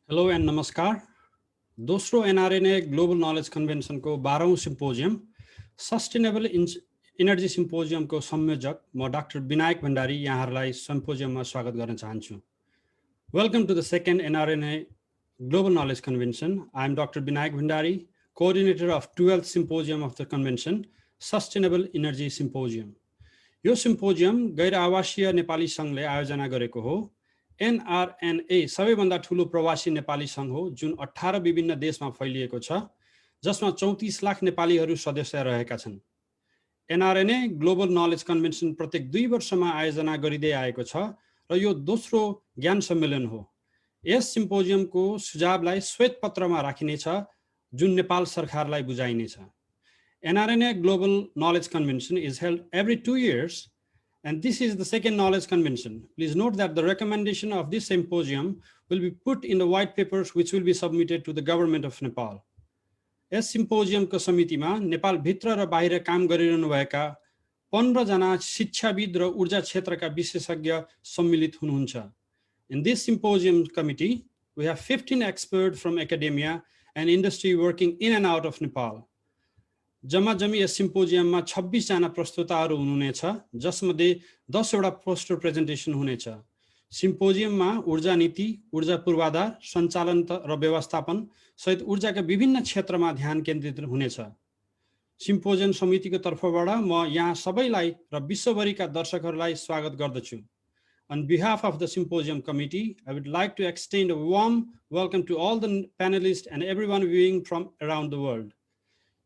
Hello and नमस्कार। दोस्रो NRNA global knowledge कन्भेन्सनको 12औं सिम्पोजियम सस्टेनेबल इनर्जी सिम्पोजियमको संयोजक म डाक्टर विनायक भण्डारी यहाँहरूलाई सिम्पोजियममा स्वागत गर्न चाहन्छु। Welcome to the second NRNA global knowledge convention. I am doctor Binayak Bhandari, coordinator of 12th symposium of the convention sustainable energy symposium. यो सिम्पोजियम गैर आवासीय नेपाली सङ्घले आयोजना गरेको हो। एनआरएनए सबैभन्दा ठुलो प्रवासी नेपाली सङ्घ हो जुन 18 विभिन्न देशमा फैलिएको छ, जसमा 34 लाख नेपालीहरू सदस्य रहेका छन्। एनआरएनए ग्लोबल नलेज कन्भेन्सन प्रत्येक 2 वर्षमा आयोजना गरिँदै आएको छ र यो दोस्रो ज्ञान सम्मेलन हो। यस सिम्पोजियमको सुझावलाई श्वेत पत्रमा राखिनेछ जुन नेपाल सरकारलाई बुझाइनेछ। NRNA global knowledge convention is held every 2 years, and this is the second knowledge convention. Please note that the recommendation of this symposium will be put in the white papers which will be submitted to the government of Nepal. यस सिम्पोजियमको समितिमा नेपाल भित्र र बाहिर काम गरिरहनुभएका 15 जना शिक्षाविद र ऊर्जा क्षेत्रका विशेषज्ञ सम्मिलित हुनुहुन्छ। In this symposium committee, we have 15 experts from academia and industry working in and out of Nepal. जम्मा यस सिम्पोजियममा 26 जना प्रस्तुताहरू हुनुहुनेछ, जसमध्ये 10 वटा पोस्टर प्रेजेन्टेसन हुनेछ। सिम्पोजियममा ऊर्जा नीति, ऊर्जा पूर्वाधार, सञ्चालन र व्यवस्थापन सहित ऊर्जाका विभिन्न क्षेत्रमा ध्यान केन्द्रित हुनेछ। सिम्पोजियम समितिको तर्फबाट म यहाँ सबैलाई र विश्वभरिका दर्शकहरूलाई स्वागत गर्दछु। On behalf of the Symposium Committee, I would like to extend a warm welcome to all the panelists and everyone viewing from around the world.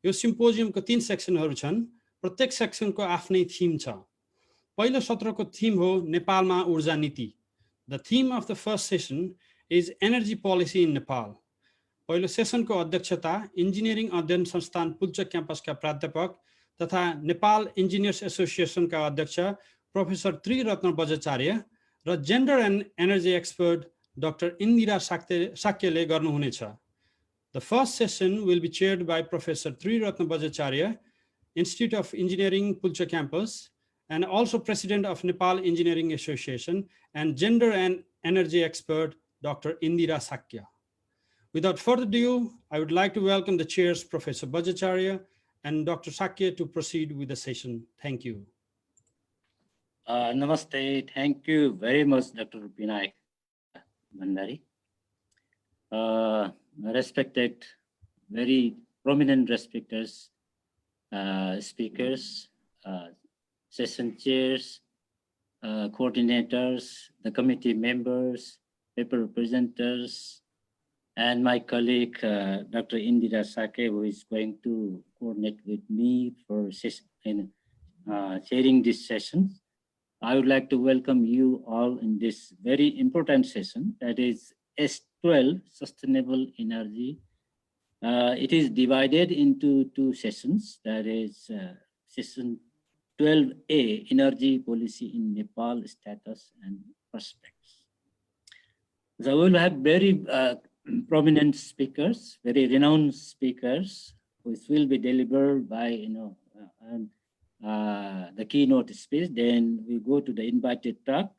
यो सिम्पोजियमको 3 सेक्सनहरू छन्। प्रत्येक सेक्सनको आफ्नै थीम छ। पहिलो सत्रको थीम हो नेपालमा ऊर्जा नीति। The theme of the first session is energy policy in Nepal. पहिलो सेसनको अध्यक्षता इन्जिनियरिङ अध्ययन संस्थान पुल्चोक क्याम्पसका प्राध्यापक तथा नेपाल इन्जिनियर्स एसोसिएसनका अध्यक्ष प्रोफेसर त्रिरत्न बज्राचार्य र gender and energy expert doctor Indira साक्यले गर्नुहुनेछ। The first session will be chaired by Professor Triratna Bajacharya, Institute of Engineering, Pulchok Campus, and also President of Nepal Engineering Association, and Gender and Energy Expert, Dr. Indira Sakya. Without further ado, I would like to welcome the chairs, Professor Bajacharya and Dr. Sakya, to proceed with the session. Thank you. Namaste. Thank you very much, Dr. Vinayak Bhandari. Respected, very prominent speakers, session chairs, coordinators, the committee members, paper representatives, and my colleague, Dr. Indira Sake, who is going to coordinate with me for chairing this session. I would like to welcome you all in this very important session, that is S12, Sustainable Energy. It is divided into 2 sessions. That is session 12A, Energy Policy in Nepal, Status and Prospects. So we will have very prominent speakers, very renowned speakers, which will be delivered by the keynote speech. Then we go to the invited talk,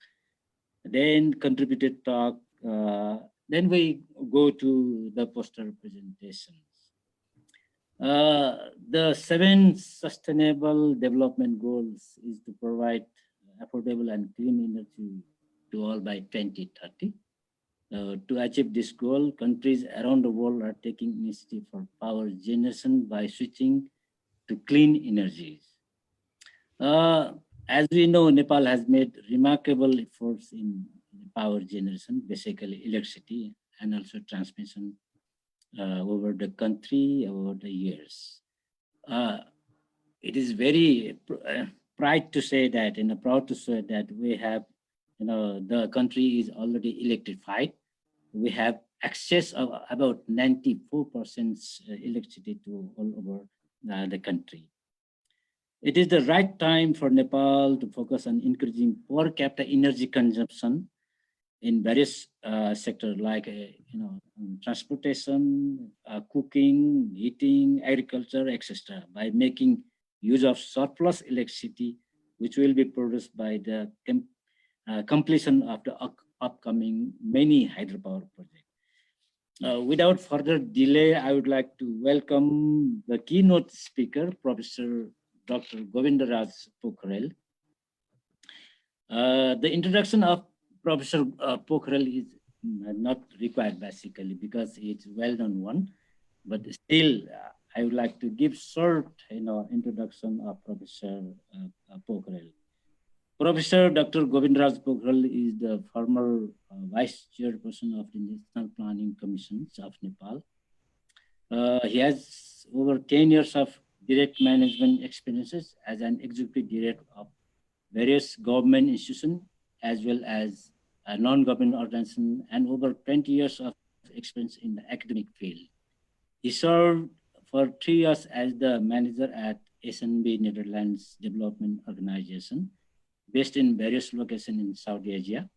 then contributed talk, then we go to the poster presentations. The 7 sustainable development goals is to provide affordable and clean energy to all by 2030. To achieve this goal, countries around the world are taking initiative for power generation by switching to clean energies. As we know, Nepal has made remarkable efforts in power generation, basically electricity, and also transmission over the country over the years. It is very proud to say that we have, the country is already electrified. We have access of about 94% electricity to all over the country. It is the right time for Nepal to focus on increasing per capita energy consumption in various sectors like transportation, cooking, heating, agriculture, etc., by making use of surplus electricity, which will be produced by the completion of the upcoming many hydropower projects. Without further delay, I would like to welcome the keynote speaker, Professor Dr. Govinda Raj Pukhare. The introduction of Professor Pukhare is not required basically because it's well-known one, but still I would like to give short introduction of Professor Pukhare. Professor Dr. Govinda Raj Gautam is the former Vice Chairperson of the National Planning Commissions of Nepal. He has over 10 years of direct management experiences as an executive director of various government institutions as well as a non-government organization and over 20 years of experience in the academic field. He served for 3 years as the manager at SNB Netherlands Development Organization, based in various locations in Saudi Asia.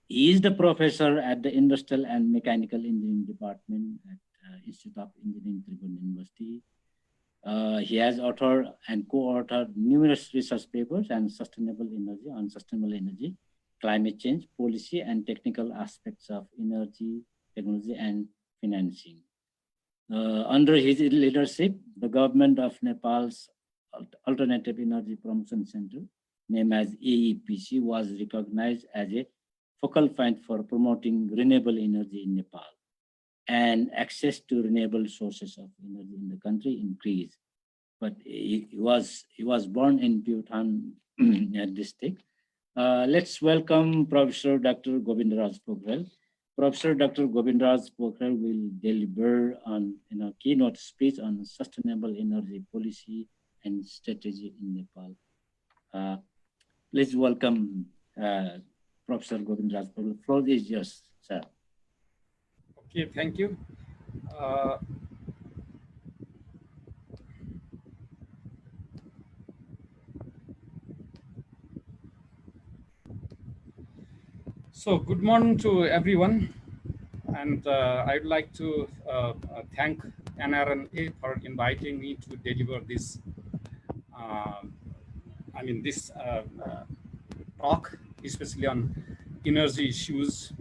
He is the professor at the Industrial and Mechanical Engineering Department at Institute of Engineering, Tribhuvan University. He has authored and co-authored numerous research papers on sustainable energy, climate change, policy, and technical aspects of energy, technology, and financing. Under his leadership, the government of Nepal's Alternative Energy Promotion Center, named as AEPC, was recognized as a focal point for promoting renewable energy in Nepal, and access to renewable sources of energy in the country increased. But he was born in Bhutan district. Let's welcome Professor Dr. Govinda Raj Pukhare. Professor Dr. Govinda Raj Pukhare will deliver on keynote speech on sustainable energy policy and strategy in Nepal. Please welcome Professor Govinda Raj Pukhare. The floor is yours, sir. Okay, thank you. So good morning to everyone, and I'd like to thank NRNA for inviting me to deliver this talk, especially on energy issues.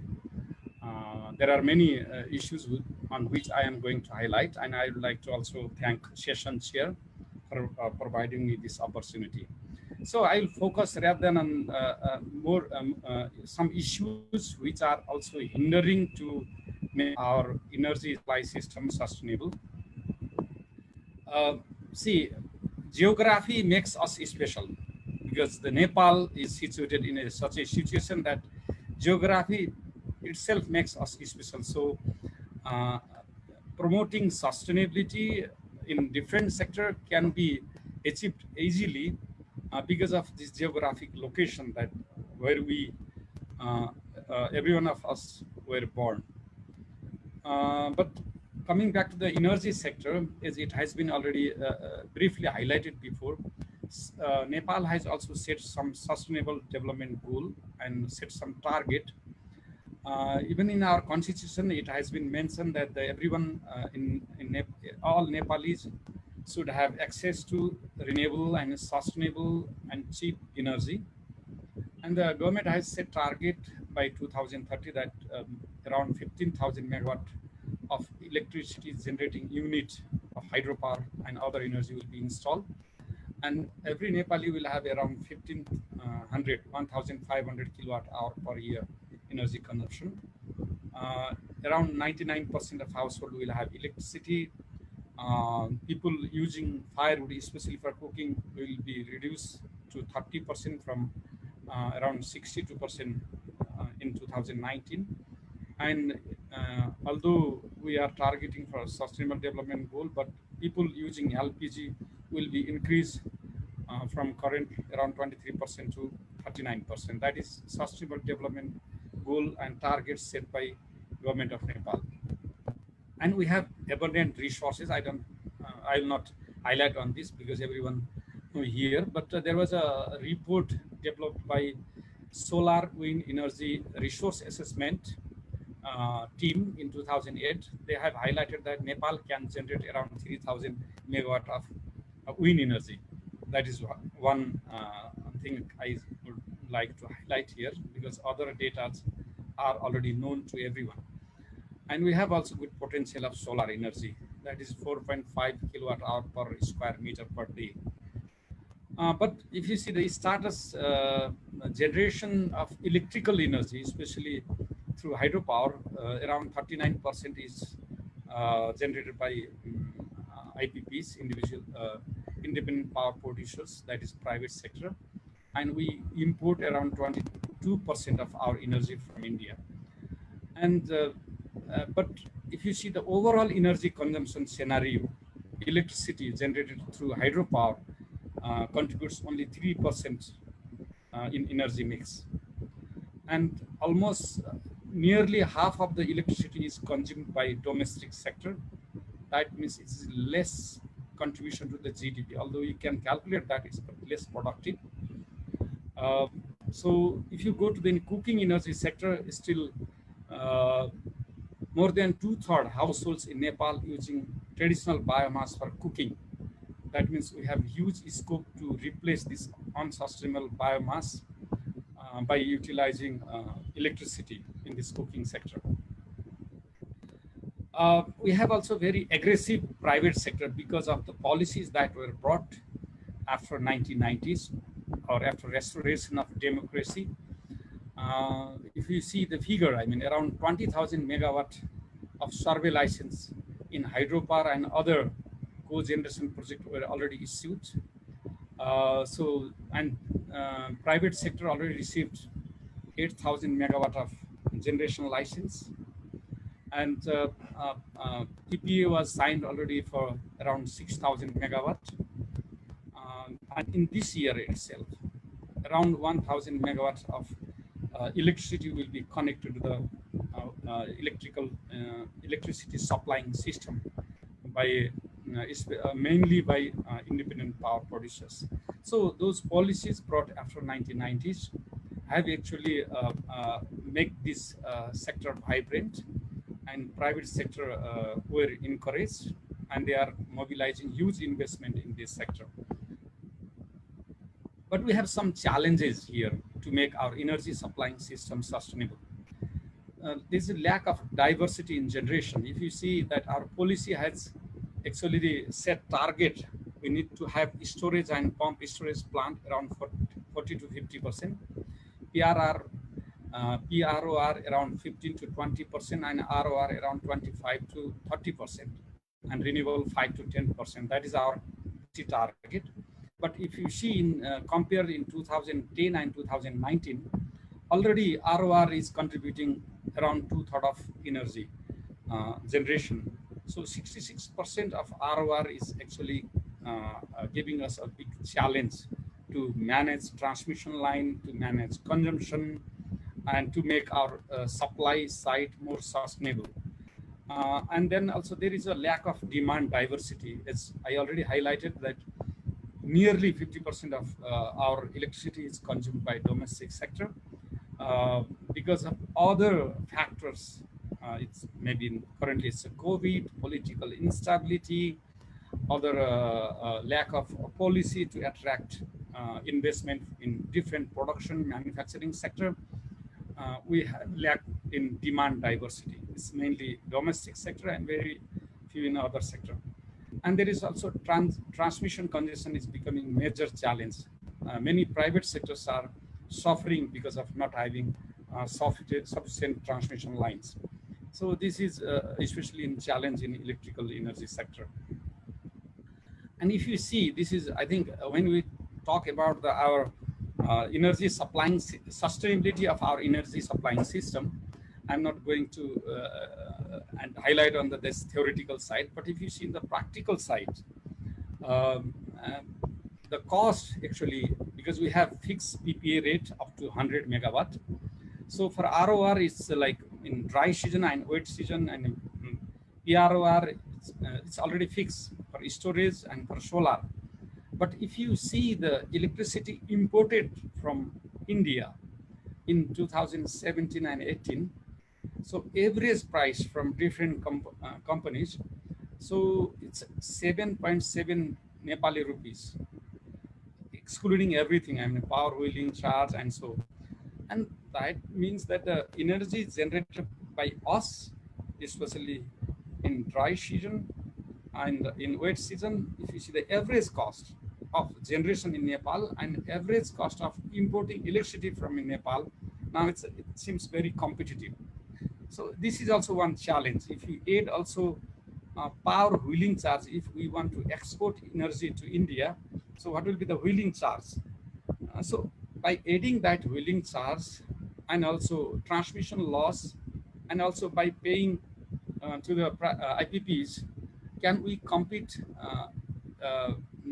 There are many issues on which I am going to highlight, and I would like to also thank Session Chair for providing me this opportunity. So I'll focus rather than on more some issues which are also hindering to make our energy supply system sustainable. See, geography makes us special because the Nepal is situated in such a situation that geography itself makes us special. So promoting sustainability in different sector can be achieved easily because of this geographic location that where we every one of us were born. But coming back to the energy sector, as it has been already briefly highlighted before, Nepal has also set some sustainable development goal and set some target. Even in our constitution, it has been mentioned that everyone all Nepalese should have access to renewable and sustainable and cheap energy. And the government has set target by 2030 that around 15,000 megawatt of electricity generating unit of hydropower and other energy will be installed. And every Nepali will have around 1,500 kilowatt hour per year energy consumption. Around 99% of household will have electricity. People using firewood, especially for cooking, will be reduced to 30% from around 62% in 2019. And although we are targeting for a sustainable development goal, but people using LPG will be increased from current around 23% to 39%. That is sustainable development goal and targets set by government of Nepal. And we have abundant resources. I will not highlight on this because everyone know here, but there was a report developed by Solar Wind Energy Resource Assessment team in 2008. They have highlighted that Nepal can generate around 3,000 megawatt of wind energy. That is one thing I would like to highlight here because other data are already known to everyone. And we have also good potential of solar energy, that is 4.5 kilowatt hour per square meter per day. But if you see the status generation of electrical energy, especially through hydropower, around 39% is generated by IPPs, independent power producers, that is private sector. And we import around 22% of our energy from India. And but if you see the overall energy consumption scenario, electricity generated through hydropower contributes only 3% in energy mix. And almost nearly half of the electricity is consumed by domestic sector. That means it's less contribution to the GDP, although you can calculate that it's less productive. So if you go to the cooking energy sector, still more than 2/3 households in Nepal using traditional biomass for cooking. That means we have huge scope to replace this unsustainable biomass by utilizing electricity in this cooking sector. We have also very aggressive private sector because of the policies that were brought after 1990s or after restoration of democracy. If you see the figure, I mean, around 20,000 megawatt of survey license in hydropower and other co-generation projects were already issued. Private sector already received 8,000 megawatt of generation license. And PPA was signed already for around 6,000 megawatt. And in this year itself, around 1,000 megawatts of electricity will be connected to the electricity supplying system by mainly by independent power producers. So those policies brought after 1990s have actually make this sector vibrant, and private sector were encouraged, and they are mobilizing huge investment in this sector. But we have some challenges here to make our energy supplying system sustainable. There's a lack of diversity in generation. If you see that our policy has actually set target, we need to have storage and pump storage plant around 40 to 50%, PROR around 15 to 20%, and ROR around 25 to 30%, and renewable 5 to 10%. That is our target. But if you see compared in 2010 and 2019, already ROR is contributing around 2/3 of energy generation. So 66% of ROR is actually giving us a big challenge to manage transmission line, to manage consumption, and to make our supply side more sustainable. And then also there is a lack of demand diversity. As I already highlighted that nearly 50% of our electricity is consumed by domestic sector because of other factors. It's maybe currently it's a COVID, political instability, other lack of policy to attract investment in different production manufacturing sector. We lack in demand diversity. It's mainly domestic sector and very few in other sector. And there is also transmission congestion is becoming major challenge. Many private sectors are suffering because of not having sufficient transmission lines. So this is especially in challenge in electrical energy sector. And if you see, this is, I think, when we talk about our energy supplying sustainability of our energy supplying system, I'm not going to and highlight on this theoretical side, but if you see in the practical side, the cost actually, because we have fixed PPA rate up to 100 megawatt. So for ROR, it's like in dry season and wet season, and in PROR, it's already fixed for storage and for solar. But if you see the electricity imported from India in 2017 and 18, so average price from different companies, so it's 7.7 Nepali rupees, excluding everything, I mean power wheeling charge and so. And that means that the energy generated by us especially in dry season and in wet season. If you see the average cost of generation in Nepal and average cost of importing electricity from Nepal, now it seems very competitive. So this is also one challenge. If you add also power wheeling charge, if we want to export energy to India, so what will be the wheeling charge? So by adding that wheeling charge and also transmission loss, and also by paying to the IPPs, can we compete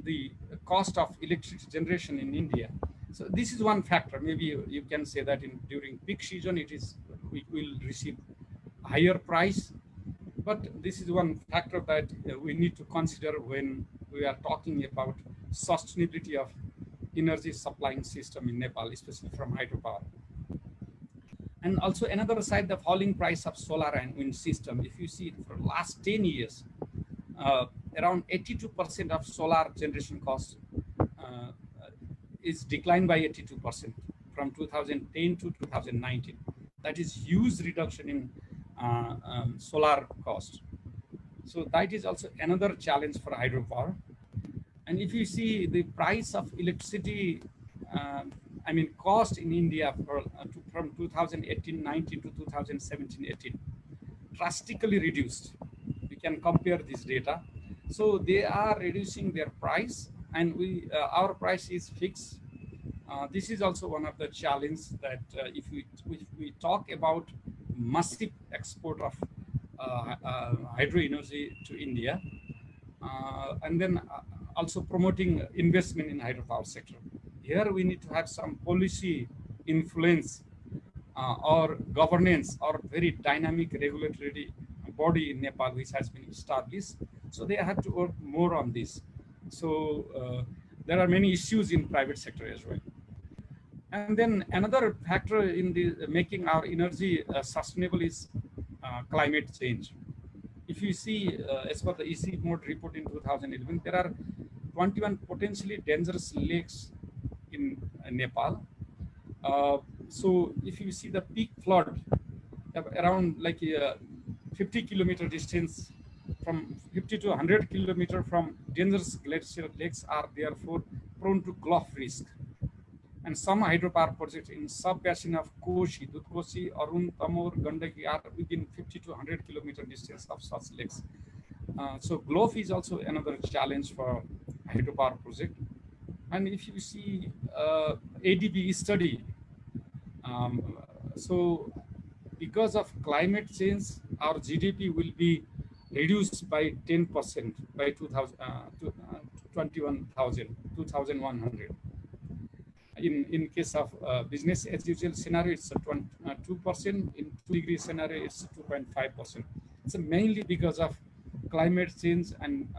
the cost of electricity generation in India? So this is one factor. Maybe you can say that during peak season, we will receive higher price. But this is one factor that we need to consider when we are talking about sustainability of energy supplying system in Nepal, especially from hydropower. And also another side, the falling price of solar and wind system. If you see for the last 10 years, around 82% of solar generation cost is declined by 82% from 2010 to 2019. That is huge reduction in solar cost. So that is also another challenge for hydropower. And if you see the price of electricity, cost in India from 2018-19 to 2017-18, drastically reduced. We can compare this data. So they are reducing their price, and our price is fixed. This is also one of the challenges that if we talk about massive export of hydro energy to India, and then also promoting investment in hydropower sector. Here we need to have some policy influence or governance or very dynamic regulatory body in Nepal which has been established. So they have to work more on this. So there are many issues in private sector as well. And then another factor in the making our energy sustainable is climate change. If you see, as per the EC mode report in 2011, there are 21 potentially dangerous lakes in Nepal. So if you see the peak flood around like 50 kilometer distance, from 50 to 100 kilometer from dangerous glacier lakes are therefore prone to gulf risk. And some hydropower projects in sub-basin of Koshi, Dudkoshi, Arun, Tamor, Gandaki are within 50 to 100 kilometer distance of such lakes. So gulf is also another challenge for hydropower project. And if you see ADB study, so because of climate change, our GDP will be reduced by 10% by 2100. In case of business as usual scenario, it's 2%. In 2-degree scenario, it's 2.5%. It's mainly because of climate change and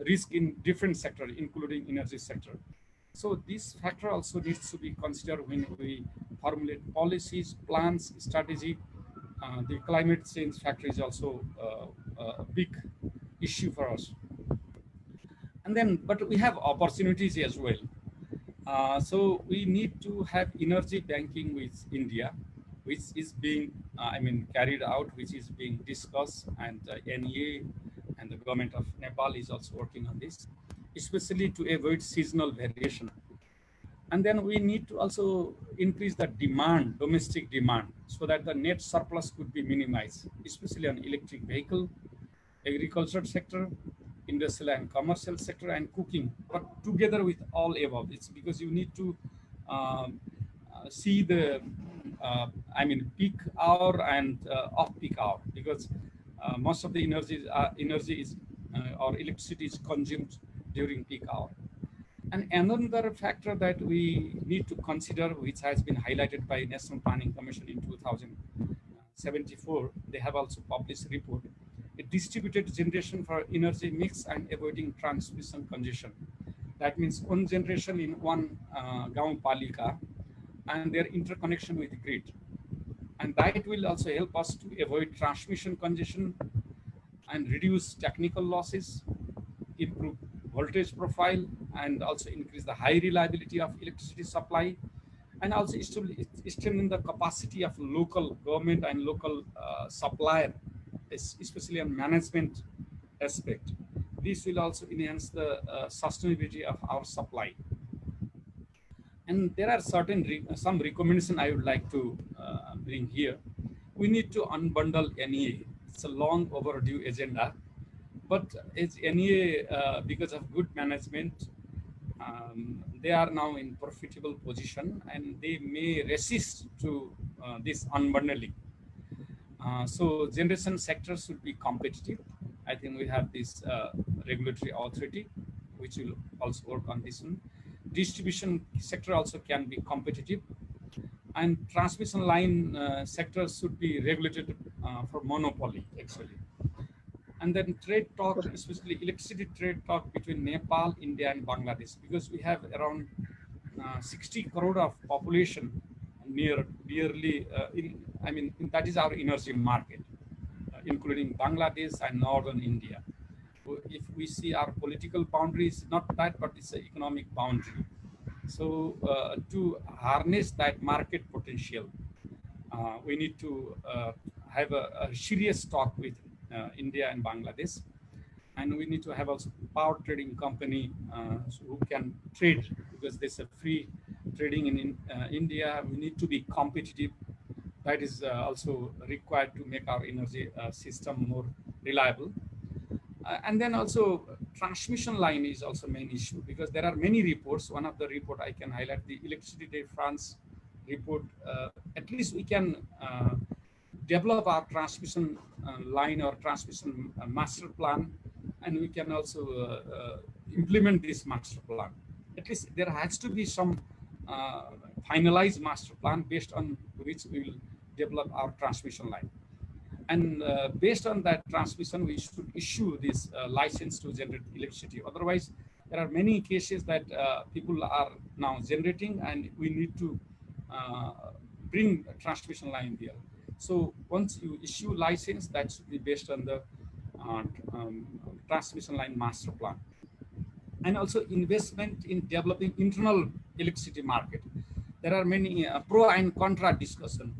risk in different sectors, including energy sector. So this factor also needs to be considered when we formulate policies, plans, strategy. The climate change factor is also a big issue for us. And then, but we have opportunities as well. So we need to have energy banking with India, which is being, carried out, which is being discussed, and NEA and the government of Nepal is also working on this, especially to avoid seasonal variation. And then we need to also increase the demand, domestic demand, so that the net surplus could be minimized, especially on electric vehicle, agriculture sector, industrial and commercial sector, and cooking. But together with all above, it's because you need to see the, peak hour and off-peak hour, because most of the energy is or electricity is consumed during peak hour. And another factor that we need to consider, which has been highlighted by National Planning Commission in 2074, they have also published a report, a distributed generation for energy mix and avoiding transmission congestion. That means one generation in one Gaon Palika and their interconnection with the grid. And that will also help us to avoid transmission congestion and reduce technical losses, improve voltage profile, and also increase the high reliability of electricity supply, and also strengthen the capacity of local government and local supplier especially on management aspect. This will also enhance the sustainability of our supply. And there are certain some recommendation I would like to bring here. We need to unbundle NEA. It's a long overdue agenda, but it's NEA, because of good management, they are now in profitable position and they may resist to this unbundling. So generation sector should be competitive. I think we have this regulatory authority, which will also work on this one. Distribution sector also can be competitive, and transmission line sector should be regulated for monopoly actually. And then trade talk, especially electricity trade talk between Nepal, India, and Bangladesh, because we have around 60 crore of population nearly. That is our energy market, including Bangladesh and northern India. If we see our political boundaries, not that, but it's an economic boundary. So to harness that market potential, we need to have a serious talk with India and Bangladesh. And we need to have also power trading company who can trade, because there's a free trading in India. We need to be competitive. That is also required to make our energy system more reliable. And then also transmission line is also main issue, because there are many reports. One of the report I can highlight, the Electricité de France report. At least we can develop our transmission line or transmission master plan, and we can also implement this master plan. At least there has to be some finalized master plan based on which we will develop our transmission line. And based on that transmission, we should issue this license to generate electricity. Otherwise, there are many cases that people are now generating, and we need to bring a transmission line there. So once you issue license, that should be based on the transmission line master plan. And also investment in developing internal electricity market. There are many pro and contra discussion.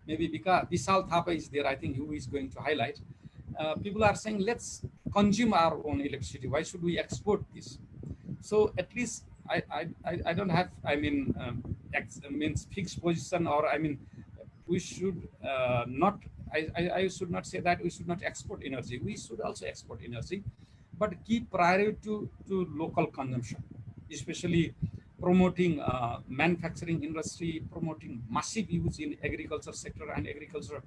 Maybe because Vishal Thapa is there, I think, who is going to highlight. People are saying, let's consume our own electricity. Why should we export this? So at least I don't have, means fixed position, or we should not, I should not say that we should not export energy. We should also export energy, but give priority to local consumption, especially promoting manufacturing industry, promoting massive use in agriculture sector and agriculture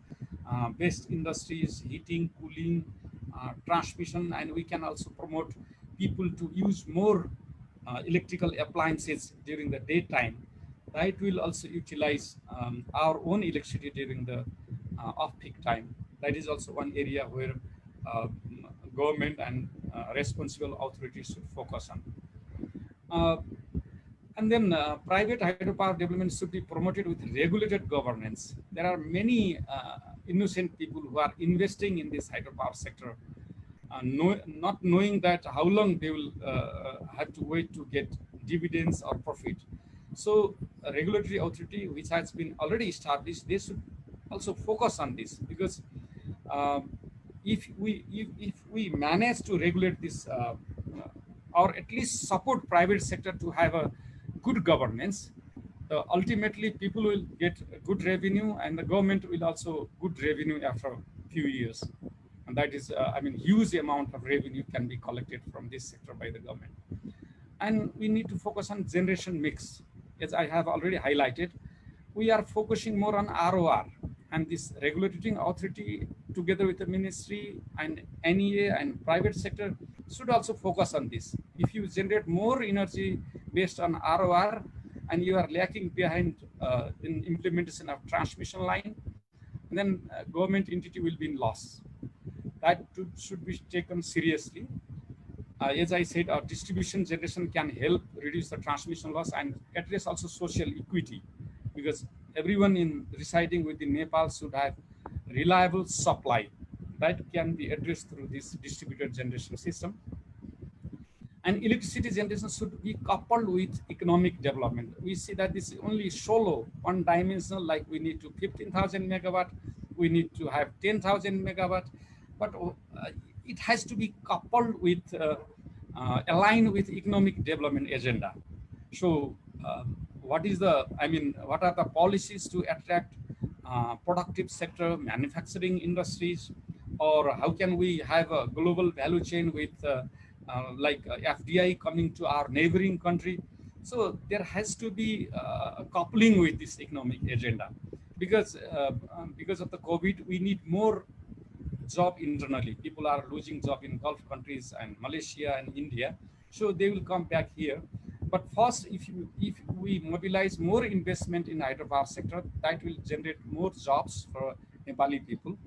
based industries, heating, cooling, transmission, and we can also promote people to use more electrical appliances during the daytime. That will also utilize our own electricity during the off-peak time. That is also one area where government and responsible authorities should focus on. And then private hydropower development should be promoted with regulated governance. There are many innocent people who are investing in this hydropower sector, not knowing that how long they will have to wait to get dividends or profit. So a regulatory authority which has been already established, they should also focus on this, because if we manage to regulate this or at least support private sector to have a good governance, ultimately people will get good revenue, and the government will also good revenue after a few years. And that is, huge amount of revenue can be collected from this sector by the government. And we need to focus on generation mix. As I have already highlighted, we are focusing more on ROR, and this regulatory authority together with the ministry and NEA and private sector should also focus on this. If you generate more energy based on ROR and you are lacking behind in implementation of transmission line, then government entity will be in loss. That should be taken seriously. As I said, our distribution generation can help reduce the transmission loss and address also social equity, because everyone residing within Nepal should have reliable supply that can be addressed through this distributed generation system. And electricity generation should be coupled with economic development. We see that this is only shallow, one-dimensional, like we need to 15,000 megawatt, we need to have 10,000 megawatt. but it has to be coupled with, aligned with economic development agenda. So what are the policies to attract productive sector, manufacturing industries, or how can we have a global value chain with FDI coming to our neighboring country? So there has to be coupling with this economic agenda, because of the COVID, we need more job internally. People are losing job in Gulf countries and Malaysia and India, so they will come back here. But first, if we mobilize more investment in hydropower sector, that will generate more jobs for Nepali people.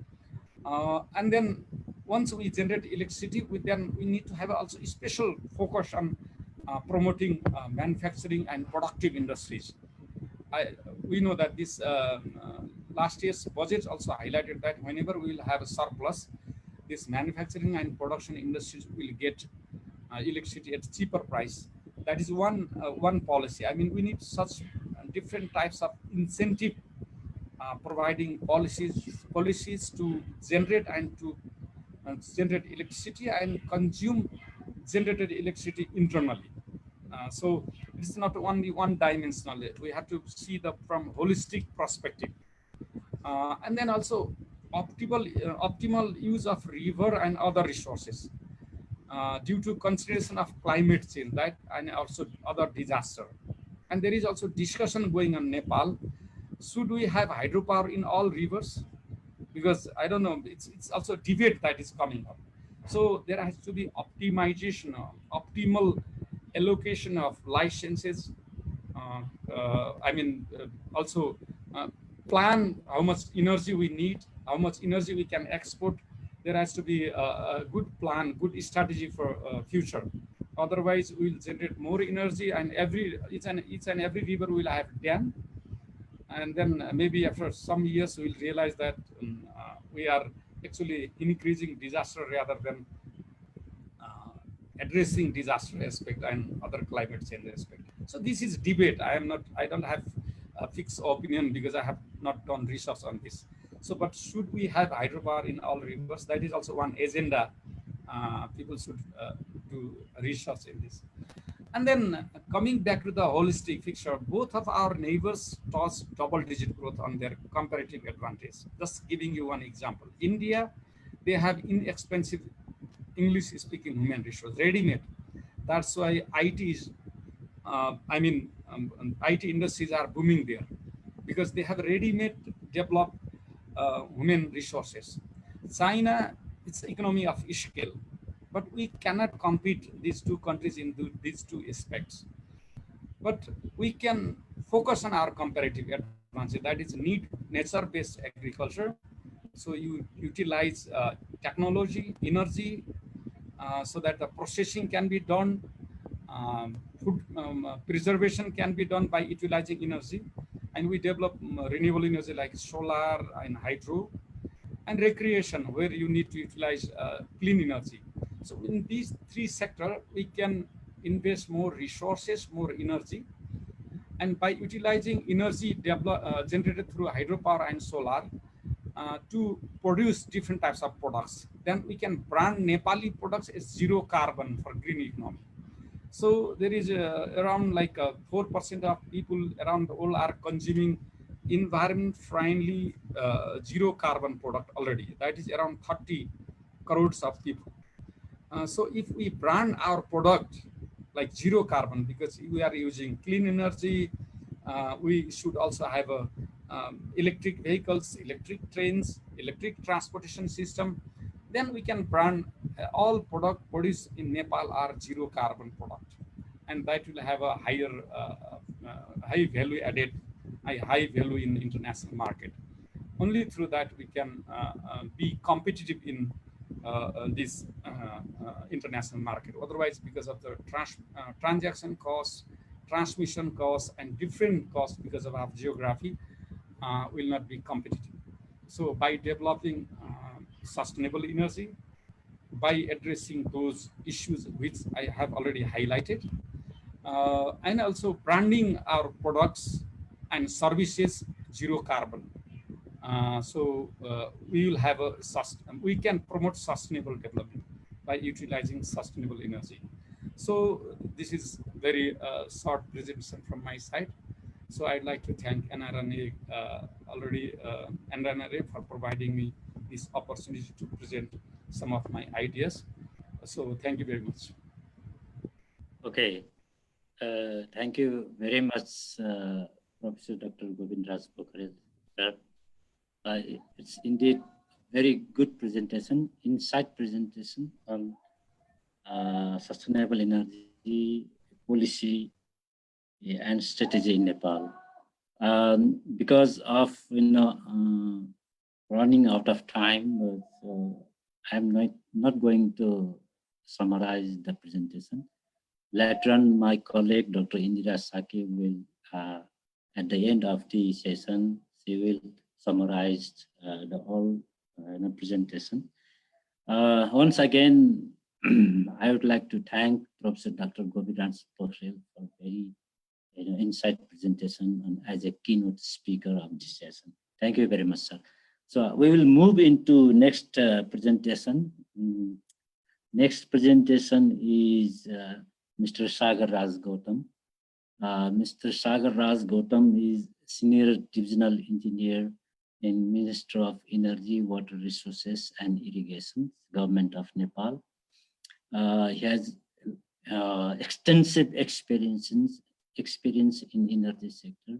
And then once we generate electricity, we need to have also a special focus on promoting manufacturing and productive industries. We know that this last year's budget also highlighted that whenever we will have a surplus, this manufacturing and production industries will get electricity at cheaper price. That is one policy. I mean, we need such different types of incentive, providing policies to generate and to generate electricity and consume generated electricity internally. So it's not only one-dimensional. We have to see from holistic perspective, and then also optimal use of river and other resources due to consideration of climate change, right, and also other disaster. And there is also discussion going on in Nepal. Should we have hydropower in all rivers? Because I don't know, it's also a debate that is coming up. So there has to be optimization, optimal allocation of licenses. Also plan how much energy we need, how much energy we can export. There has to be a good plan, good strategy for future. Otherwise, we'll generate more energy, and each and every river will have dam. And then maybe after some years, we'll realize that we are actually increasing disaster rather than addressing disaster aspect and other climate change aspect. So this is debate. I don't have a fixed opinion because I have not done research on this. So, but should we have hydropower in all rivers? That is also one agenda. People should do research in this. And then coming back to the holistic picture, both of our neighbors toss double-digit growth on their comparative advantage. Just giving you one example. India, they have inexpensive English-speaking human resource, ready-made. That's why IT industries are booming there, because they have ready-made developed human resources. China, it's economy of scale, but we cannot compete these two countries in these two aspects. But we can focus on our comparative advantage, that is nature-based agriculture. So you utilize technology, energy, so that the processing can be done, food preservation can be done by utilizing energy. And we develop renewable energy like solar and hydro, and recreation, where you need to utilize clean energy. So in these three sectors, we can invest more resources, more energy. And by utilizing energy generated through hydropower and solar to produce different types of products, then we can brand Nepali products as zero carbon for green economy. So there is around 4% of people around the world are consuming environment-friendly zero carbon product already. That is around 30 crores of people. So if we brand our product like zero carbon, because we are using clean energy, we should also have electric vehicles, electric trains, electric transportation system, then we can brand all product produced in Nepal are zero carbon product, and that will have a higher high value added, high value in international market. Only through that we can be competitive in this international market. Otherwise, because of the transaction costs, transmission costs, and different costs because of our geography, will not be competitive. So by developing sustainable energy, by addressing those issues which I have already highlighted, and also branding our products and services zero carbon, We will have we can promote sustainable development by utilizing sustainable energy. So this is very short presentation from my side. So I'd like to thank NRNA NRNA for providing me this opportunity to present some of my ideas. So thank you very much. Okay, thank you very much, Professor Dr. Govinda Pukhare, sir. It's indeed very good presentation, insight presentation on sustainable energy policy and strategy in Nepal. Because of running out of time, I'm not going to summarize the presentation. Later on, my colleague Dr. Indira Saki will, at the end of the session, she will summarize the whole presentation. Once again, I would like to thank Professor Dr. Govinda Pukhare for very insight presentation and as a keynote speaker of this session. Thank you very much, sir. So we will move into next presentation. Next presentation is Mr. Sagar Raj Gautam. Mr. Sagar Raj Gautam is Senior Divisional Engineer in Ministry of Energy, Water Resources and Irrigation, Government of Nepal. He has extensive experience in energy sector,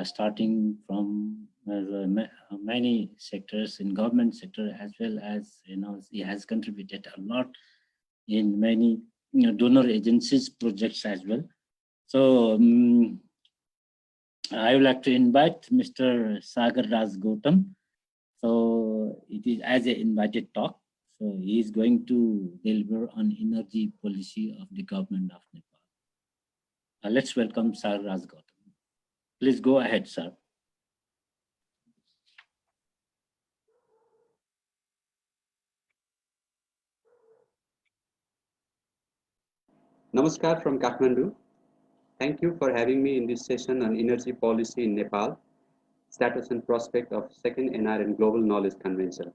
starting from many sectors in government sector, as well as he has contributed a lot in many donor agencies projects as well. So I would like to invite Mr. Sagar Raj Gautam. So it is as an invited talk. So he is going to deliver on energy policy of the government of Nepal. Let's welcome Sagar Raj Gautam. Please go ahead, sir. Namaskar from Kathmandu. Thank you for having me in this session on energy policy in Nepal, status and prospect of second NRN Global Knowledge Convention.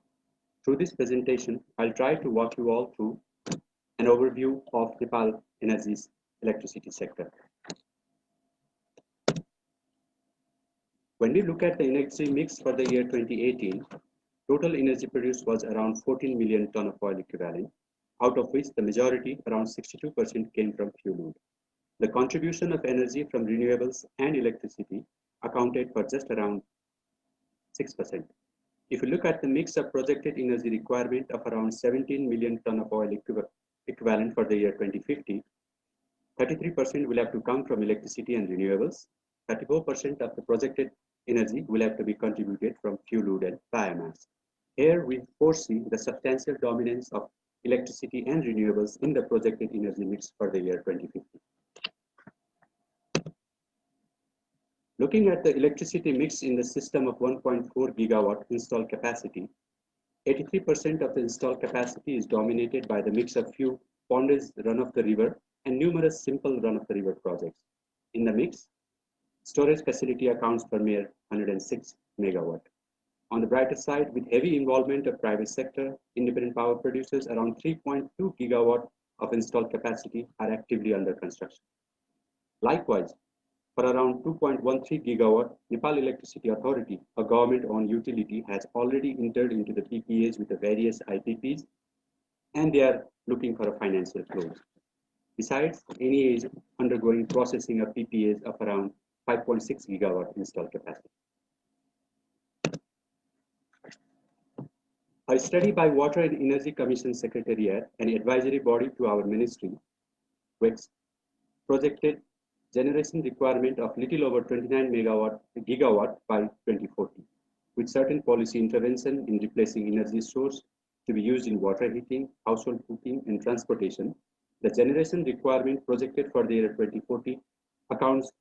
Through this presentation, I'll try to walk you all through an overview of Nepal Energy's electricity sector. When we look at the energy mix for the year 2018, total energy produced was around 14 million ton of oil equivalent, out of which the majority, around 62%, came from fuel wood. The contribution of energy from renewables and electricity accounted for just around 6%. If you look at the mix of projected energy requirement of around 17 million ton of oil equivalent for the year 2050, 33% will have to come from electricity and renewables. 34% of the projected energy will have to be contributed from fuel wood and biomass. Here we foresee the substantial dominance of electricity and renewables in the projected energy mix for the year 2050. Looking at the electricity mix in the system of 1.4 gigawatt installed capacity, 83% of the installed capacity is dominated by the mix of few pondage run-of-the-river and numerous simple run-of-the-river projects. In the mix, storage facility accounts for mere 106 megawatt. On the brighter side, with heavy involvement of private sector, independent power producers, around 3.2 gigawatt of installed capacity are actively under construction. Likewise, for around 2.13 gigawatt, Nepal Electricity Authority, a government-owned utility, has already entered into the PPAs with the various IPPs, and they are looking for a financial close. Besides, NEA is undergoing processing of PPAs of around 5.6 gigawatt installed capacity. A study by Water and Energy Commission Secretariat, an advisory body to our ministry, which projected generation requirement of little over 29 gigawatt by 2040, with certain policy intervention in replacing energy source to be used in water heating, household cooking, and transportation. The generation requirement projected for the year 2040 accounts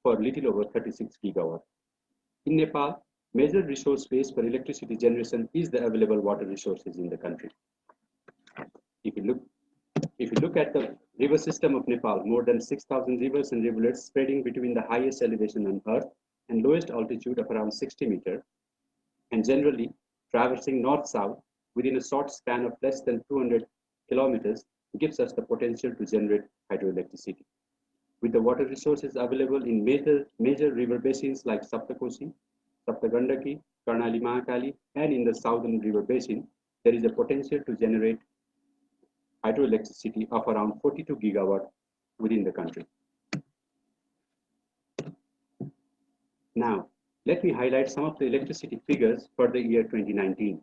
for little over 36 gigawatt. In Nepal, major resource base for electricity generation is the available water resources in the country. If you look at the river system of Nepal, more than 6,000 rivers and rivulets spreading between the highest elevation on earth and lowest altitude of around 60 meters, and generally traversing north-south within a short span of less than 200 kilometers gives us the potential to generate hydroelectricity. With the water resources available in major river basins like Saptakosi, Saptagandaki, Karnali Mahakali, and in the southern river basin, there is a potential to generate hydroelectricity of around 42 gigawatt within the country. Now, let me highlight some of the electricity figures for the year 2019.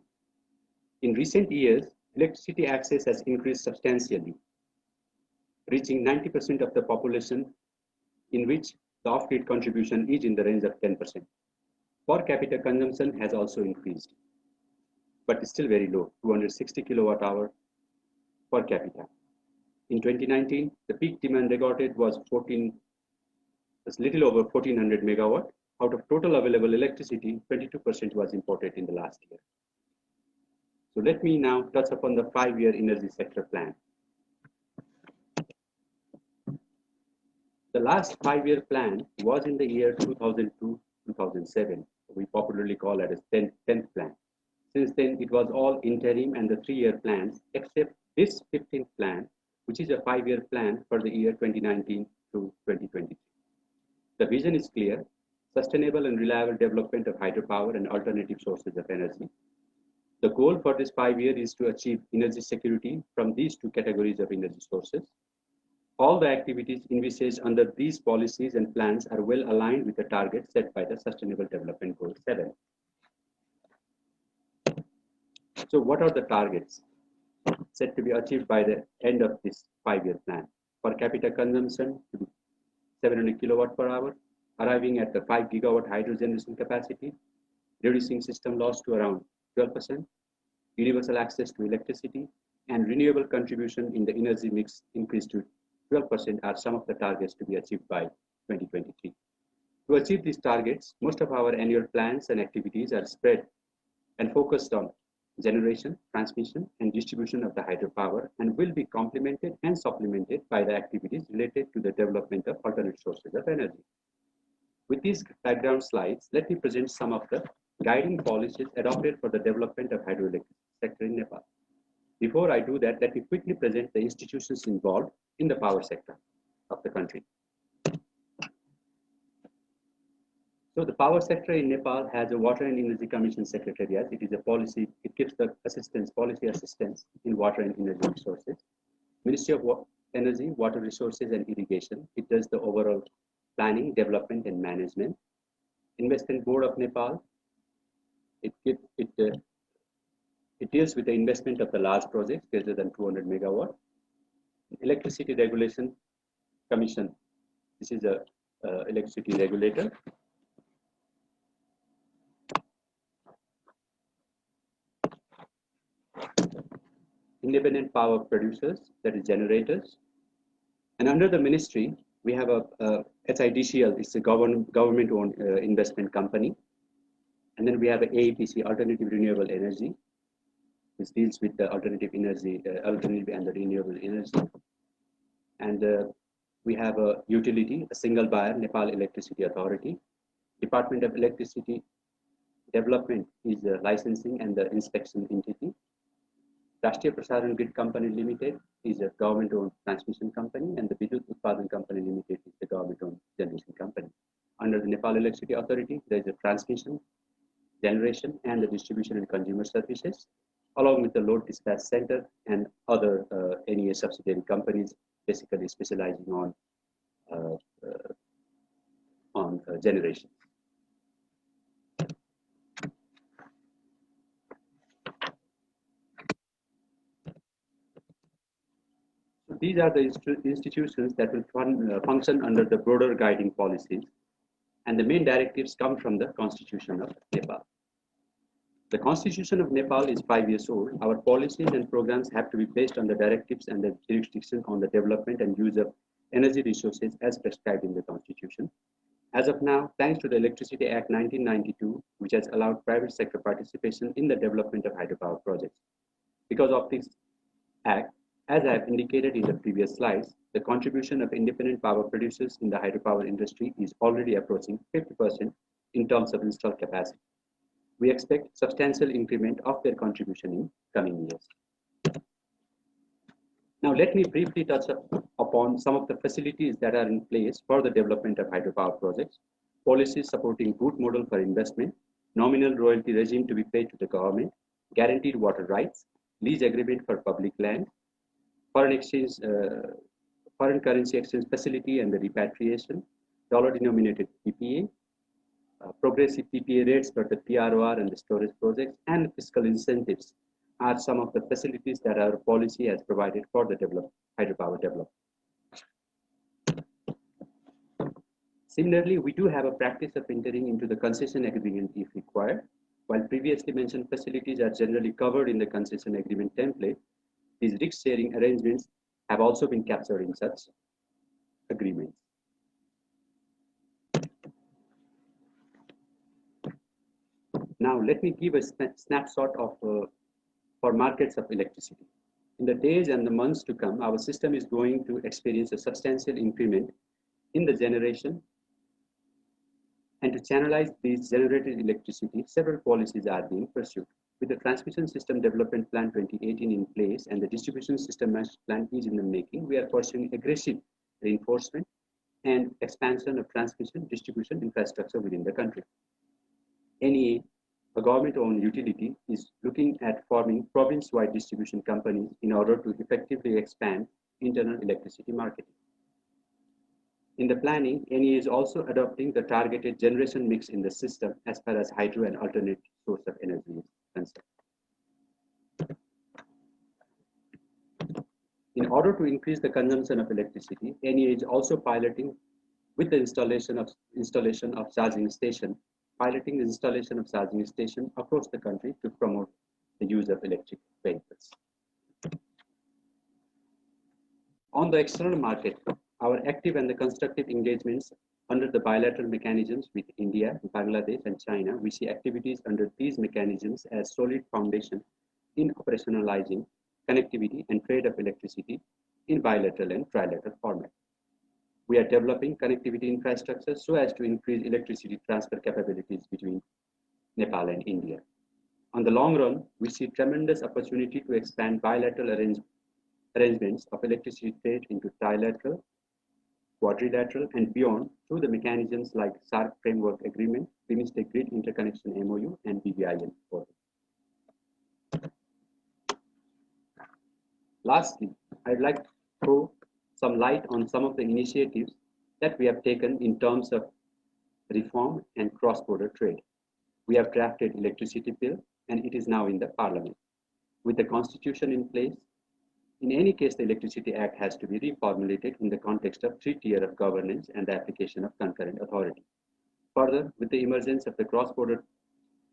In recent years, electricity access has increased substantially, reaching 90% of the population, in which the off-grid contribution is in the range of 10%. Per capita consumption has also increased, but is still very low, 260 kilowatt hour per capita. In 2019, the peak demand recorded was little over 1400 megawatt. Out of total available electricity, 22% was imported in the last year. So let me now touch upon the 5-year energy sector plan. The last 5-year plan was in the year 2002-2007. We popularly call it a 10th plan. Since then, it was all interim and the 3-year plans, except this 15th plan, which is a 5-year plan for the year 2019 to 2023. The vision is clear: sustainable and reliable development of hydropower and alternative sources of energy. The goal for this 5-year is to achieve energy security from these two categories of energy sources. All the activities envisaged under these policies and plans are well aligned with the targets set by the Sustainable Development Goal 7. So what are the targets set to be achieved by the end of this 5-year plan? Per capita consumption to be 700 kilowatt per hour, arriving at the 5 gigawatt hydro generation capacity, reducing system loss to around 12%, universal access to electricity, and renewable contribution in the energy mix increased to 12% are some of the targets to be achieved by 2023. To achieve these targets, most of our annual plans and activities are spread and focused on generation, transmission, and distribution of the hydropower, and will be complemented and supplemented by the activities related to the development of alternate sources of energy. With these background slides, let me present some of the guiding policies adopted for the development of hydroelectric sector in Nepal. Before I do that, let me quickly present the institutions involved in the power sector of the country. So the power sector in Nepal has a Water and Energy Commission Secretariat. It is a policy, it gives the policy assistance in water and energy resources. Ministry of Energy, Water Resources and Irrigation. It does the overall planning, development and management. Investment Board of Nepal. It deals with the investment of the large projects greater than 200 megawatt. Electricity Regulation Commission. This is a electricity regulator. Independent power producers, that is generators. And under the ministry, we have a HIDCL, it's a government-owned investment company. And then we have an AEPC, Alternative Renewable Energy. This deals with the alternative energy, alternative and the renewable energy. And we have a utility, a single buyer, Nepal Electricity Authority. Department of Electricity Development is the licensing and the inspection entity. Rashtriya Prasaran Grid Company Limited is a government-owned transmission company, and the Vidyut Utpadan Company Limited is the government-owned generation company. Under the Nepal Electricity Authority, there is a transmission, generation, and the distribution and consumer services, along with the load dispatch center and other NEA subsidiary companies, basically specializing on generation. So these are the institutions that will function under the broader guiding policies, and the main directives come from the Constitution of Nepal. The Constitution of Nepal is 5 years old. Our policies and programs have to be based on the directives and the jurisdiction on the development and use of energy resources as prescribed in the Constitution. As of now, thanks to the Electricity Act 1992, which has allowed private sector participation in the development of hydropower projects. Because of this act, as I have indicated in the previous slides, the contribution of independent power producers in the hydropower industry is already approaching 50% in terms of installed capacity. We expect substantial increment of their contribution in coming years. Now, let me briefly touch upon some of the facilities that are in place for the development of hydropower projects, policies supporting good model for investment, nominal royalty regime to be paid to the government, guaranteed water rights, lease agreement for public land, foreign currency exchange facility and the repatriation, dollar-denominated PPA, progressive PPA rates for the PROR and the storage projects, and fiscal incentives are some of the facilities that our policy has provided for the hydropower development. Similarly, we do have a practice of entering into the concession agreement if required. While previously mentioned facilities are generally covered in the concession agreement template, these risk-sharing arrangements have also been captured in such agreements. Now, let me give a snapshot of for markets of electricity. In the days and the months to come, our system is going to experience a substantial increment in the generation. And to channelize these generated electricity, several policies are being pursued. With the Transmission System Development Plan 2018 in place and the Distribution System Master Plan is in the making, we are pursuing aggressive reinforcement and expansion of transmission distribution infrastructure within the country. NEA, a government-owned utility, is looking at forming province-wide distribution companies in order to effectively expand internal electricity marketing. In the planning, NEA is also adopting the targeted generation mix in the system as far as hydro and alternate source of energy is concerned. In order to increase the consumption of electricity, NEA is also piloting with the installation of charging station, across the country to promote the use of electric vehicles. On the external market, our active and the constructive engagements under the bilateral mechanisms with India, Bangladesh, and China, we see activities under these mechanisms as solid foundation in operationalizing connectivity and trade of electricity in bilateral and trilateral format. We are developing connectivity infrastructure so as to increase electricity transfer capabilities between Nepal and India. On the long run, we see tremendous opportunity to expand bilateral arrangements of electricity trade into trilateral, quadrilateral, and beyond through the mechanisms like SARC Framework Agreement, Domestic Grid Interconnection MOU, and BBIN. Lastly, I'd like to throw some light on some of the initiatives that we have taken in terms of reform and cross-border trade. We have drafted electricity bill, and it is now in the parliament. With the constitution in place, in any case, the Electricity Act has to be reformulated in the context of three-tier of governance and the application of concurrent authority. Further, with the emergence of the cross-border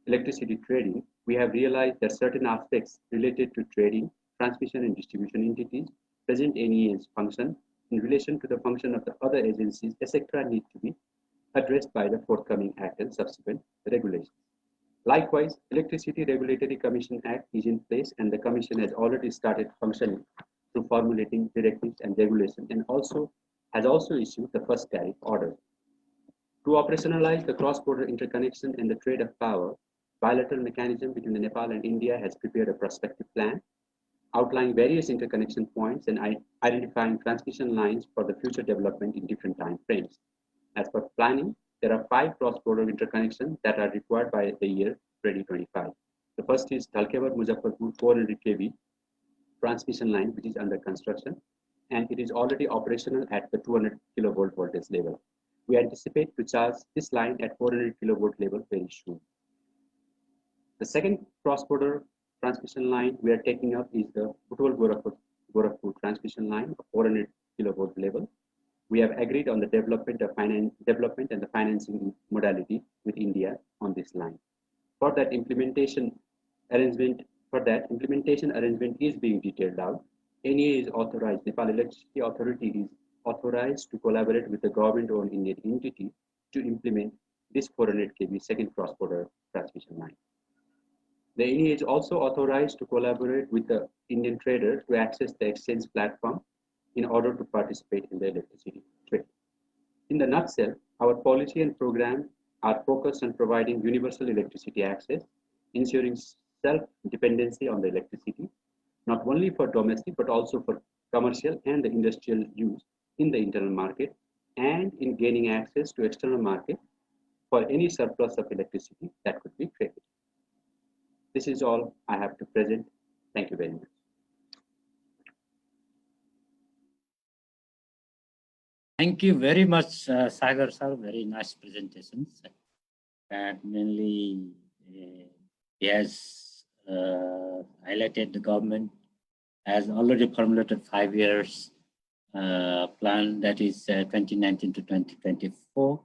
electricity trading, we have realized that certain aspects related to trading, transmission and distribution entities, present NEA's function in relation to the function of the other agencies, etc., need to be addressed by the forthcoming Act and subsequent regulations. Likewise, Electricity Regulatory Commission Act is in place, and the Commission has already started functioning through formulating directives and regulations, and has also issued the first tariff order. To operationalize the cross-border interconnection and the trade of power, bilateral mechanism between Nepal and India has prepared a prospective plan outlining various interconnection points and identifying transmission lines for the future development in different time frames. As per planning, there are 5 cross-border interconnections that are required by the year 2025. The first is Talkevar-Muzaffarpur 400 kV transmission line, which is under construction, and it is already operational at the 200 kilovolt voltage level. We anticipate to charge this line at 400 kilovolt level very soon. The second cross-border transmission line we are taking up is the Gorakhpur transmission line of 400 kilovolt level. We have agreed on the development and the financing modality with India on this line. For that implementation arrangement is being detailed out. NEA is authorized, Nepal Electricity Authority is authorized to collaborate with the government-owned Indian entity to implement this 400 kV second cross-border transmission line. The NEA is also authorized to collaborate with the Indian trader to access the exchange platform in order to participate in the electricity trade. In the nutshell, our policy and program are focused on providing universal electricity access, ensuring self-dependency on the electricity, not only for domestic, but also for commercial and the industrial use in the internal market, and in gaining access to external market for any surplus of electricity that could be created. This is all I have to present. Thank you very much. Thank you very much, Sagar sir. Very nice presentations. And mainly, he has highlighted the government has already formulated 5 years plan, that is 2019 to 2024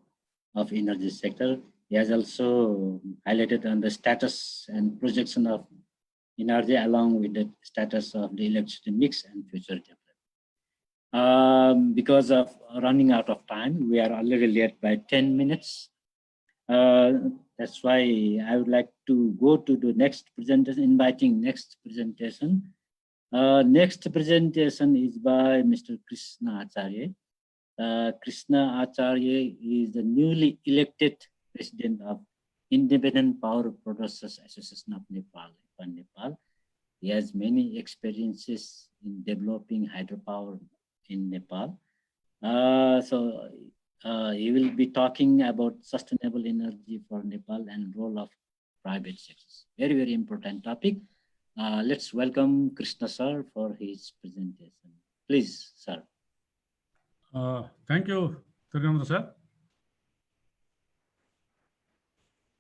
of energy sector. He has also highlighted on the status and projection of energy along with the status of the electricity mix and future development. Because of running out of time, we are already late by 10 minutes. That's why I would like to go to the next presentation, inviting next presentation. Next presentation is by Mr. Krishna Acharya. Krishna Acharya is the newly elected president of Independent Power Producers Association of Nepal. He has many experiences in developing hydropower in Nepal. He will be talking about sustainable energy for Nepal and role of private sectors. Very, very important topic. Let's welcome Krishna sir for his presentation. Please, sir. Thank you, Renewable sir.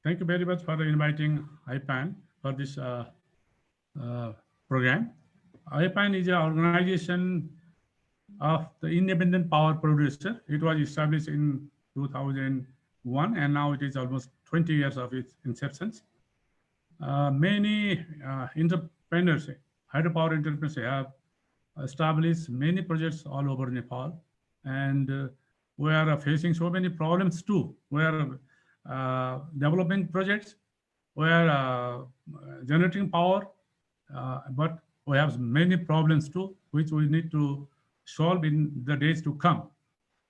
Thank you very much for inviting IPAN for this program. IPAN is an organization of the independent power producer. It was established in 2001, and now it is almost 20 years of its inception. Many entrepreneurs, hydropower entrepreneurs, have established many projects all over Nepal, and we are facing so many problems too. We are developing projects, we are generating power, but we have many problems too, which we need to solve in the days to come.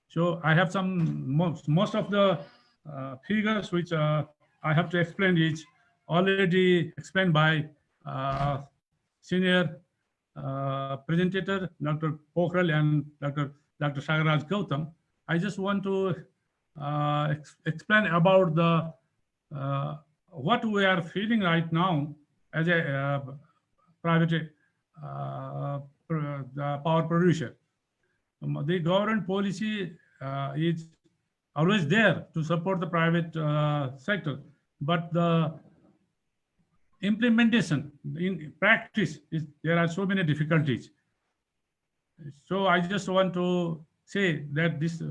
So I have some, most of the figures which I have to explain is already explained by senior presenter, Dr. Pukhare and Dr. Sagar Raj Gautam. I just want to explain about the what we are feeling right now as a private power producer. The government policy is always there to support the private sector, but the implementation in practice there are so many difficulties. So I just want to say that this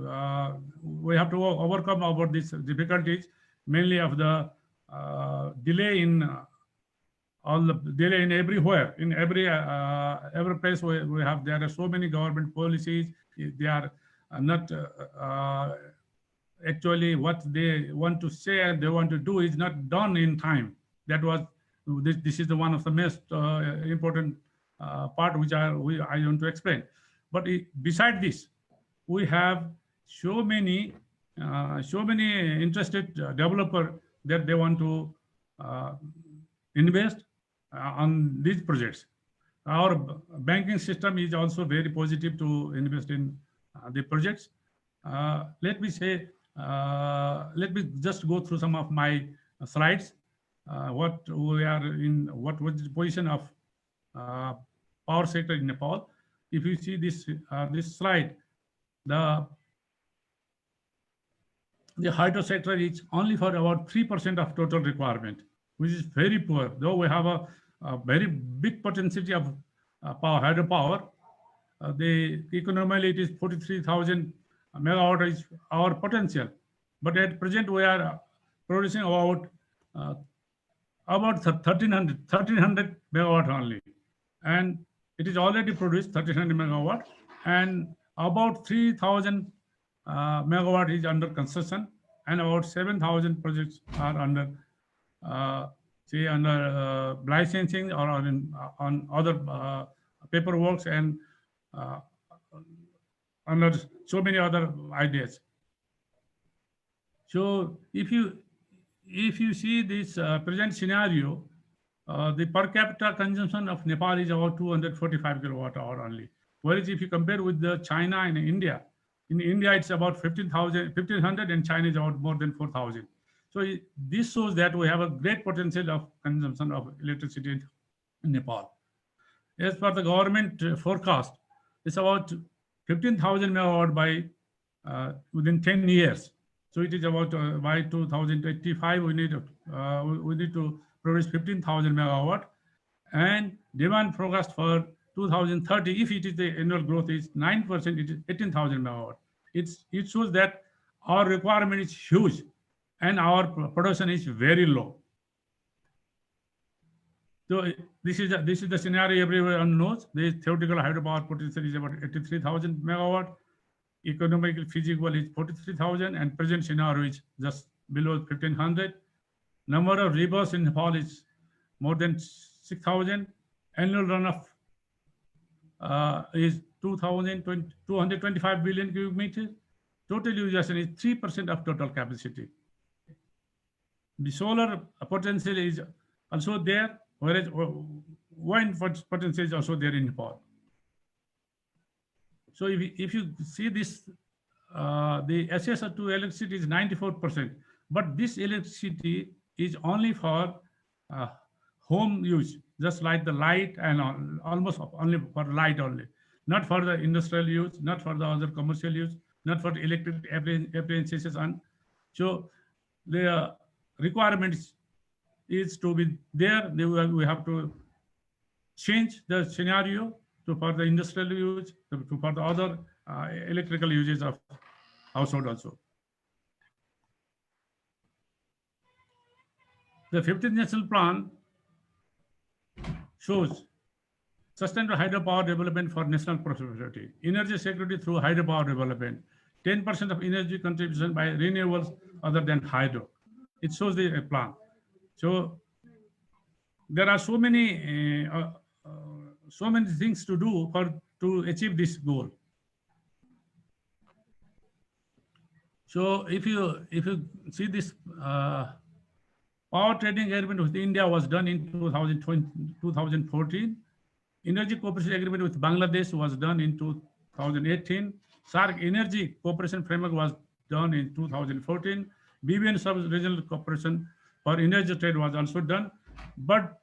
we have to overcome about these difficulties, mainly of the delay in all the delay in everywhere, in every place we have. There are so many government policies. They are not actually what they want to say and they want to do is not done in time. That was this is the one of the most important part which I want to explain. But beside this, we have so many interested developer that they want to invest on these projects. Our banking system is also very positive to invest in the projects. Let me just go through some of my slides. What we are in, what was the position of power sector in Nepal. If you see this slide, the hydro sector is only for about 3% of total requirement, which is very poor. Though we have a very big potentiality of hydropower, the economically it is 43,000 megawatt is our potential, but at present we are producing about 1300 megawatt only, and it is already produced 1300 megawatt, and about 3,000 megawatt is under construction, and about 7,000 projects are under licensing or on other paperwork and under so many other ideas. So if you if you see this present scenario, the per capita consumption of Nepal is about 245 kilowatt hour only. Whereas if you compare with the China and India, in India it's about 1500, and China is about more than 4,000. So this shows that we have a great potential of consumption of electricity in Nepal. As per the government forecast, it's about 15,000 megawatt by within 10 years. So it is about by 2085 we need to produce 15,000 megawatt, and demand forecast for 2030, if it is the annual growth is 9%, it is 18,000 megawatt. It shows that our requirement is huge and our production is very low. So this is the scenario everyone knows. The theoretical hydropower potential is about 83,000 megawatt. Economically feasible is 43,000, and present scenario is just below 1,500. Number of rivers in Nepal is more than 6,000. Annual runoff is 225 billion cubic meters. Total utilization is 3% of total capacity. The solar potential is also there, whereas wind potential is also there in Nepal. So if you see this, the access to electricity is 94%, but this electricity is only for home use, just like the light, and almost only for light only, not for the industrial use, not for the other commercial use, not for the electric appliances. And so the requirement is to be there. We have to change the scenario for the industrial use, for the other electrical uses of household also. The 15th National Plan shows sustainable hydropower development for national prosperity, energy security through hydropower development, 10% of energy contribution by renewables other than hydro. It shows the plan. So there are so many things to do to achieve this goal. So if you see this power trading agreement with India was done in 2014. Energy cooperation agreement with Bangladesh was done in 2018. SAARC Energy Cooperation Framework was done in 2014. BBN Sub-Regional Cooperation for Energy Trade was also done. But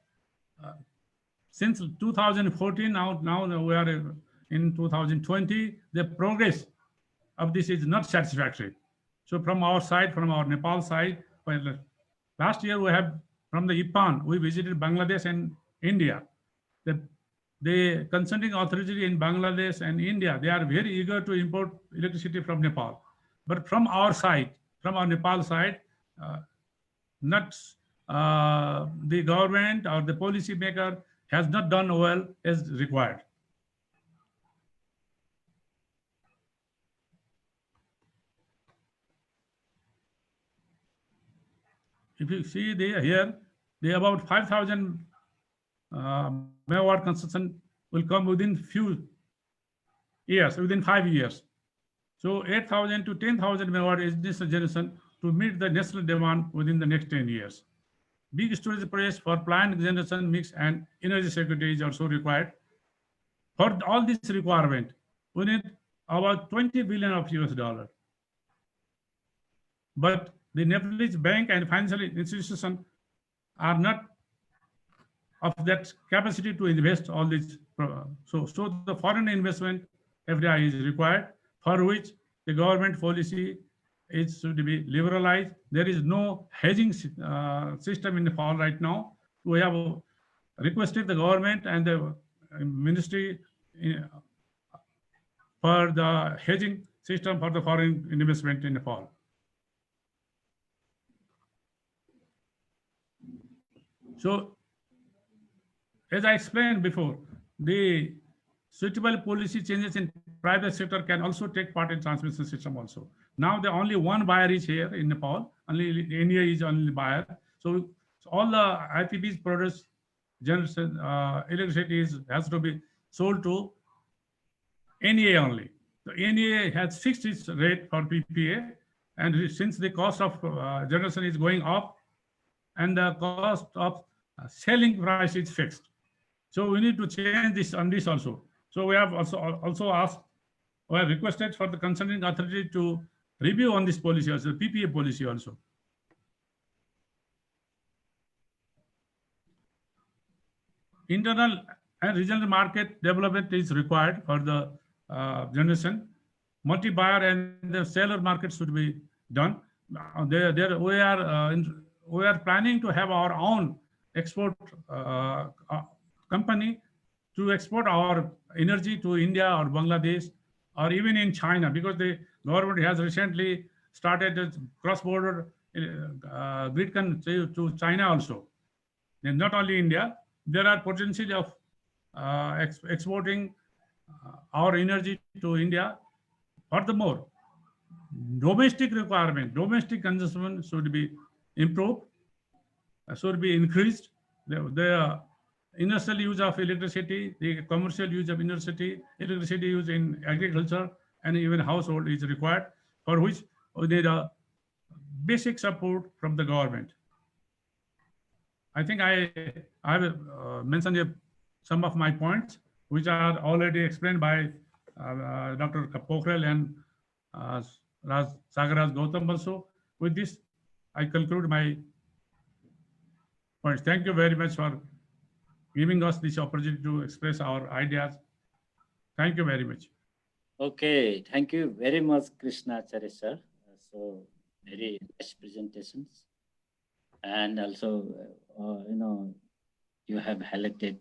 since 2014, now we are in 2020, the progress of this is not satisfactory. So from our side, from our Nepal side, last year we have, from the IPAN, we visited Bangladesh and India. The consenting authority in Bangladesh and India, they are very eager to import electricity from Nepal. But from our side, from our Nepal side, not the government or the policy maker has not done well as required. If you see here, about 5,000 megawatt construction will come within few years, within 5 years. So 8,000 to 10,000 megawatt is this generation to meet the national demand within the next 10 years. Big storage projects for planned generation mix and energy security is also required. For all this requirement, we need about 20 billion of US dollar. But the Nepalese bank and financial institutions are not of that capacity to invest all this. So the foreign investment FDI is required, for which the government policy is to be liberalized. There is no hedging system in Nepal right now. We have requested the government and the ministry for the hedging system for the foreign investment in Nepal. So, as I explained before, the suitable policy changes in private sector can also take part in transmission system also. Now the only one buyer is here in Nepal, only India is only buyer. So all the IPPs produce generation electricity has to be sold to NEA only. So NEA has fixed its rate for PPA, and since the cost of generation is going up, and the cost of selling price is fixed. So we need to change this on this also. So we have also asked, we have requested for the concerning authority to review on this policy also, PPA policy also. Internal and regional market development is required for the generation. Multi-buyer and the seller market should be done. We are planning to have our own export company to export our energy to India or Bangladesh or even in China, because the government has recently started a cross-border grid to China also. And not only India, there are potential of exporting our energy to India. Furthermore, domestic requirement, domestic consumption should be improved, should be increased. The industrial use of electricity, the commercial use of electricity use in agriculture and even household is required, for which we need a basic support from the government. I think I have mentioned some of my points, which are already explained by Dr. Pukhare and Sagar Raj Gautam also. With this, I conclude my points. Thank you very much for giving us this opportunity to express our ideas. Thank you very much. Okay, thank you very much, Krishna Acharya sir. So very nice presentations, and also you have highlighted.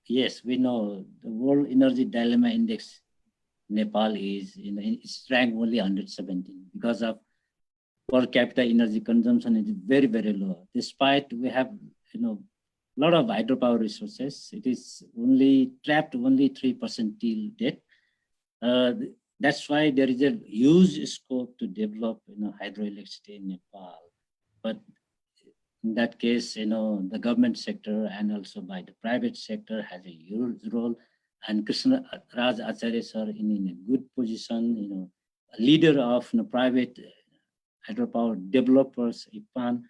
Yes, we know the World Energy Dilemma Index. Nepal is it's ranked only 117 because of per capita energy consumption is very, very low. Despite we have a lot of hydropower resources, it is only trapped only 3% till date. That's why there is a huge scope to develop hydroelectricity in Nepal. But in that case, the government sector and also by the private sector has a huge role. And Krishna Raj Acharya sir in a good position, a leader of private hydropower developers, IPAN.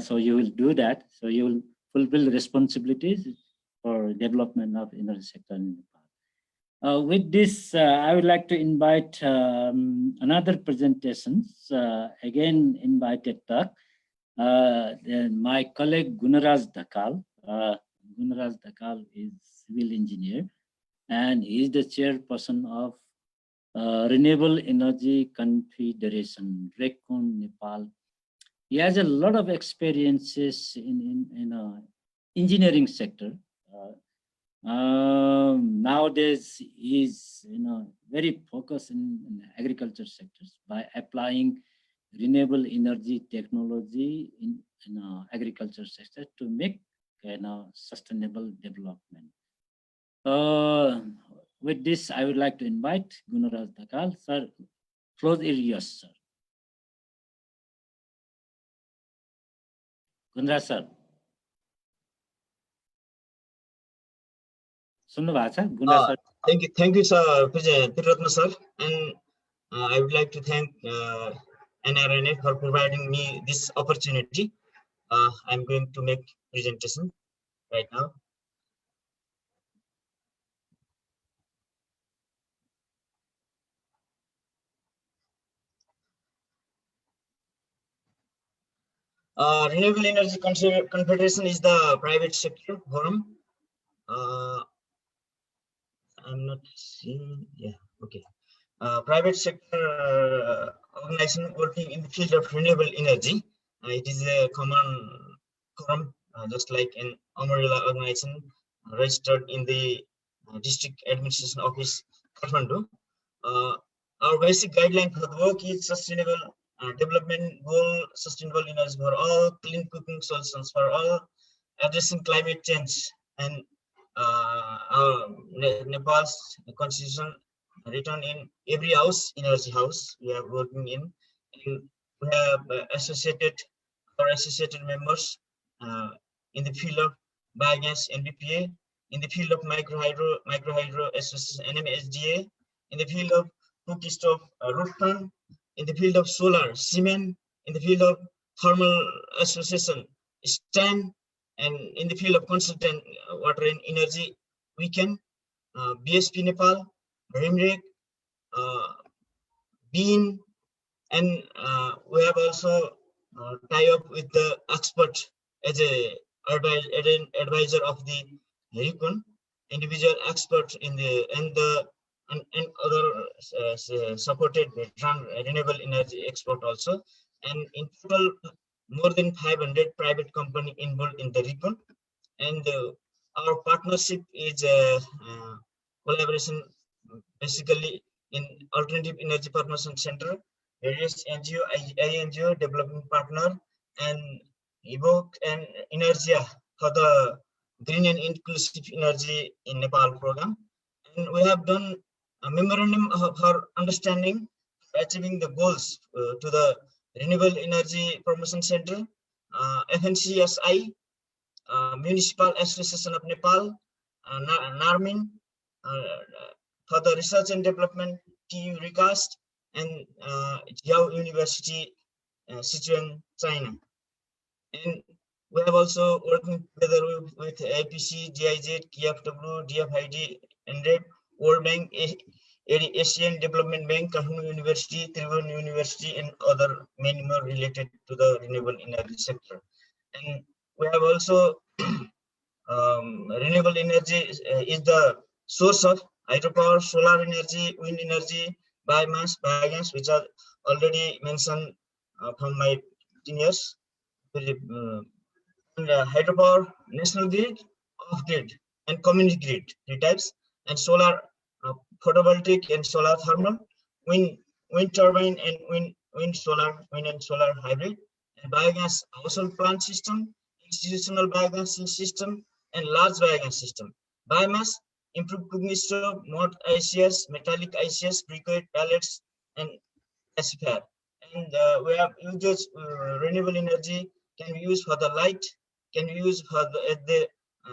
So you will do that. So you will fulfill responsibilities for development of energy sector in Nepal. With this, I would like to invite another presentations. Again, invited talk. My colleague Gunaraj Dhakal. Gunaraj Dhakal is civil engineer, and he is the chairperson of Renewable Energy Confederation, RECON Nepal. He has a lot of experiences in engineering sector. Nowadays, he's very focused in agriculture sectors by applying renewable energy technology in agriculture sector to make sustainable development. With this, I would like to invite Gunaraj Dhakal. Sir, floor is yours, sir. Gunaraj sir. Thank you, sir, President sir, and I would like to thank NRNA for providing me this opportunity. I'm going to make presentation right now. Renewable Energy Confederation is the private sector forum. I'm not seeing, yeah, okay. Private sector organization working in the field of renewable energy. It is a common forum, just like an umbrella organization registered in the district administration office, Kathmandu. Our basic guideline for the work is sustainable development goal, sustainable energy for all, clean cooking solutions for all, addressing climate change, and Nepal's constitution written in every house, energy house we are working in. And we have associated members in the field of biogas, NBPA, in the field of microhydro association, NMSDA, in the field of cook stove, roof fan, in the field of solar, cement, in the field of Thermal Association, STAN, and in the field of consultant water and energy, we can BSP Nepal, RIMREC, BEAN, and we have also tie up with the expert as an advisor of the RECON, individual expert in the and other supported renewable energy expert also, and in total more than 500 private company involved in the RECON, and our partnership is collaboration basically in Alternative Energy Promotion Center, various NGO, INGO, development partner, and Evoke and Energia for the Green and Inclusive Energy in Nepal program. And we have done a memorandum of our understanding achieving the goals to the Renewable Energy Promotion Center, FNCSI, Municipal Association of Nepal, NARMIN, for the research and development, TU Recast, and Yao University, Sichuan, China. And we have also working together with IPC, GIZ, KFW, DFID, NREP, World Bank, Asian Development Bank, Kahunu University, Tribhuvan University, and other many more related to the renewable energy sector. And we have also renewable energy is the source of hydropower, solar energy, wind energy, biomass, biogas, which are already mentioned from my 15 years. And hydropower, national grid, off-grid, and community grid, 3 types, and solar, photovoltaic and solar thermal, wind turbine, and wind and solar hybrid, and biogas household plant system, institutional biogas system, and large biogas system. Biomass, improved cooking stove, mud ICS, metallic ICS, briquette, pellets, and gasifier. And we have used renewable energy can be used for the light, can be used for the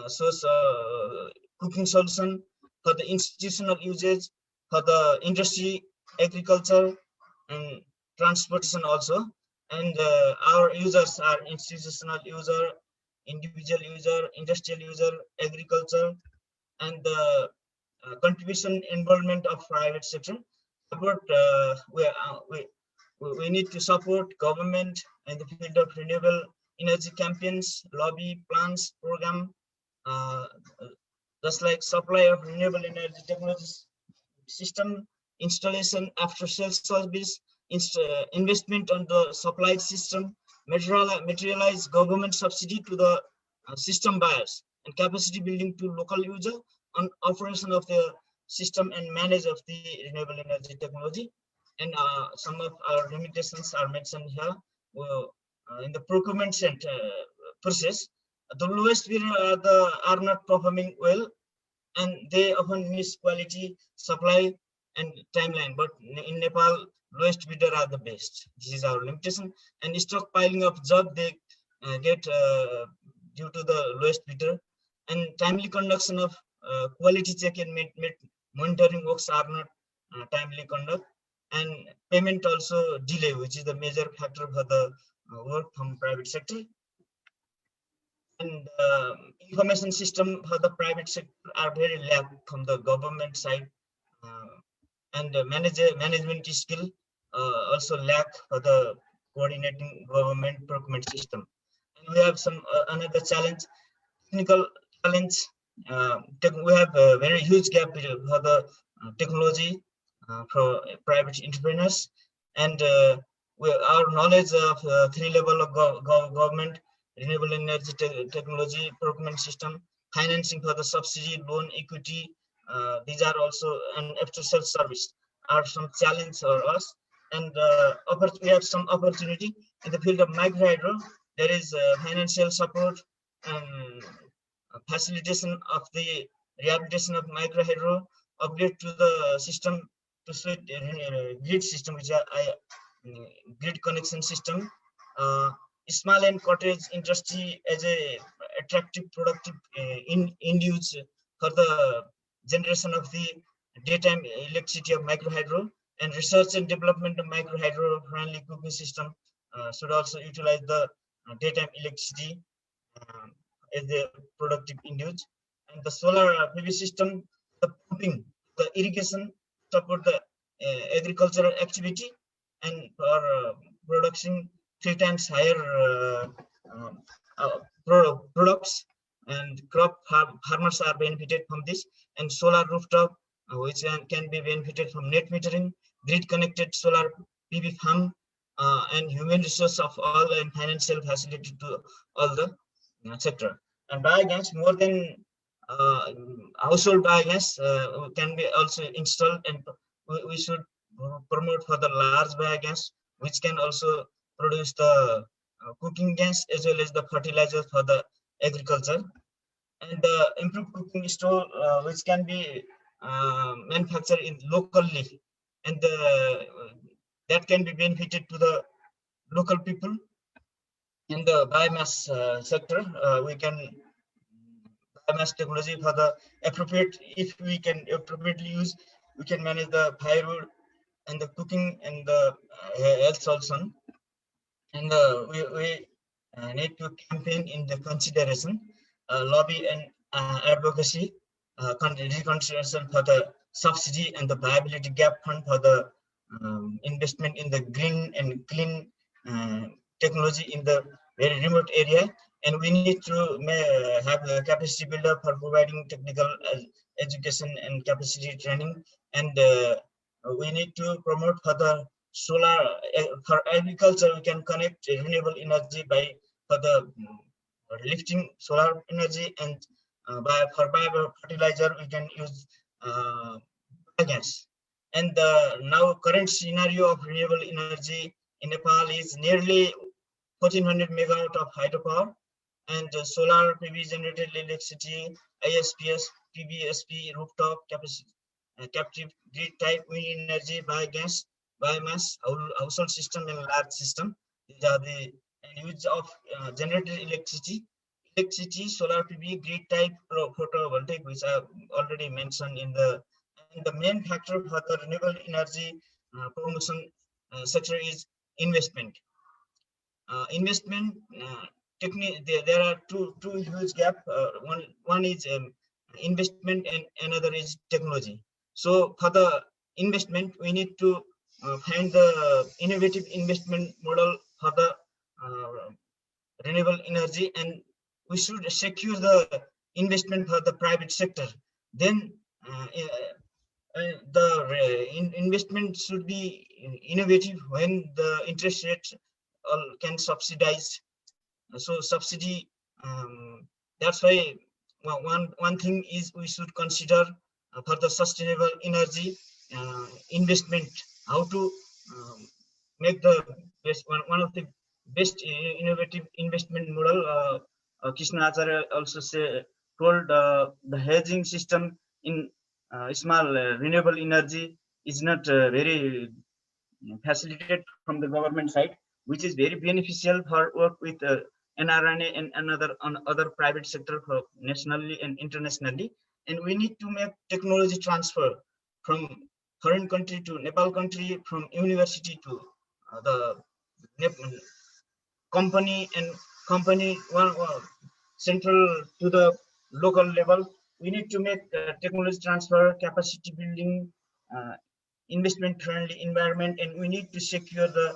source cooking solution, for the institutional usage, for the industry, agriculture, and transportation also. And our users are institutional user, individual user, industrial user, agriculture, and the contribution involvement of private sector. Support, we need to support government in the field of renewable energy campaigns, lobby, plans, program, just like supply of renewable energy technologies, system installation, after sales service, investment on the supply system, materialize government subsidy to the system buyers, and capacity building to local user on operation of the system and manage of the renewable energy technology. And some of our limitations are mentioned here. In the procurement center process, the lowest bidder are not performing well, and they often miss quality, supply, and timeline. But in Nepal, lowest bidder are the best. This is our limitation. And stockpiling of job they get due to the lowest bidder, and timely conduction of quality check and monitoring works are not timely conduct, and payment also delay, which is the major factor for the work from private sector. And information system for the private sector are very lack from the government side, and management skill also lack for the coordinating government procurement system. And we have some another challenge, technical challenge. We have a very huge gap for the technology for private entrepreneurs, and our knowledge of 3 levels of government, renewable energy technology procurement system, financing for the subsidy, loan, equity, these are also, and after sales service are some challenge for us. And we have some opportunity in the field of micro hydro. There is financial support and facilitation of the rehabilitation of micro hydro, upgrade to the system to suit grid system, which are grid connection system. Small and cottage industry as a attractive, productive end use for the generation of the daytime electricity of micro hydro, and research and development of micro hydro friendly cooking system should also utilize the daytime electricity as the productive induce. And the solar PV system, the pumping, the irrigation support the agricultural activity, and for production 3 times higher products, and crop farmers are benefited from this. And solar rooftop, which can be benefited from net metering, grid connected solar PV farm, and human resource of all, and financial facility to all the sector. And biogas, more than household biogas can be also installed, and we should promote for the large biogas, which can also produce the cooking gas as well as the fertilizer for the agriculture. And the improved cooking stove, which can be manufactured in locally, and that can be benefited to the local people. In the biomass sector, we can biomass technology for the appropriate, if we can appropriately use, we can manage the firewood and the cooking and the health also. And we need to campaign in the consideration, lobby and advocacy, reconsideration for the subsidy and the viability gap fund for the investment in the green and clean technology in the very remote area. And we need to have a capacity builder for providing technical education and capacity training. And we need to promote for the solar for agriculture. We can connect renewable energy by for the lifting solar energy, and for bio fertilizer we can use biogas. And the now current scenario of renewable energy in Nepal is nearly 1400 megawatt of hydropower, and solar PV generated electricity, ISPS, PVSP, rooftop capacity, captive grid type wind energy, biogas, biomass, household system, and large system. These are the use of generated electricity, solar PV, grid type, photovoltaic, which I already mentioned in the. And the main factor for the renewable energy promotion sector is investment. Investment technique. There are two huge gap. One is investment, and another is technology. So for the investment, we need to find the innovative investment model for the renewable energy, and we should secure the investment for the private sector. Then the investment should be innovative when the interest rate can subsidize. So subsidy, that's why one thing is we should consider for the sustainable energy investment, how to make the best one of the best innovative investment model. Krishna Acharya also told the hedging system in small renewable energy is not very facilitated from the government side, which is very beneficial for work with NRNA and other private sector for nationally and internationally. And we need to make technology transfer from foreign country to Nepal country, from university to the company, and company central to the local level. We need to make technology transfer, capacity building, investment friendly environment, and we need to secure the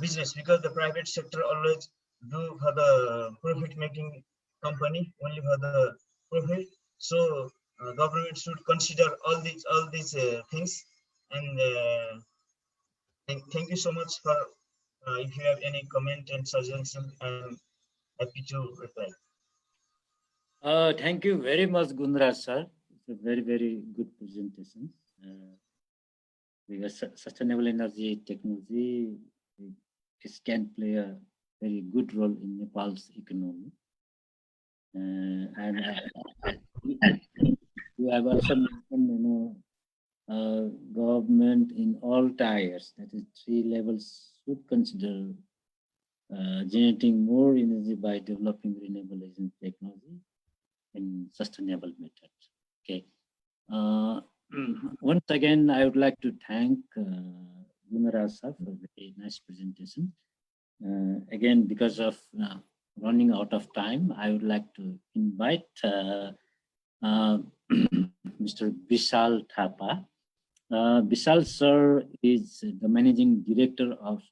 business, because the private sector always do for the profit making company, only for the profit. So government should consider all these things. And thank you so much for if you have any comment and suggestion, I'm happy to reply. Thank you very much, Gunraj sir. It's a very, very good presentation. Because sustainable energy technology can play a very good role in Nepal's economy. And you have also mentioned, government in all tiers, that is 3 levels, should consider generating more energy by developing renewable energy technology in sustainable methods. Okay. Once again, I would like to thank Gunraj sir for a very nice presentation. Again, because of running out of time, I would like to invite Mr. Vishal Thapa. Vishal sir is the managing director of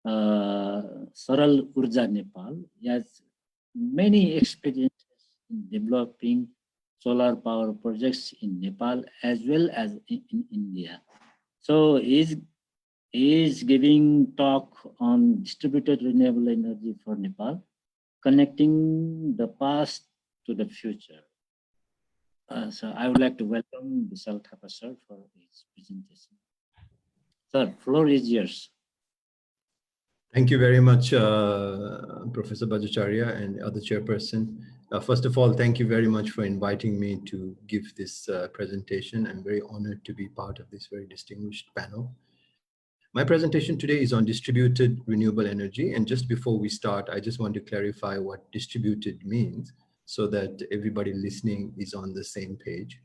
Saral Urja Nepal. He has many experiences in developing solar power projects in Nepal as well as in India. So he is giving talk on distributed renewable energy for Nepal, connecting the past to the future. So I would like to welcome Vishal Thapa sir for his presentation. Sir, floor is yours. Thank you very much, Professor Bhattacharya and other chairperson. First of all, thank you very much for inviting me to give this presentation. I'm very honored to be part of this very distinguished panel. My presentation today is on distributed renewable energy. And just before we start, I just want to clarify what distributed means so that everybody listening is on the same page.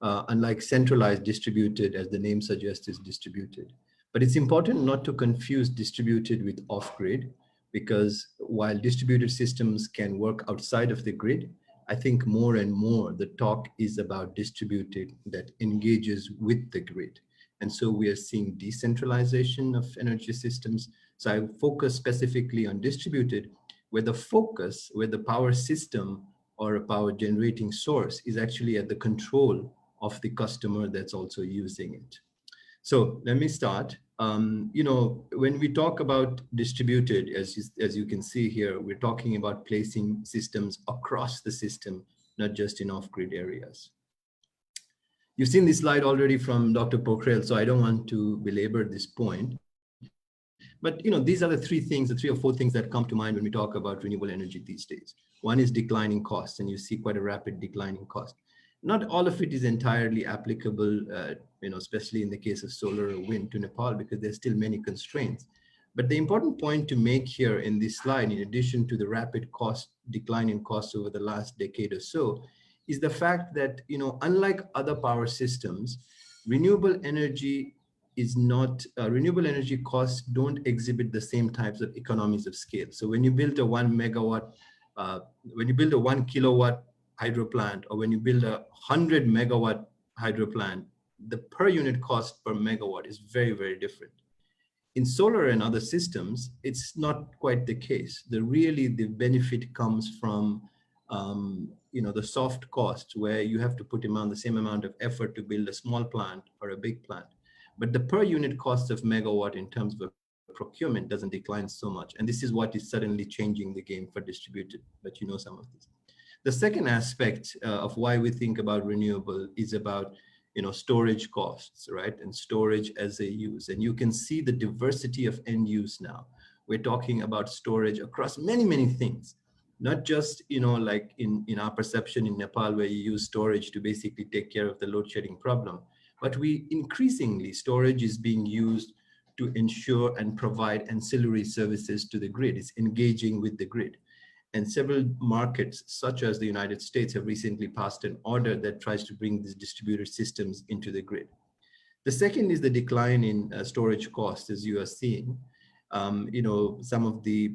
Unlike centralized, distributed, as the name suggests, is distributed. But it's important not to confuse distributed with off-grid, because while distributed systems can work outside of the grid, I think more and more the talk is about distributed that engages with the grid. And so we are seeing decentralization of energy systems. So I focus specifically on distributed, where the focus, where the power system or a power generating source is actually at the control of the customer that's also using it. So let me start. You know, when we talk about distributed, as you can see here, we're talking about placing systems across the system, not just in off-grid areas. You've seen this slide already from Dr. Pukhare, so I don't want to belabor this point. But you know, these are the three or four things that come to mind when we talk about renewable energy these days. One is declining costs, and you see quite a rapid decline in cost. Not all of it is entirely applicable, you know, especially in the case of solar or wind to Nepal, because there's still many constraints. But the important point to make here in this slide, in addition to the rapid decline in costs over the last decade or so, is the fact that, you know, unlike other power systems, renewable energy costs don't exhibit the same types of economies of scale. So when you build a 1 megawatt, when you build a 1 kilowatt hydro plant, or when you build a 100 megawatt hydro plant, the per unit cost per megawatt is very, very different. In solar and other systems, it's not quite the case. The benefit comes from you know, the soft costs, where you have to put the same amount of effort to build a small plant or a big plant. But the per unit cost of megawatt in terms of procurement doesn't decline so much. And this is what is suddenly changing the game for distributed, but you know some of this. The second aspect of why we think about renewable is about, you know, storage costs, right? And storage as a use. And you can see the diversity of end use now. We're talking about storage across many, many things. Not just, you know, like in our perception in Nepal, where you use storage to basically take care of the load shedding problem, but increasingly storage is being used to ensure and provide ancillary services to the grid. It's engaging with the grid. And several markets, such as the United States, have recently passed an order that tries to bring these distributed systems into the grid. The second is the decline in storage costs, as you are seeing. You know, some of the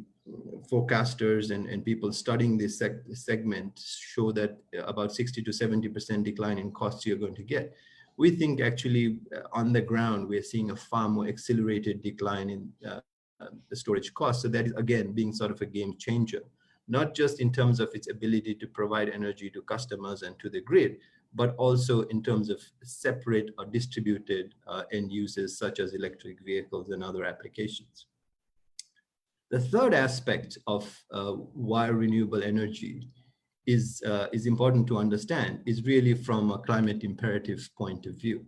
forecasters and people studying this segment show that about 60 to 70% decline in costs you're going to get. We think actually on the ground, we're seeing a far more accelerated decline in the storage costs. So that is, again, being sort of a game changer, not just in terms of its ability to provide energy to customers and to the grid, but also in terms of separate or distributed end uses, such as electric vehicles and other applications. The third aspect of why renewable energy is important to understand is really from a climate imperative point of view.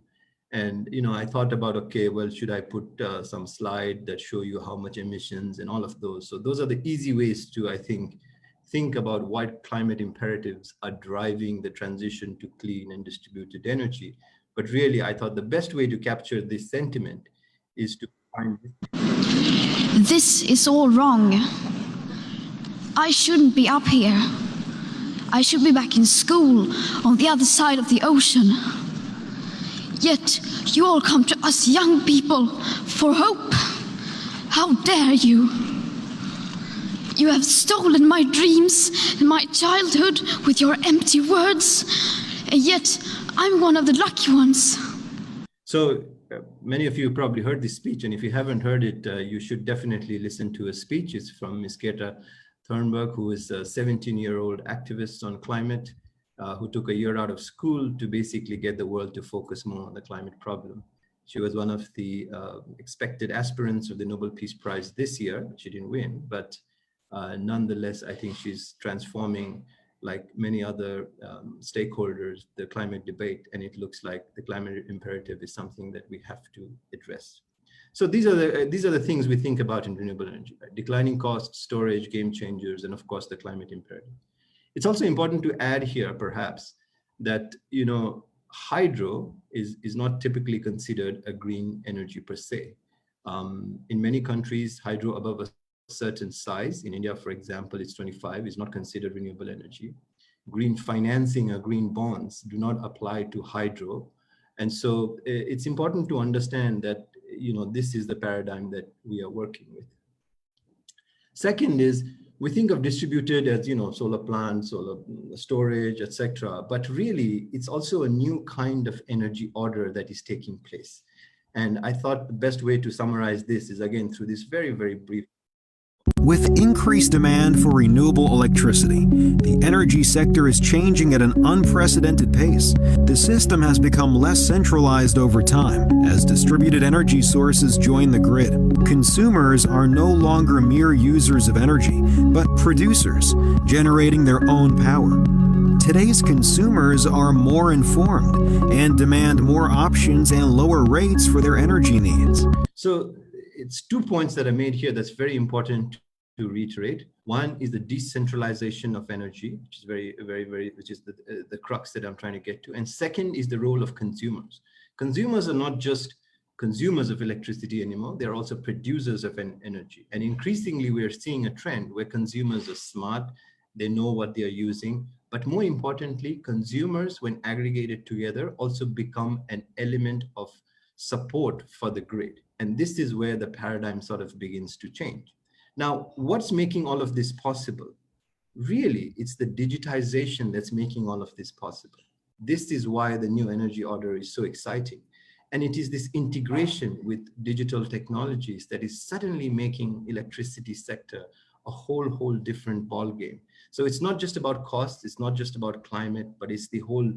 And, you know, I thought about, okay, well, should I put some slide that show you how much emissions and all of those? So those are the easy ways to, I think about what climate imperatives are driving the transition to clean and distributed energy. But really, I thought the best way to capture this sentiment is to find this is all wrong. I shouldn't be up here. I should be back in school on the other side of the ocean. Yet you all come to us young people for hope. How dare you? You have stolen my dreams and my childhood with your empty words. And yet, I'm one of the lucky ones. So many of you probably heard this speech, and if you haven't heard it, you should definitely listen to a speech. It's from Ms. Greta Thunberg, who is a 17-year-old activist on climate, who took a year out of school to basically get the world to focus more on the climate problem. She was one of the expected aspirants of the Nobel Peace Prize this year. She didn't win, but nonetheless, I think she's transforming, like many other stakeholders, the climate debate, and it looks like the climate imperative is something that we have to address. So these are the things we think about in renewable energy: right? Declining costs, storage, game changers, and of course the climate imperative. It's also important to add here, perhaps, that hydro is not typically considered a green energy per se. In many countries, hydro above a certain size, in India, for example, it's 25, is not considered renewable energy. Green financing or green bonds do not apply to hydro. And so it's important to understand that, this is the paradigm that we are working with. Second is, we think of distributed as, solar plants, solar storage, etc. But really, it's also a new kind of energy order that is taking place. And I thought the best way to summarize this is, again, through this very, very brief. With increased demand for renewable electricity, the energy sector is changing at an unprecedented pace. The system has become less centralized over time as distributed energy sources join the grid. Consumers are no longer mere users of energy, but producers, generating their own power. Today's consumers are more informed and demand more options and lower rates for their energy needs. So it's 2 points that are made here that's very important to reiterate. One is the decentralization of energy, which is which is the crux that I'm trying to get to. And second is the role of consumers. Consumers are not just consumers of electricity anymore, they're also producers of energy. And increasingly, we are seeing a trend where consumers are smart, they know what they are using, but more importantly, consumers, when aggregated together, also become an element of support for the grid. And this is where the paradigm sort of begins to change. Now, what's making all of this possible? Really, it's the digitization that's making all of this possible. This is why the new energy order is so exciting. And it is this integration with digital technologies that is suddenly making electricity sector a whole different ballgame. So it's not just about cost, it's not just about climate, but it's the whole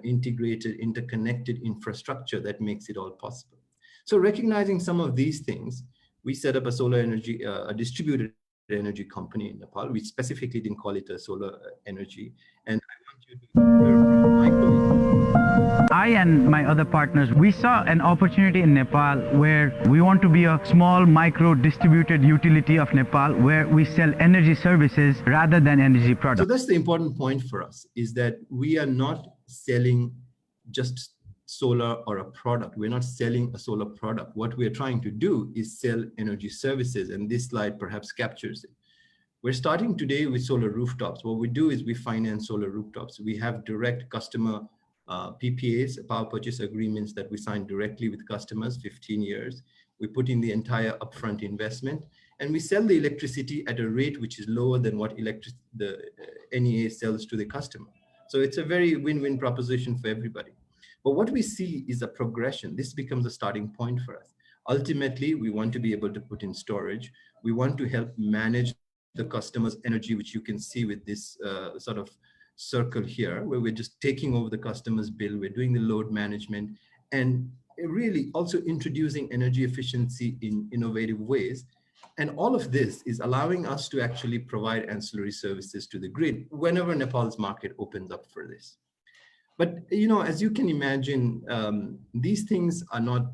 integrated, interconnected infrastructure that makes it all possible. So recognizing some of these things, we set up a solar energy, a distributed energy company in Nepal. We specifically didn't call it a solar energy. And I want you to hear from my colleague. I and my other partners, we saw an opportunity in Nepal where we want to be a small micro distributed utility of Nepal where we sell energy services rather than energy products. So that's the important point for us, is that we are not selling just solar or a product. We're not selling a solar product. What we're trying to do is sell energy services, and this slide perhaps captures it. We're starting today with solar rooftops. What we do is we finance solar rooftops. We have direct customer PPAs, power purchase agreements, that we sign directly with customers, 15 years. We put in the entire upfront investment, and we sell the electricity at a rate which is lower than what the NEA sells to the customer. So it's a very win-win proposition for everybody. But what we see is a progression. This becomes a starting point for us. Ultimately, we want to be able to put in storage. We want to help manage the customer's energy, which you can see with this sort of circle here, where we're just taking over the customer's bill. We're doing the load management and really also introducing energy efficiency in innovative ways. And all of this is allowing us to actually provide ancillary services to the grid whenever Nepal's market opens up for this. But, as you can imagine, these things are not,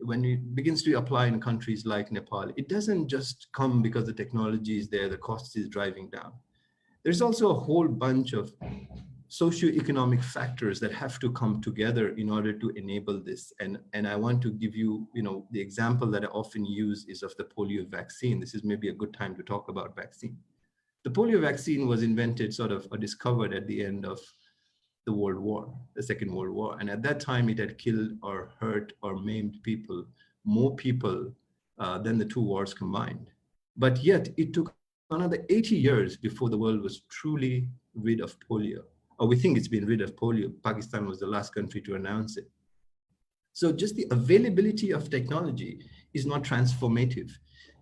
when it begins to apply in countries like Nepal, it doesn't just come because the technology is there, the cost is driving down. There's also a whole bunch of socioeconomic factors that have to come together in order to enable this. And I want to give you, the example that I often use is of the polio vaccine. This is maybe a good time to talk about vaccine. The polio vaccine was invented or discovered at the end of the Second World War. And at that time, it had killed or hurt or maimed more people than the two wars combined. But yet it took another 80 years before the world was truly rid of polio. Or we think it's been rid of polio. Pakistan was the last country to announce it. So just the availability of technology is not transformative.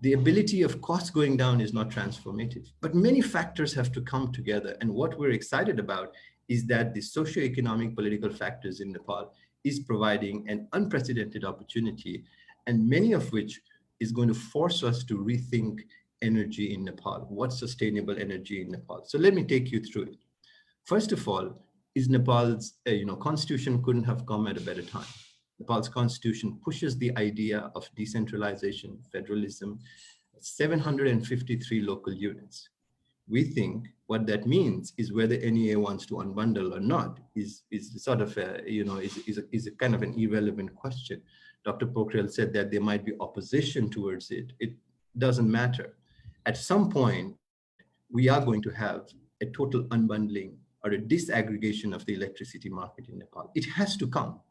The ability of costs going down is not transformative. But many factors have to come together. And what we're excited about is that the socioeconomic political factors in Nepal is providing an unprecedented opportunity, and many of which is going to force us to rethink energy in Nepal. What's sustainable energy in Nepal? So let me take you through it. First of all, is Nepal's constitution couldn't have come at a better time. Nepal's constitution pushes the idea of decentralization, federalism, 753 local units. We think what that means is whether NEA wants to unbundle or not is sort of is a kind of an irrelevant question. Dr. Pokhare said that there might be opposition towards it. It doesn't matter. At some point, we are going to have a total unbundling or a disaggregation of the electricity market in Nepal. It has to come.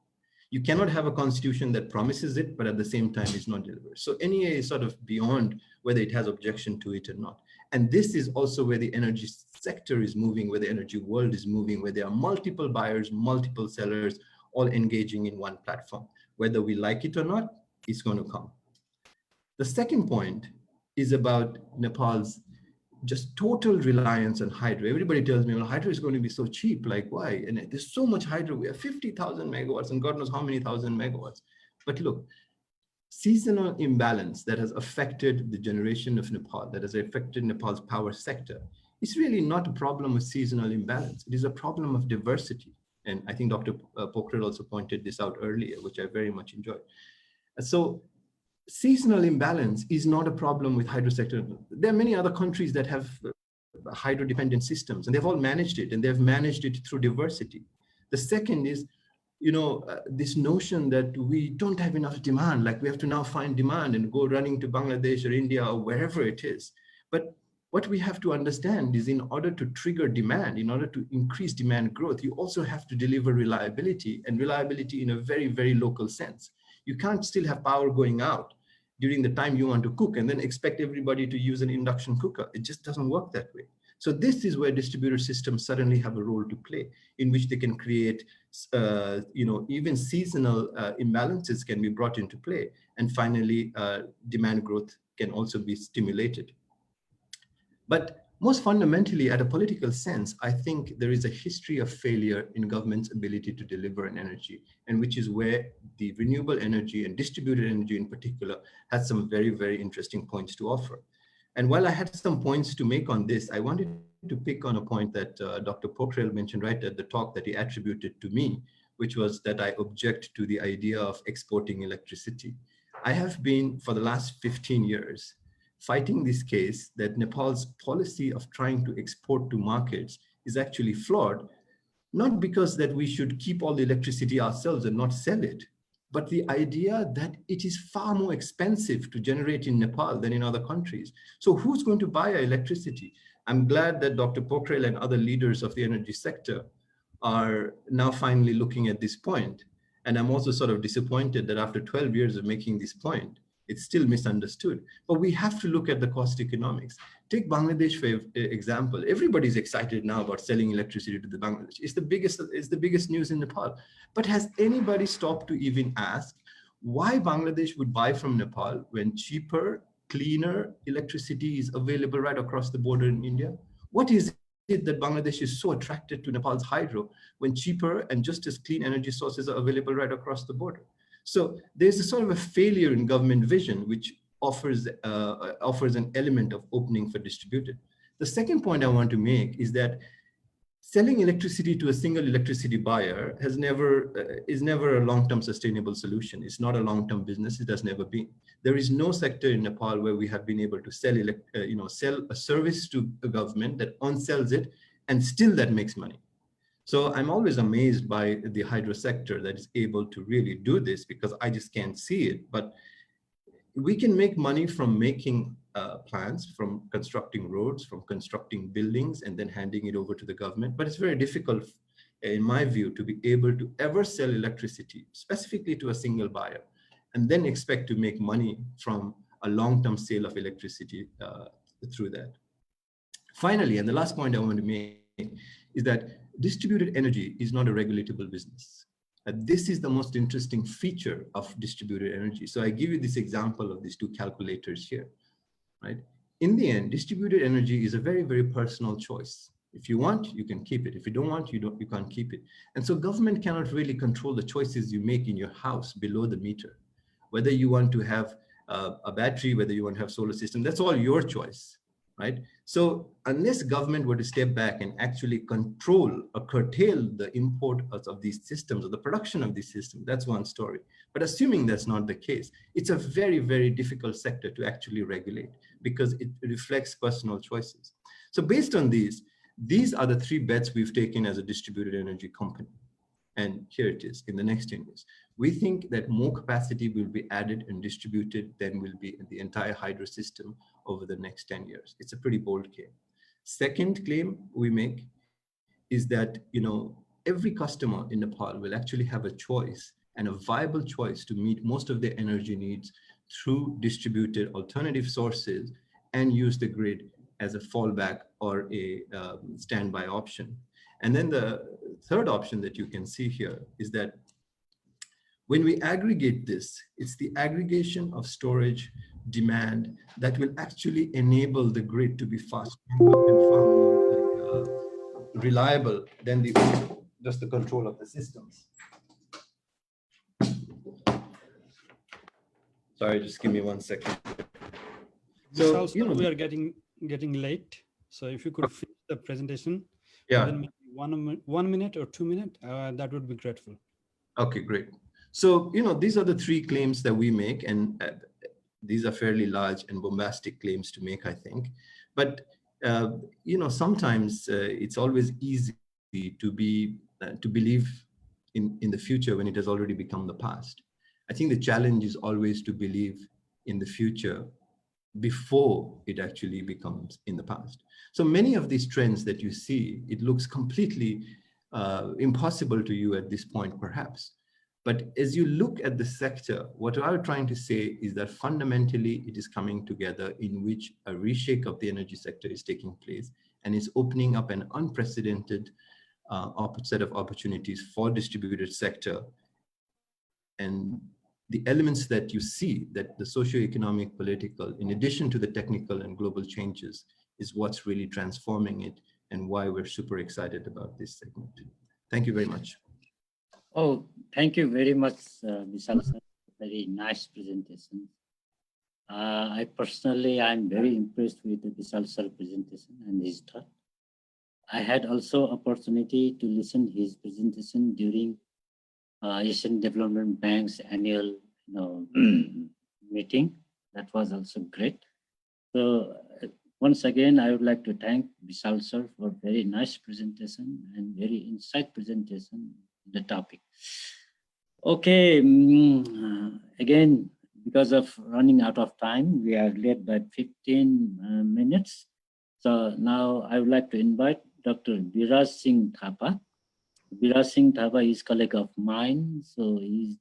You cannot have a constitution that promises it, but at the same time is not delivered. So NEA is sort of beyond whether it has objection to it or not. And this is also where the energy sector is moving, where the energy world is moving, where there are multiple buyers, multiple sellers, all engaging in one platform. Whether we like it or not, it's going to come. The second point is about Nepal's just total reliance on hydro. Everybody tells me, well, hydro is going to be so cheap. Like, why? And there's so much hydro. We have 50,000 megawatts and God knows how many thousand megawatts. But look, seasonal imbalance that has affected the generation of Nepal, that has affected Nepal's power sector, is really not a problem of seasonal imbalance. It is a problem of diversity. And I think Dr. Pokhare also pointed this out earlier, which I very much enjoyed. So seasonal imbalance is not a problem with hydro sector. There are many other countries that have hydro dependent systems, and they've all managed it, and they've managed it through diversity. The second is, this notion that we don't have enough demand, like we have to now find demand and go running to Bangladesh or India or wherever it is. But what we have to understand is in order to trigger demand, in order to increase demand growth, you also have to deliver reliability, and reliability in a very, very local sense. You can't still have power going out during the time you want to cook and then expect everybody to use an induction cooker. It just doesn't work that way. So this is where distributed systems suddenly have a role to play, in which they can create, even seasonal imbalances can be brought into play. And finally, demand growth can also be stimulated. But most fundamentally, at a political sense, I think there is a history of failure in government's ability to deliver an energy, and which is where the renewable energy and distributed energy in particular has some very, very interesting points to offer. And while I had some points to make on this, I wanted to pick on a point that Dr. Pokhare mentioned right at the talk that he attributed to me, which was that I object to the idea of exporting electricity. I have been, for the last 15 years, fighting this case that Nepal's policy of trying to export to markets is actually flawed, not because that we should keep all the electricity ourselves and not sell it, but the idea that it is far more expensive to generate in Nepal than in other countries. So who's going to buy our electricity? I'm glad that Dr. Pokhare and other leaders of the energy sector are now finally looking at this point. And I'm also sort of disappointed that after 12 years of making this point, it's still misunderstood. But we have to look at the cost economics. Take Bangladesh for example. Everybody's excited now about selling electricity to the Bangladesh. It's the biggest news in Nepal. But has anybody stopped to even ask why Bangladesh would buy from Nepal when cheaper, cleaner electricity is available right across the border in India? What is it that Bangladesh is so attracted to Nepal's hydro when cheaper and just as clean energy sources are available right across the border? So there's a sort of a failure in government vision, which offers an element of opening for distributed. The second point I want to make is that selling electricity to a single electricity buyer is never a long-term sustainable solution. It's not a long-term business. It has never been. There is no sector in Nepal where we have been able to sell a service to a government that unsells it and still that makes money. So I'm always amazed by the hydro sector that is able to really do this, because I just can't see it. But we can make money from making plans, from constructing roads, from constructing buildings, and then handing it over to the government. But it's very difficult, in my view, to be able to ever sell electricity specifically to a single buyer and then expect to make money from a long-term sale of electricity through that. Finally, and the last point I want to make is that distributed energy is not a regulatable business. This is the most interesting feature of distributed energy. So I give you this example of these two calculators here, right? In the end, distributed energy is a very, very personal choice. If you want, you can keep it. If you don't want, you can't keep it. And so government cannot really control the choices you make in your house below the meter. Whether you want to have a battery, whether you want to have solar system, that's all your choice, right? So unless government were to step back and actually control or curtail the import of these systems or the production of these systems, that's one story. But assuming that's not the case, it's a very, very difficult sector to actually regulate because it reflects personal choices. So based on these are the three bets we've taken as a distributed energy company. And here it is in the next 10 years. We think that more capacity will be added and distributed than will be in the entire hydro system over the next 10 years. It's a pretty bold claim. Second claim we make is that, every customer in Nepal will actually have a choice and a viable choice to meet most of their energy needs through distributed alternative sources and use the grid as a fallback or a standby option. And then the third option that you can see here is that when we aggregate this, it's the aggregation of storage demand that will actually enable the grid to be fast and far more reliable than just the control of the systems. Sorry, just give me 1 second. So we are getting late. So if you could finish the presentation, yeah, then maybe 1 minute or 2 minutes, that would be grateful. Okay, great. So, these are the three claims that we make, and these are fairly large and bombastic claims to make, I think. But, sometimes it's always easy to believe in the future when it has already become the past. I think the challenge is always to believe in the future before it actually becomes in the past. So many of these trends that you see, it looks completely impossible to you at this point, perhaps. But as you look at the sector, what I'm trying to say is that fundamentally it is coming together in which a reshake of the energy sector is taking place, and it's opening up an unprecedented set of opportunities for distributed sector. And the elements that you see, that the socio-economic, political, in addition to the technical and global changes, is what's really transforming it and why we're super excited about this segment. Thank you very much. Oh, thank you very much, Vishal sir. Very nice presentation. I'm very impressed with the Vishal sir presentation and his talk. I had also opportunity to listen his presentation during Asian Development Bank's annual meeting. That was also great. So once again, I would like to thank Vishal sir for very nice presentation and very insight presentation on the topic. Okay, again, because of running out of time, we are late by 15 minutes. So now I would like to invite Dr. Biraj Singh Thapa. Biraj Singh Thapa is colleague of mine. So he's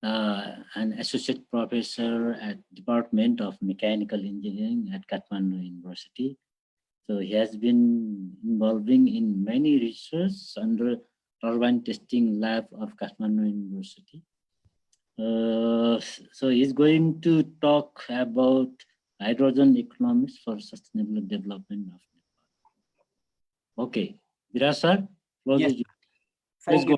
an associate professor at Department of Mechanical Engineering at Kathmandu University. So he has been involving in many research under turbine testing lab of Kathmandu University. So he's going to talk about hydrogen economics for sustainable development of Nepal. Okay, Biraj sir, yes. Thank you.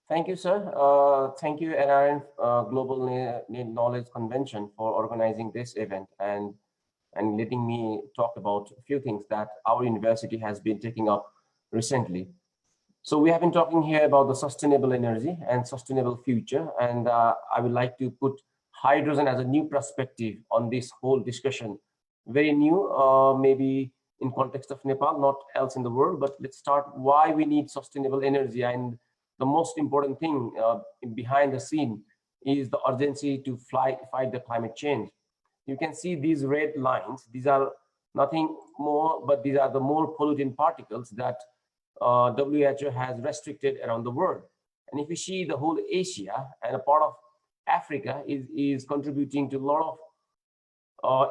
Thank you, sir. Thank you, NRN Global Knowledge Convention, for organizing this event and letting me talk about a few things that our university has been taking up recently. So we have been talking here about the sustainable energy and sustainable future, and I would like to put hydrogen as a new perspective on this whole discussion. Very new, maybe in context of Nepal, not else in the world, but let's start why we need sustainable energy. And the most important thing behind the scene is the urgency to fight the climate change. You can see these red lines. These are nothing more, but these are the more pollutant particles that WHO has restricted around the world. And if you see the whole Asia and a part of Africa is contributing to a lot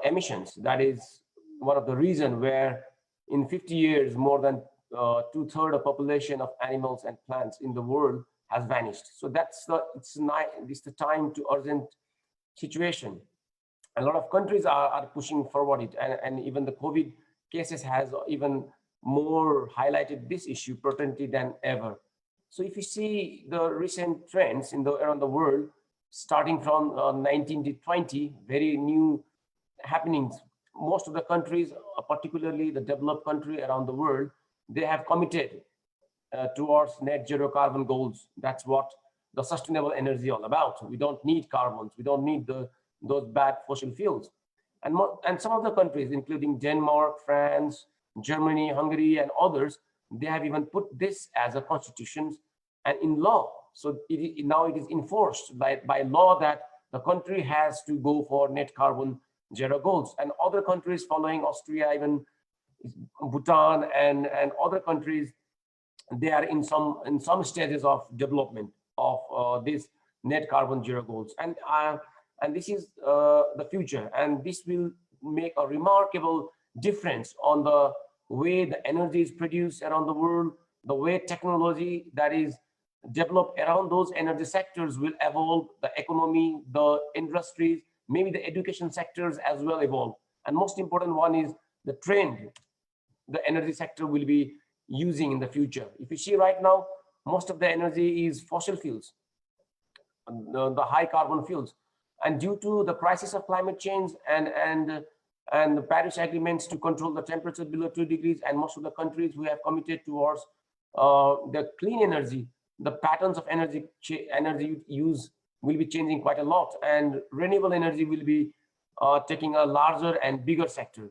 emissions. That is one of the reasons where in 50 years, more than 2/3 of population of animals and plants in the world has vanished. So it's the time to urgent situation. A lot of countries are pushing forward it, and even the COVID cases has even more highlighted this issue potently than ever. So if you see the recent trends around the world, starting from 19 to 20, very new happenings. Most of the countries, particularly the developed country around the world, they have committed towards net zero carbon goals. That's what the sustainable energy all about. We don't need carbons. We don't need those bad fossil fuels. And some of the countries, including Denmark, France, Germany, Hungary, and others, they have even put this as a constitution and in law. So now it is enforced by law that the country has to go for net carbon zero goals. And other countries following Austria, even Bhutan and other countries, they are in some stages of development of this net carbon zero goals. And this is the future. And this will make a remarkable difference on the way the energy is produced around the world, the way technology that is developed around those energy sectors will evolve, the economy, the industries, maybe the education sectors as well evolve. And most important one is the trend the energy sector will be using in the future. If you see right now, most of the energy is fossil fuels, the high carbon fuels. And due to the crisis of climate change and the Paris agreements to control the temperature below 2 degrees, and most of the countries who have committed towards the clean energy, the patterns of energy use will be changing quite a lot, and renewable energy will be taking a larger and bigger sector.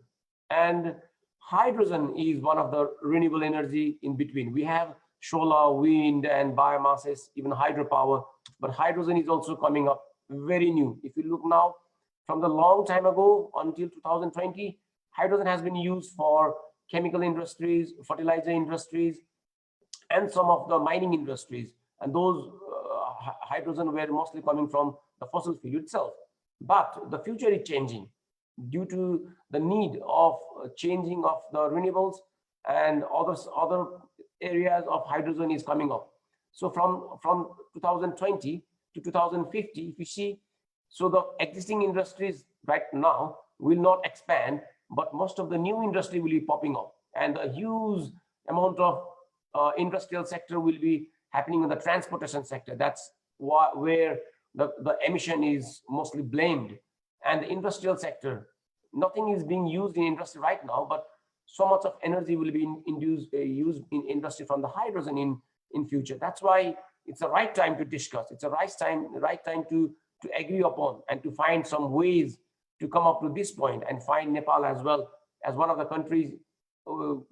And hydrogen is one of the renewable energy in between. We have solar, wind, and biomasses, even hydropower, but hydrogen is also coming up very new. If you look now, from the long time ago until 2020, hydrogen has been used for chemical industries, fertilizer industries, and some of the mining industries. And those hydrogen were mostly coming from the fossil fuel itself. But the future is changing due to the need of changing of the renewables, and other areas of hydrogen is coming up. So from 2020 to 2050, if you see, so the existing industries right now will not expand, but most of the new industry will be popping up, and a huge amount of industrial sector will be happening in the transportation sector. That's where the emission is mostly blamed. And the industrial sector, nothing is being used in industry right now, but so much of energy will be used in industry from the hydrogen in future. That's why it's the right time to discuss. It's the right time to agree upon and to find some ways to come up to this point, and find Nepal as well as one of the countries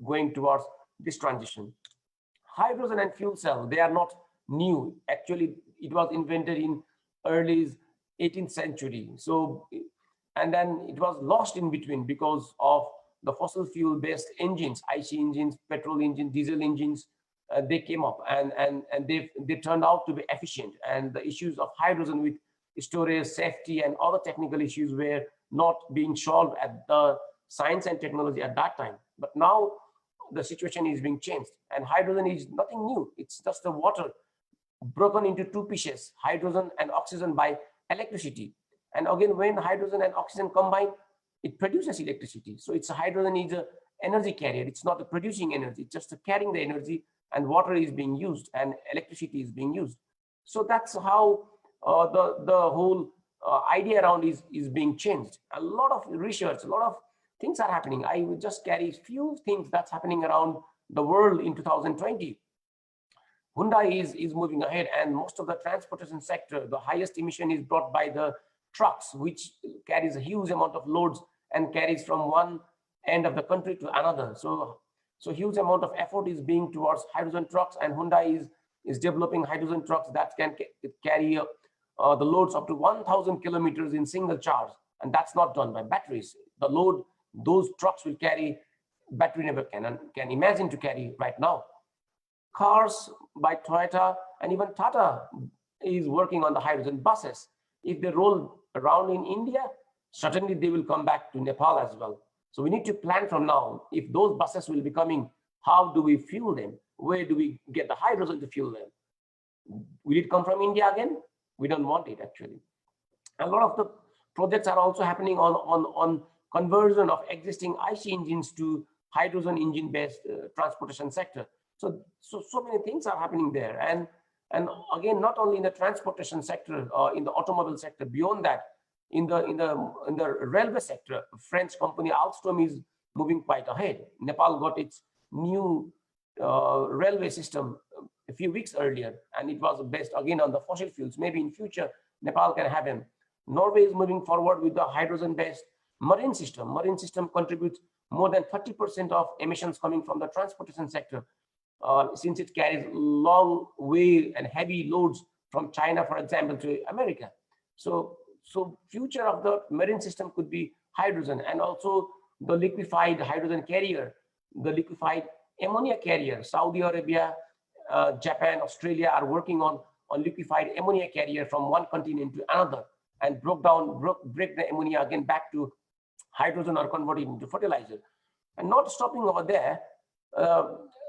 going towards this transition. Hydrogen and fuel cell, they are not new. Actually, it was invented in early 18th century. So, and then it was lost in between because of the fossil fuel based engines, IC engines, petrol engines, diesel engines. They came up and they turned out to be efficient. And the issues of hydrogen with storage, safety, and other technical issues were not being solved at the science and technology at that time. But now the situation is being changed, and hydrogen is nothing new. It's just the water broken into two pieces, hydrogen and oxygen, by electricity. And again, when hydrogen and oxygen combine, it produces electricity. So it's a hydrogen is an energy carrier. It's not a producing energy, it's just carrying the energy, and water is being used and electricity is being used. So that's how the whole idea around is being changed. A lot of research, a lot of things are happening. I will just carry few things that's happening around the world in 2020. Hyundai is moving ahead, and most of the transportation sector, the highest emission is brought by the trucks, which carries a huge amount of loads and carries from one end of the country to another. So huge amount of effort is being towards hydrogen trucks, and Hyundai is developing hydrogen trucks that can carry the loads up to 1,000 kilometers in single charge, and that's not done by batteries. The load those trucks will carry, battery never can imagine to carry right now. Cars by Toyota, and even Tata is working on the hydrogen buses. If they roll around in India, certainly they will come back to Nepal as well. So we need to plan from now. If those buses will be coming, how do we fuel them? Where do we get the hydrogen to fuel them? Will it come from India again? We don't want it actually. A lot of the projects are also happening on conversion of existing IC engines to hydrogen engine-based transportation sector. So many things are happening there. And again, not only in the transportation sector, in the automobile sector, beyond that, in the railway sector, French company Alstom is moving quite ahead. Nepal got its new railway system a few weeks earlier, and it was based again on the fossil fuels. Maybe in future, Nepal can have them. Norway is moving forward with the hydrogen-based marine system. Marine system contributes more than 30% of emissions coming from the transportation sector, since it carries long way and heavy loads from China, for example, to America. So future of the marine system could be hydrogen, and also the liquefied hydrogen carrier, the liquefied ammonia carrier. Saudi Arabia, Japan, Australia are working on liquefied ammonia carrier from one continent to another, and break the ammonia again back to hydrogen or convert it into fertilizer. And not stopping over there,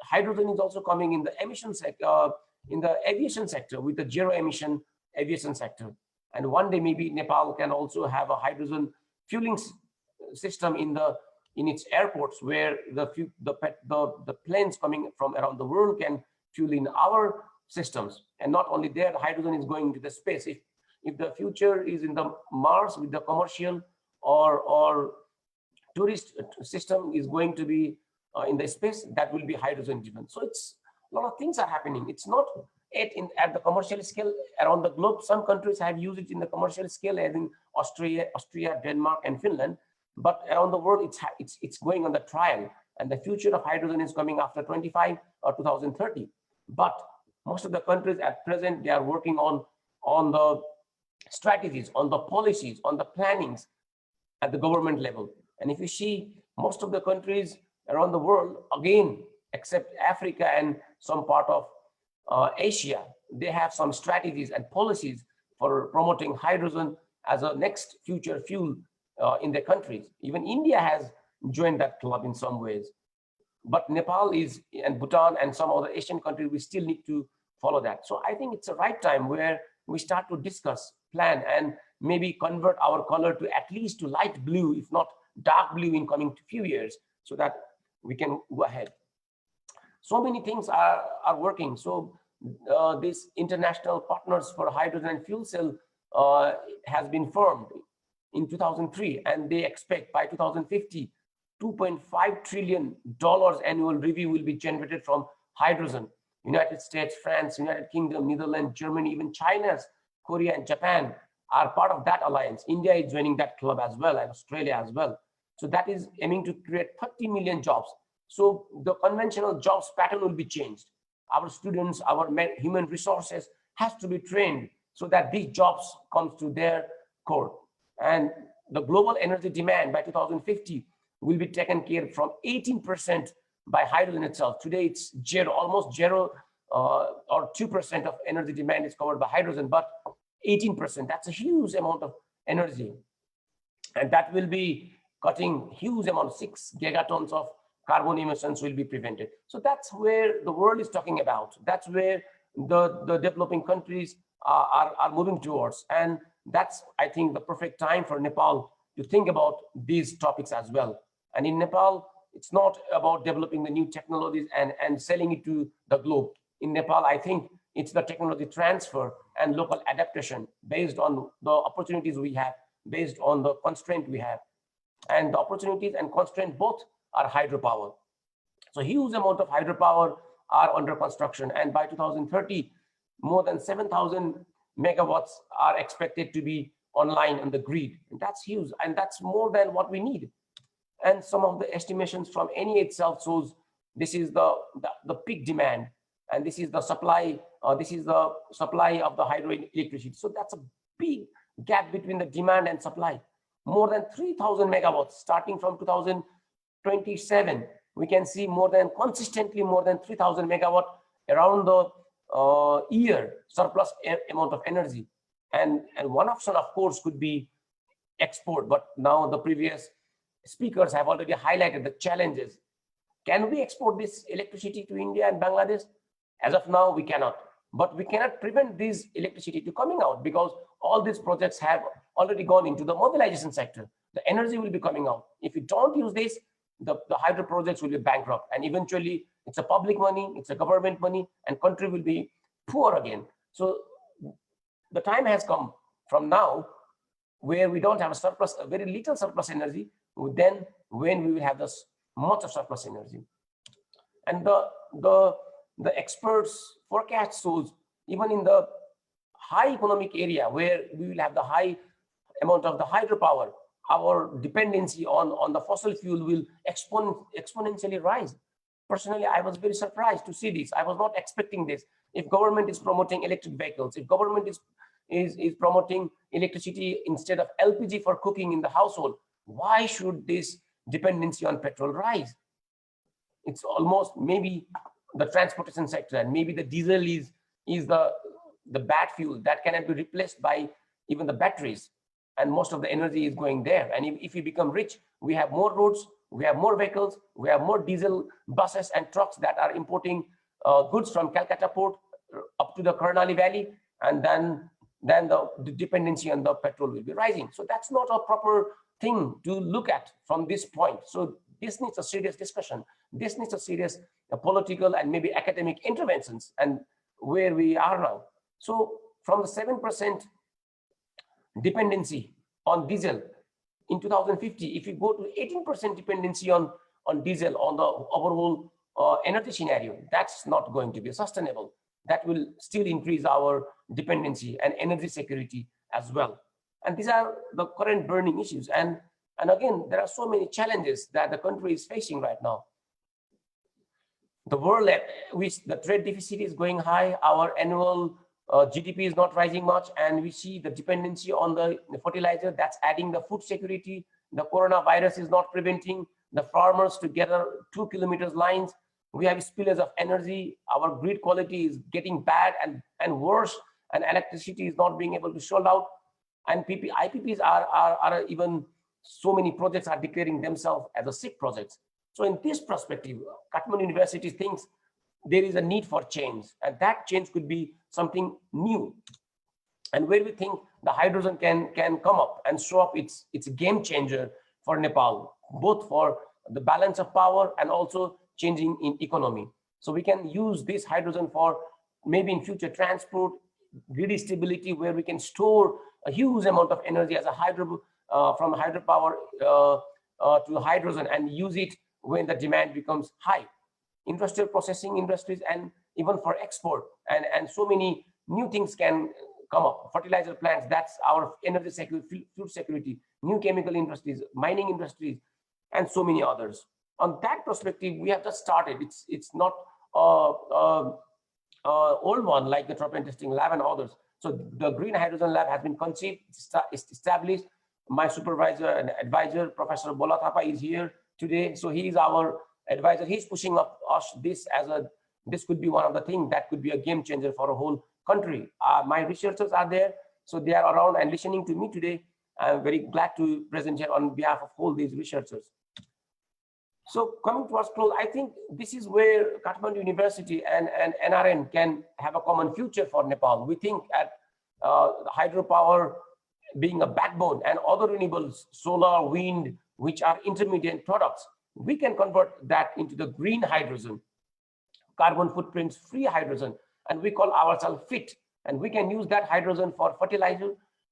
hydrogen is also coming in the emission sector, in the aviation sector, with the zero emission aviation sector. And one day maybe Nepal can also have a hydrogen fueling system in its airports, where the planes coming from around the world can fuel in our systems. And not only there, the hydrogen is going to the space. If the future is in the Mars with the commercial or tourist system is going to be in the space, that will be hydrogen driven. So it's a lot of things are happening. It's not at the commercial scale around the globe. Some countries have used it in the commercial scale, as in Austria, Denmark, and Finland. But around the world, it's going on the trial. And the future of hydrogen is coming after 25 or 2030. But most of the countries at present, they are working on the strategies, on the policies, on the plannings at the government level. And if you see, most of the countries around the world, again, except Africa and some part of Asia, they have some strategies and policies for promoting hydrogen as a next future fuel in their countries. Even India has joined that club in some ways. But Nepal and Bhutan and some other Asian countries, we still need to follow that. So I think it's the right time where we start to discuss, plan, and maybe convert our color to at least to light blue, if not dark blue, in coming few years, so that we can go ahead. So many things are working. So this international partners for hydrogen and fuel cell has been formed in 2003, and they expect by 2050, $2.5 trillion annual revenue will be generated from hydrogen. United States, France, United Kingdom, Netherlands, Germany, even China, Korea, and Japan are part of that alliance. India is joining that club as well, and Australia as well. So that is aiming to create 30 million jobs. So the conventional jobs pattern will be changed. Our students, our human resources has to be trained so that these jobs come to their core. And the global energy demand by 2050 will be taken care from 18% by hydrogen itself. Today it's zero, almost zero, or 2% of energy demand is covered by hydrogen, but 18%, that's a huge amount of energy. And that will be cutting huge amount, 6 gigatons of carbon emissions will be prevented. So that's where the world is talking about. That's where the developing countries are moving towards. And that's, I think, the perfect time for Nepal to think about these topics as well. And in Nepal, it's not about developing the new technologies and selling it to the globe. In Nepal, I think it's the technology transfer and local adaptation based on the opportunities we have, based on the constraint we have. And the opportunities and constraint both are hydropower. So huge amount of hydropower are under construction. And by 2030, more than 7,000 megawatts are expected to be online on the grid. And that's huge. And that's more than what we need. And some of the estimations from NE itself shows this is the peak demand, and this is the supply. This is the supply of the hydroelectricity. So that's a big gap between the demand and supply. More than 3,000 megawatts starting from 2027. We can see consistently more than 3,000 megawatt around the year surplus amount of energy. And one option, of course, could be export, but now the previous speakers have already highlighted the challenges. Can we export this electricity to India and Bangladesh? As of now, we cannot. But we cannot prevent this electricity to coming out, because all these projects have already gone into the mobilization sector. The energy will be coming out. If we don't use this, the hydro projects will be bankrupt, and eventually it's a public money, it's a government money, and country will be poor again. So the time has come from now where we don't have a surplus, a very little surplus energy, then when we will have this much of surplus energy. And the experts forecast shows even in the high economic area where we will have the high amount of the hydropower, our dependency on the fossil fuel will exponentially rise. Personally, I was very surprised to see this. I was not expecting this. If government is promoting electric vehicles, if government is promoting electricity instead of LPG for cooking in the household, why should this dependency on petrol rise? It's almost maybe the transportation sector, and maybe the diesel is the bad fuel that cannot be replaced by even the batteries, and most of the energy is going there. And if we become rich, we have more roads, we have more vehicles, we have more diesel buses and trucks that are importing goods from Calcutta port up to the Karnali Valley, and then the dependency on the petrol will be rising. So that's not a proper thing to look at from this point. So this needs a serious discussion. This needs a serious political and maybe academic interventions, and where we are now. So from the 7% dependency on diesel in 2050, if we go to 18% dependency on diesel on the overall energy scenario, that's not going to be sustainable. That will still increase our dependency and energy security as well. And these are the current burning issues. And again, there are so many challenges that the country is facing right now. The world, the trade deficit is going high, our annual GDP is not rising much, and we see the dependency on the fertilizer that's adding the food security. The coronavirus is not preventing the farmers to gather 2 kilometers lines. We have spillage of energy. Our grid quality is getting bad and worse, and electricity is not being able to sold out. And IPPs are even, so many projects are declaring themselves as a sick projects. So in this perspective, Kathmandu University thinks there is a need for change, and that change could be something new. And where we think the hydrogen can come up and show up, it's a game changer for Nepal, both for the balance of power and also changing in economy. So we can use this hydrogen for maybe in future transport, grid stability, where we can store a huge amount of energy as a from hydropower to hydrogen and use it when the demand becomes high. Industrial processing industries, and even for export, and so many new things can come up. Fertilizer plants, that's our energy security, food security, new chemical industries, mining industries, and so many others. On that perspective, we have just started. It's not old one like the Tropian Testing Lab and others. So the Green Hydrogen Lab has been conceived, it's established. My supervisor and advisor, Professor Bola Thapa, is here today. So he is our advisor. He's pushing up us this could be one of the things that could be a game changer for a whole country. My researchers are there, so they are around and listening to me today. I'm very glad to present here on behalf of all these researchers. So coming towards close, I think this is where Kathmandu University and NRN can have a common future for Nepal. We think at hydropower being a backbone and other renewables, solar, wind, which are intermediate products, we can convert that into the green hydrogen, carbon footprints free hydrogen, and we call ourselves FIT. And we can use that hydrogen for fertilizer,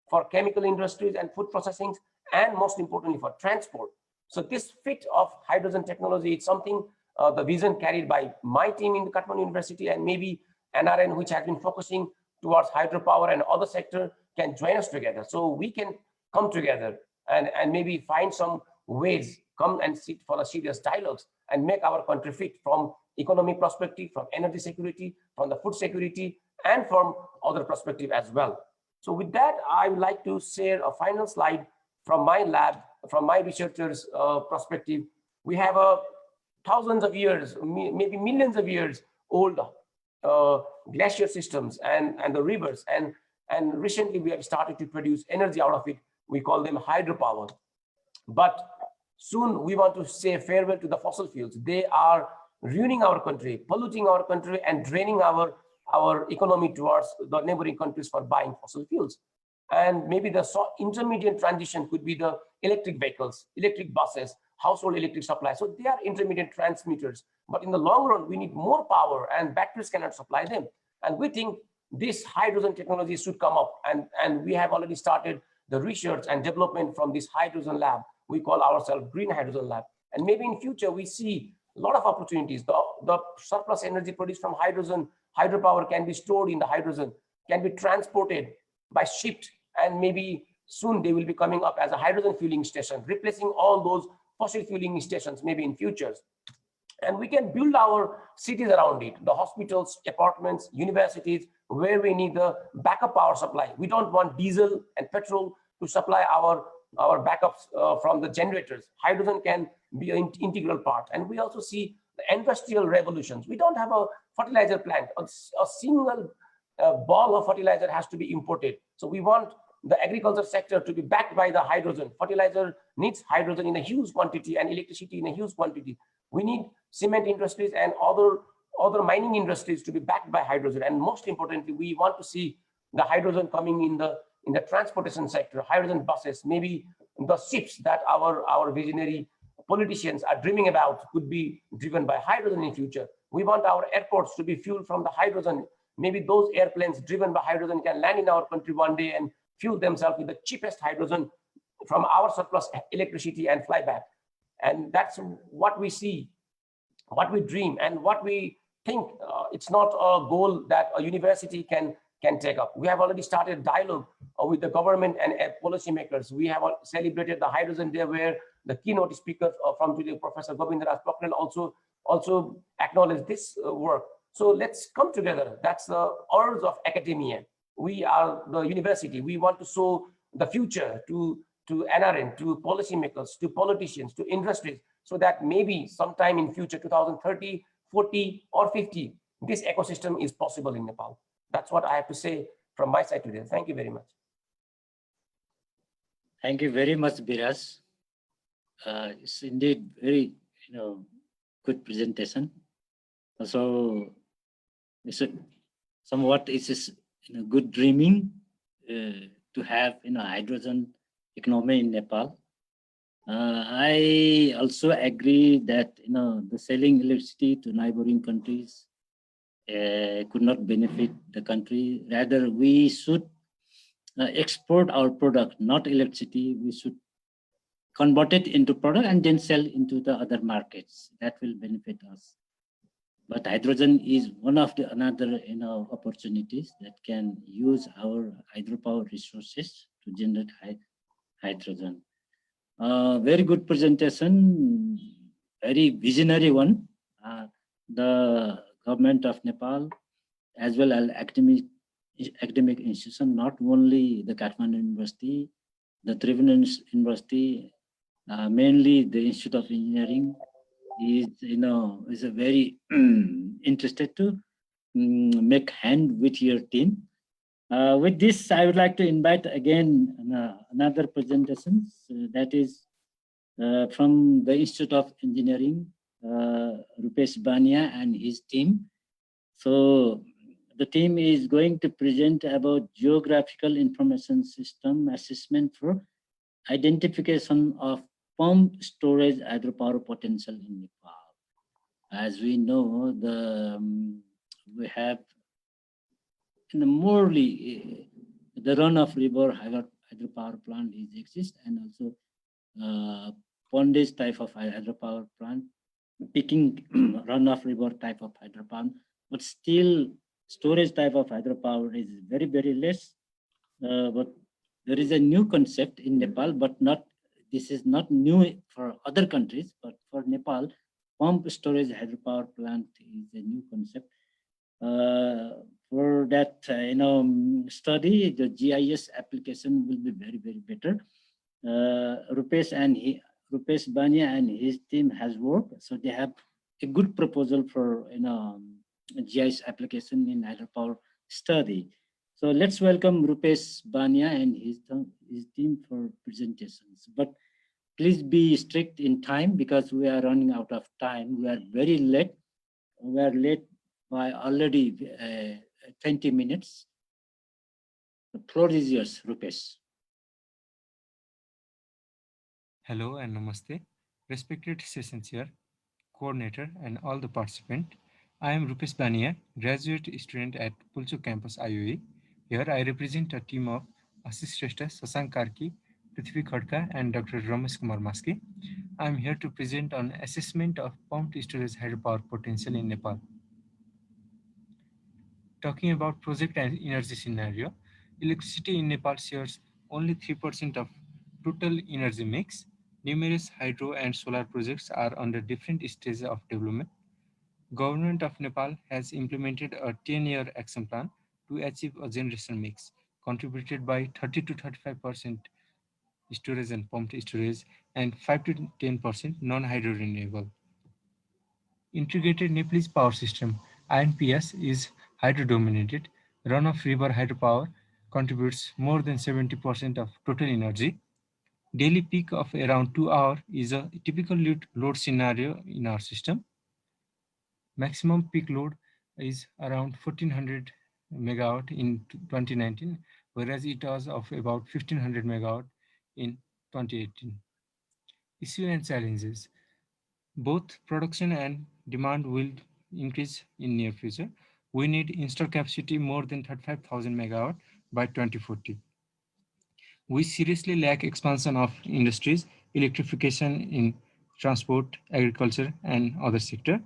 for chemical industries and food processing, and most importantly for transport. So this FIT of hydrogen technology is something, the vision carried by my team in the Kathmandu University, and maybe NRN, which has been focusing towards hydropower and other sector, can join us together. So we can come together and maybe find some ways, come and sit for the serious dialogues and make our country fit from economic perspective, from energy security, from the food security, and from other perspective as well. So with that, I would like to share a final slide from my lab, from my researchers' perspective. We have thousands of years, maybe millions of years old glacier systems and the rivers, and recently we have started to produce energy out of it We call them hydropower. But soon we want to say farewell to the fossil fuels. They are ruining our country, polluting our country, and draining our economy towards the neighboring countries for buying fossil fuels. And maybe the intermediate transition could be the electric vehicles, electric buses, household electric supply. So they are intermediate transmitters. But in the long run, we need more power, and batteries cannot supply them. And we think this hydrogen technology should come up. And we have already started the research and development from this hydrogen lab. We call ourselves Green Hydrogen Lab. And maybe in future, we see a lot of opportunities. The surplus energy produced from hydrogen, hydropower can be stored in the hydrogen, can be transported by ship, and maybe soon they will be coming up as a hydrogen fueling station, replacing all those fossil fueling stations maybe in futures. And we can build our cities around it, the hospitals, apartments, universities, where we need the backup power supply. We don't want diesel and petrol to supply our backups from the generators. Hydrogen can be an integral part. And we also see the industrial revolutions. We don't have a fertilizer plant. A single ball of fertilizer has to be imported. So we want the agriculture sector to be backed by the hydrogen. Fertilizer needs hydrogen in a huge quantity and electricity in a huge quantity. We need cement industries and other mining industries to be backed by hydrogen. And most importantly, we want to see the hydrogen coming in the transportation sector, hydrogen buses, maybe the ships that our visionary politicians are dreaming about could be driven by hydrogen in future. We want our airports to be fueled from the hydrogen. Maybe those airplanes driven by hydrogen can land in our country one day and fuel themselves with the cheapest hydrogen from our surplus electricity and fly back. And that's what we see, what we dream, and what we think. It's not a goal that a university can take up. We have already started dialogue with the government and policymakers. We have celebrated the Hydrogen Day, where the keynote speaker from today, Professor Govinda also acknowledged this work. So let's come together. That's the urge of academia. We are the university. We want to show the future to NRN, to policymakers, to politicians, to industries, so that maybe sometime in future, 2030, 40, or 50, this ecosystem is possible in Nepal. That's what I have to say from my side today. Thank you very much. Thank you very much, Biraj. It's indeed very good presentation. So it's somewhat good dreaming to have hydrogen economy in Nepal. I also agree that the selling electricity to neighboring countries could not benefit the country. Rather, we should export our product, not electricity. We should convert it into product and then sell into the other markets. That will benefit us. But hydrogen is one of the another opportunities that can use our hydropower resources to generate hydrogen. Very good presentation, very visionary one. The government of Nepal, as well as academic institution, not only the Kathmandu University, the Tribhuvan University, mainly the Institute of Engineering, is a very interested to make hand with your team. With this, I would like to invite again another presentation that is from the Institute of Engineering, Rupesh Bania and his team. So the team is going to present about geographical information system assessment for identification of pump storage hydropower potential in Nepal. As we know, we have in the Morley, the run-of-river hydropower plant exists, and also pondage type of hydropower plant, picking run-of-river type of hydropower, but still storage type of hydropower is very, very less. But there is a new concept in Nepal, but this is not new for other countries, but for Nepal, pump storage hydropower plant is a new concept. For that study, the GIS application will be very, very better. Rupesh Bania and his team has worked, so they have a good proposal for GIS application in hydropower study. So let's welcome Rupesh Bania and his team for presentations. But please be strict in time because we are running out of time. We are very late. We are late by already 20 minutes. The floor is yours, Rupesh. Hello and namaste. Respected session chair, coordinator, and all the participants. I am Rupesh Bania, graduate student at Pulcho campus IOE. Here I represent a team of Ashish Shrestha, Sasank Karki, Prithvi Khadka, and Dr. Ramesh Kumar Maski. I am here to present on assessment of pumped storage hydropower potential in Nepal. Talking about project and energy scenario, electricity in Nepal shares only 3% of total energy mix. Numerous hydro and solar projects are under different stages of development. Government of Nepal has implemented a 10-year action plan to achieve a generation mix contributed by 30 to 35% storage and pumped storage and 5 to 10% non-hydro renewable. Integrated Nepalese power system INPS is hydro-dominated. Run-of-river hydropower contributes more than 70% of total energy. Daily peak of around 2 hours is a typical load scenario in our system. Maximum peak load is around 1400 megawatt in 2019, whereas it was of about 1500 megawatt in 2018. Issue and challenges. Both production and demand will increase in near future. We need installed capacity more than 35,000 megawatt by 2040. We seriously lack expansion of industries, electrification in transport, agriculture, and other sector.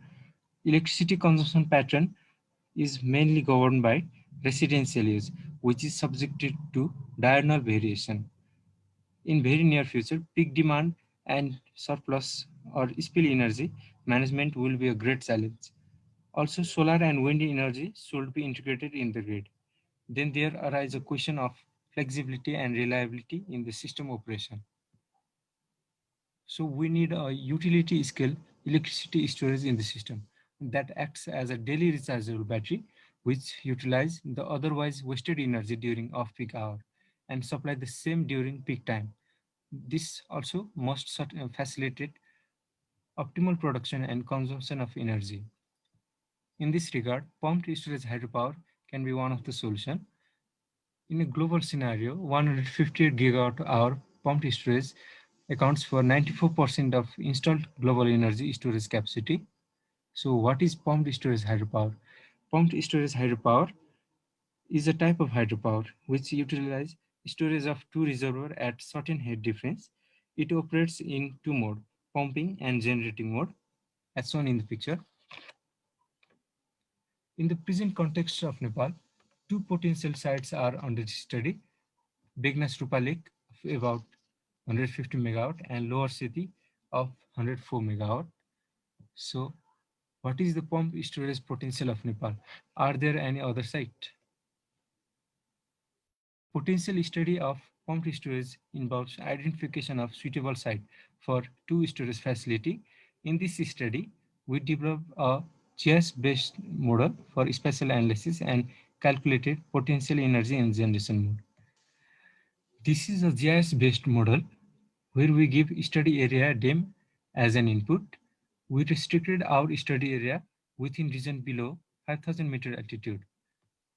Electricity consumption pattern is mainly governed by residential use, which is subjected to diurnal variation. In very near future, peak demand and surplus or spill energy management will be a great challenge. Also, solar and wind energy should be integrated in the grid. Then there arises a question of flexibility and reliability in the system operation. So we need a utility scale electricity storage in the system that acts as a daily rechargeable battery, which utilize the otherwise wasted energy during off-peak hour and supply the same during peak time. This also must facilitate optimal production and consumption of energy. In this regard, pumped storage hydropower can be one of the solutions. In a global scenario, 158 gigawatt hour pumped storage accounts for 94% of installed global energy storage capacity. So what is pumped storage hydropower? Pumped storage hydropower is a type of hydropower which utilizes storage of two reservoirs at certain head difference. It operates in two modes, pumping and generating mode, as shown in the picture. In the present context of Nepal, two potential sites are under study, Begnas Rupa Lake of about 150 megawatt and Lower Seti of 104 megawatt. So what is the pump storage potential of Nepal? Are there any other site? Potential study of pumped storage involves identification of suitable site for two storage facility. In this study, we developed a GIS-based model for spatial analysis and calculated potential energy and generation mode. This is a GIS-based model where we give study area DEM as an input. We restricted our study area within region below 5,000 meter altitude.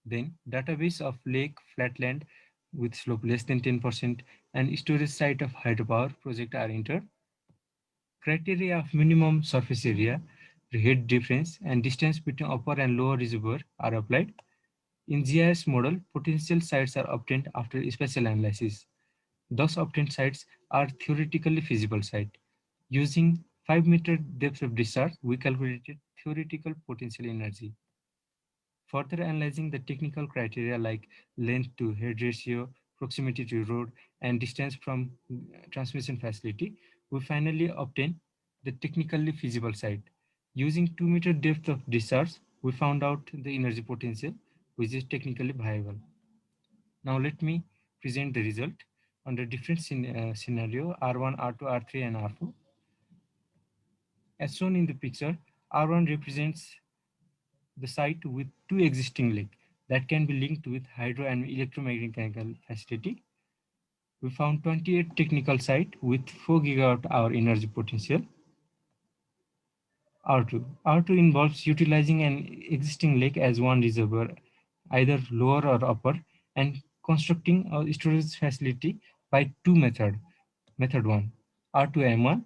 Then database of lake, flatland with slope less than 10% and storage site of hydropower project are entered. Criteria of minimum surface area, head difference and distance between upper and lower reservoir are applied. In GIS model, potential sites are obtained after spatial analysis. Thus obtained sites are theoretically feasible site. Using 5-meter depth of discharge, we calculated theoretical potential energy. Further analyzing the technical criteria like length to head ratio, proximity to road, and distance from transmission facility, we finally obtain the technically feasible site. Using 2-meter depth of discharge, we found out the energy potential, which is technically viable. Now let me present the result under different scenario R1, R2, R3, and R4. As shown in the picture, R1 represents the site with two existing lakes that can be linked with hydro and electromechanical facility. We found 28 technical sites with 4 gigawatt-hour energy potential. R2 involves utilizing an existing lake as one reservoir, either lower or upper, and constructing a storage facility by two methods. Method 1, R2M1.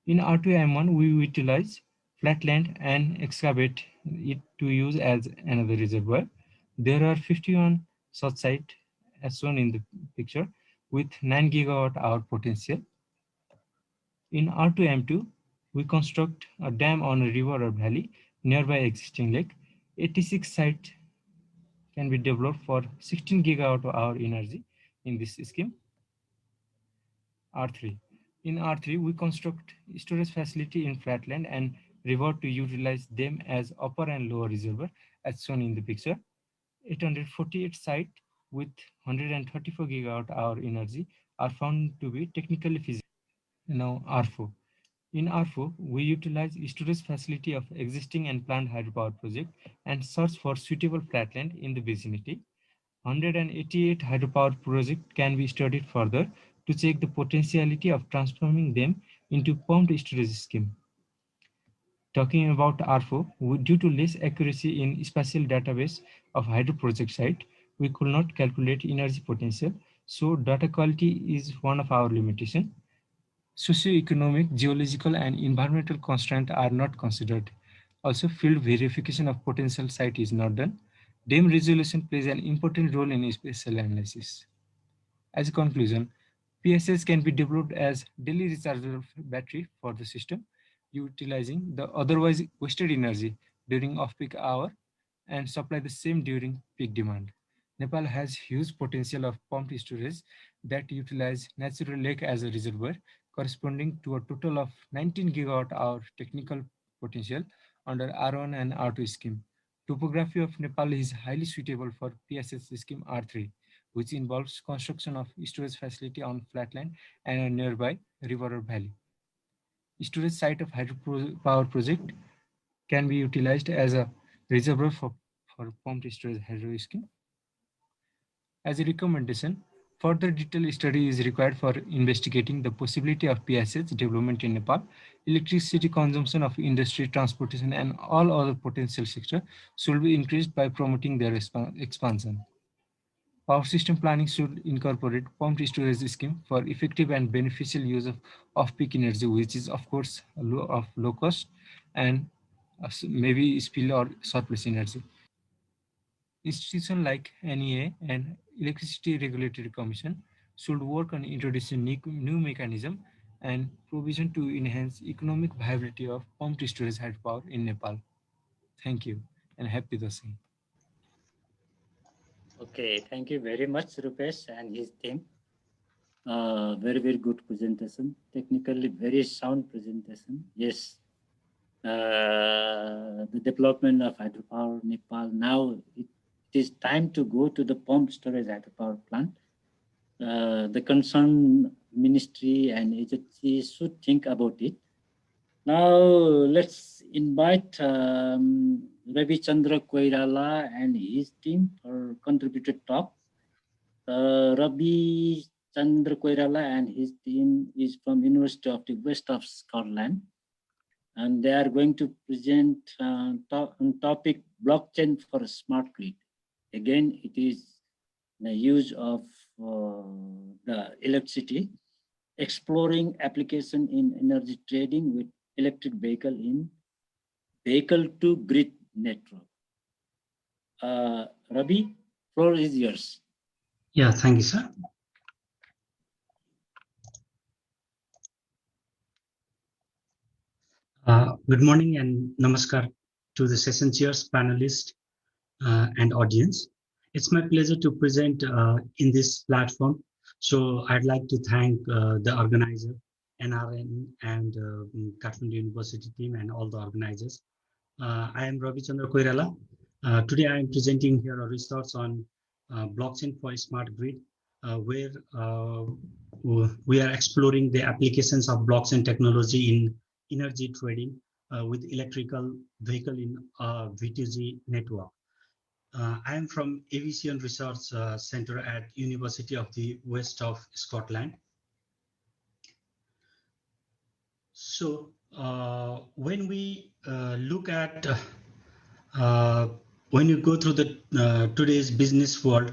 In R2M1, we utilize flat land and excavate it to use as another reservoir. There are 51 such sites as shown in the picture with 9 gigawatt-hour potential. In R2M2, we construct a dam on a river or valley nearby existing lake. 86 sites can be developed for 16 gigawatt-hour energy in this scheme. R3. In R3, we construct storage facility in flatland and river to utilize them as upper and lower reservoir as shown in the picture. 848 sites with 134 gigawatt-hour energy are found to be technically feasible. Now R4. In R4, we utilize storage facility of existing and planned hydropower project and search for suitable flatland in the vicinity. 188 hydropower projects can be studied further to check the potentiality of transforming them into pumped storage scheme. Talking about R4, due to less accuracy in spatial database of hydro project site, we could not calculate energy potential, so data quality is one of our limitations. Socioeconomic, geological, and environmental constraints are not considered. Also, field verification of potential site is not done. Dam resolution plays an important role in spatial analysis. As a conclusion, PSS can be developed as daily rechargeable battery for the system, utilizing the otherwise wasted energy during off-peak hour and supply the same during peak demand. Nepal has huge potential of pumped storage that utilize natural lake as a reservoir, corresponding to a total of 19 gigawatt-hour technical potential under R1 and R2 scheme. Topography of Nepal is highly suitable for PSS scheme R3, which involves construction of storage facility on flatland and a nearby river or valley. Storage site of hydropower project can be utilized as a reservoir for pumped storage hydro scheme. As a recommendation, further detailed study is required for investigating the possibility of PSS development in Nepal. Electricity consumption of industry, transportation, and all other potential sectors should be increased by promoting their expansion. Power system planning should incorporate pumped storage scheme for effective and beneficial use of off-peak energy, which is of course of low cost and maybe spill or surplus energy. Institutions like NEA and Electricity Regulatory Commission should work on introducing new mechanism and provision to enhance economic viability of pumped storage hydropower in Nepal. Thank you and happy Dasai. Okay, thank you very much, Rupesh and his team. Very, very good presentation. Technically, very sound presentation. Yes, the development of hydropower Nepal. Now it is time to go to the pumped storage hydropower plant. The concerned ministry and agency should think about it. Now let's invite Ravi Chandra Koirala and his team for contributed talk. Ravi Chandra Koirala and his team is from University of the West of Scotland, and they are going to present on topic blockchain for a smart grid. Again, it is the use of the electricity, exploring application in energy trading with electric vehicle in vehicle to grid network. Ravi, floor is yours. Yeah, thank you, sir. Good morning and namaskar to the session chairs, panelists, and audience. It's my pleasure to present in this platform. So I'd like to thank the organizer, NRN, and Kathmandu University team and all the organizers. I am Ravi Chandra Koirala. Today I am presenting here a research on blockchain for smart grid, where we are exploring the applications of blockchain technology in energy trading with electrical vehicle in V2G network. I am from Aviation Research Centre at University of the West of Scotland. So when we look at when you go through the today's business world,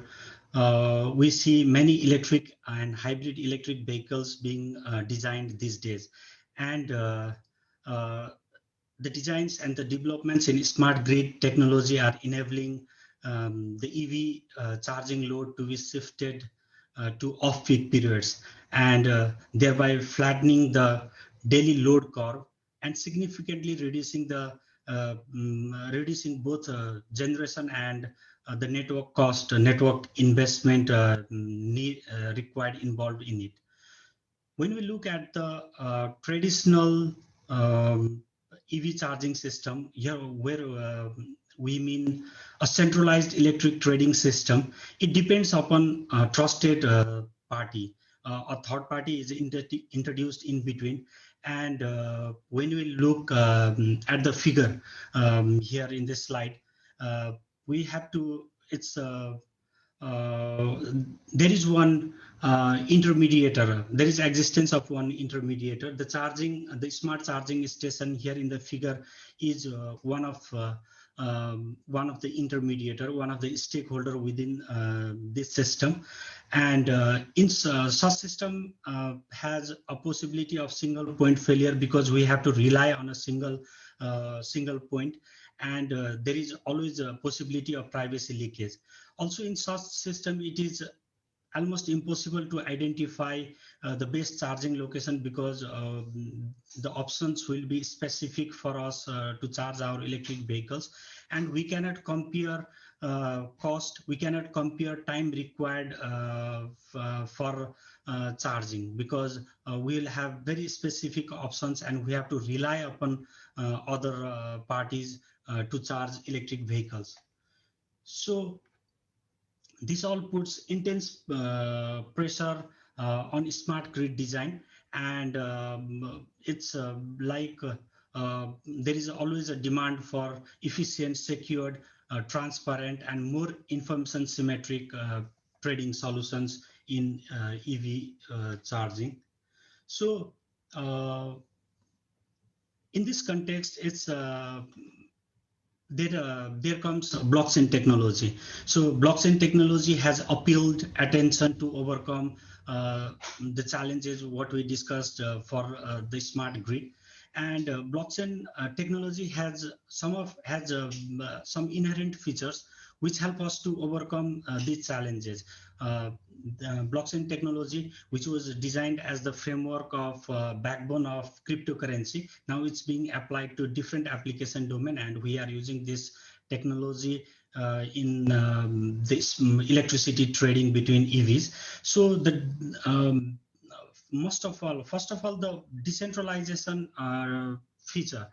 we see many electric and hybrid electric vehicles being designed these days, and the designs and the developments in smart grid technology are enabling the EV charging load to be shifted to off-peak periods, and thereby flattening the daily load curve and significantly reducing the reducing both generation and the network cost, network investment required involved in it. When we look at the traditional EV charging system, here where we mean a centralized electric trading system, it depends upon a trusted party. A third party is introduced in between. And when we look at the figure here in this slide, we have to, it's there is one intermediator. There is existence of one intermediator. The charging, the smart charging station here in the figure is one of the intermediator, one of the stakeholder within this system. And in such system has a possibility of single point failure because we have to rely on a single point, and there is always a possibility of privacy leakage. Also in such system, it is almost impossible to identify the best charging location because the options will be specific for us to charge our electric vehicles, and we cannot compare cost, we cannot compare time required for charging because we will have very specific options and we have to rely upon other parties to charge electric vehicles. So this all puts intense pressure on smart grid design, and it's like there is always a demand for efficient, secured, transparent, and more information symmetric trading solutions in EV charging. So in this context, it's there comes blockchain technology. So blockchain technology has appealed attention to overcome the challenges what we discussed for the smart grid. And blockchain technology has some inherent features which help us to overcome these challenges. The blockchain technology, which was designed as the framework of backbone of cryptocurrency, now it's being applied to different application domain, and we are using this technology in this electricity trading between EVs. So the first of all, the decentralization feature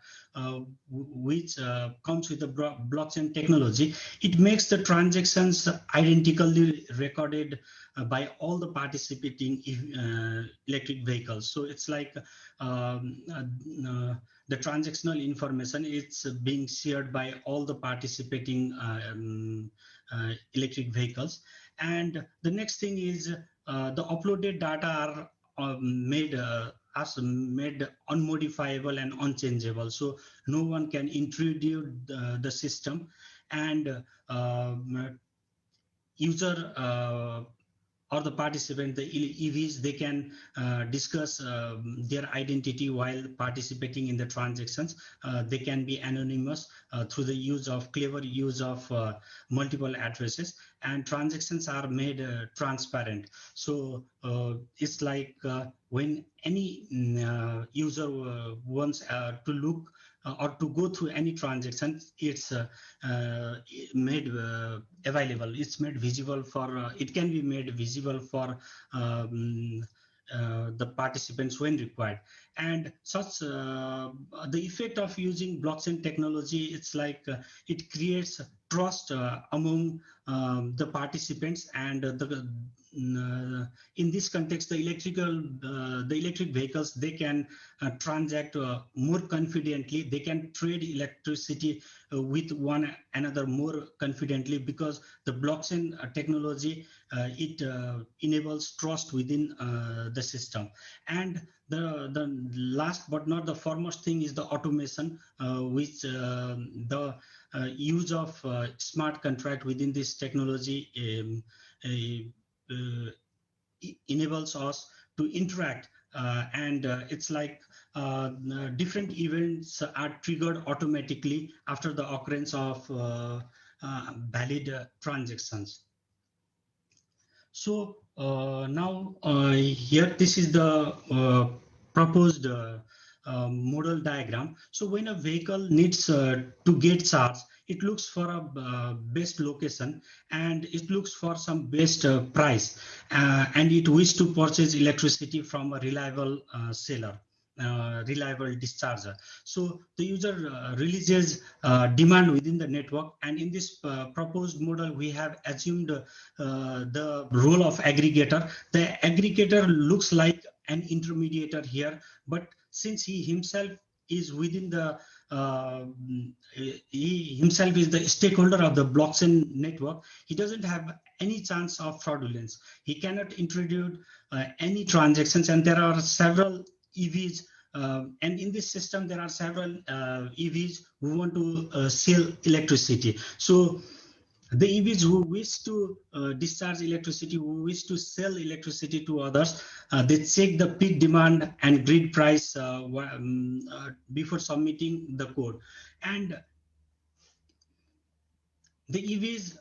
which comes with the blockchain technology, it makes the transactions identically recorded by all the participating electric vehicles. So it's like the transactional information, it's being shared by all the participating electric vehicles. And the next thing is the uploaded data are made unmodifiable and unchangeable, so no one can introduce the system, and user or the participant, the EVs, they can discuss their identity while participating in the transactions. They can be anonymous through the clever use of multiple addresses, and transactions are made transparent. So it's like when any user wants to look or to go through any transaction, it's made available, it's made visible for, it can be made visible for the participants when required. And such the effect of using blockchain technology, it's like it creates trust among the participants, and in this context, the electric vehicles, they can transact more confidently. They can trade electricity with one another more confidently, because the blockchain technology, it enables trust within the system. And the last but not the foremost thing is the automation, which the use of smart contract within this technology enables us to interact, and it's like different events are triggered automatically after the occurrence of valid transactions. So now here, this is the proposed model diagram. So when a vehicle needs to get charged, it looks for a best location, and it looks for some best price, and it wishes to purchase electricity from a reliable seller, reliable discharger. So the user releases demand within the network, and in this proposed model, we have assumed the role of aggregator. The aggregator looks like an intermediator here, but since he himself is within the he himself is the stakeholder of the blockchain network, he doesn't have any chance of fraudulence. He cannot introduce any transactions, and there are several EVs, and in this system there are several EVs who want to sell electricity. So the EVs who wish to discharge electricity, who wish to sell electricity to others, they check the peak demand and grid price before submitting the code. And the EVs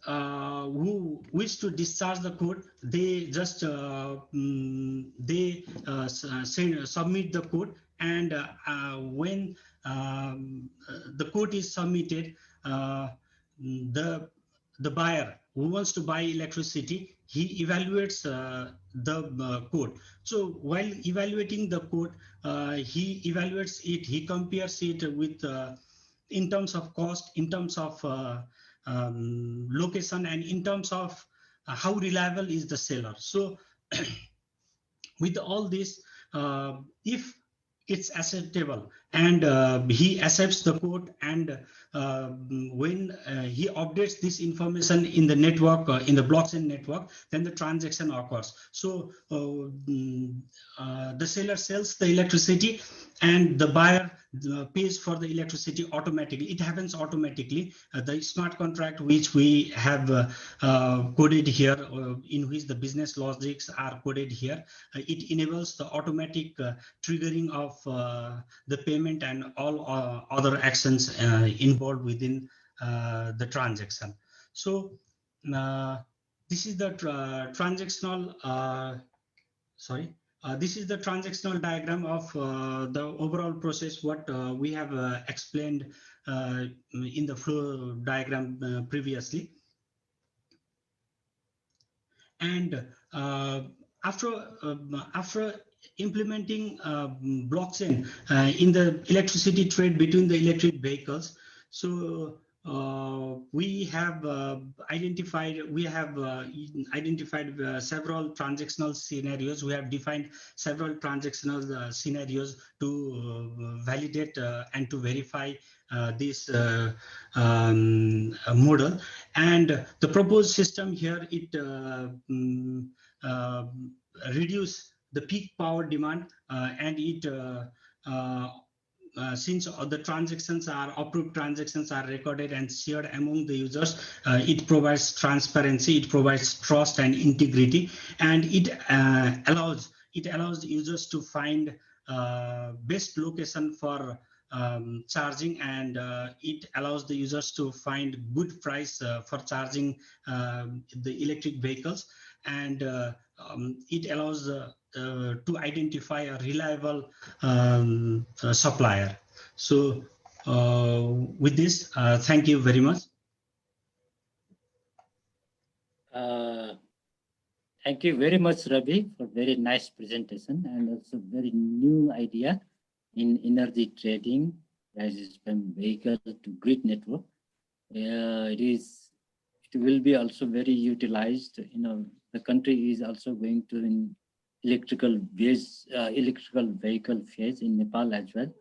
who wish to discharge the code, they just submit the code, and when the code is submitted, the buyer who wants to buy electricity, he evaluates the code. So while evaluating the code, he evaluates it, he compares it with in terms of cost, in terms of location, and in terms of how reliable is the seller. So with all this, if it's acceptable and he accepts the code, and when he updates this information in the network, in the blockchain network, then the transaction occurs. So the seller sells the electricity, and the buyer pays for the electricity automatically. It happens automatically. The smart contract which we have coded here, in which the business logics are coded here, it enables the automatic triggering of the payment and all other actions involved within the transaction. So this is the transactional this is the transactional diagram of the overall process, what we have explained in the flow diagram previously. And after implementing blockchain in the electricity trade between the electric vehicles, so we have identified several transactional scenarios. We have defined several transactional scenarios to validate and to verify this model. And the proposed system here, it reduce the peak power demand, and it since the transactions are approved, transactions are recorded and shared among the users, it provides transparency, it provides trust and integrity, and it allows users to find best location for charging, and it allows the users to find good price for charging the electric vehicles, and it allows to identify a reliable supplier. So with this, thank you very much. Thank you very much, Ravi, for very nice presentation, and also very new idea in energy trading, prices from vehicle to grid network. It will be also very utilized the country is also going to in electrical vehicle phase in Nepal as well.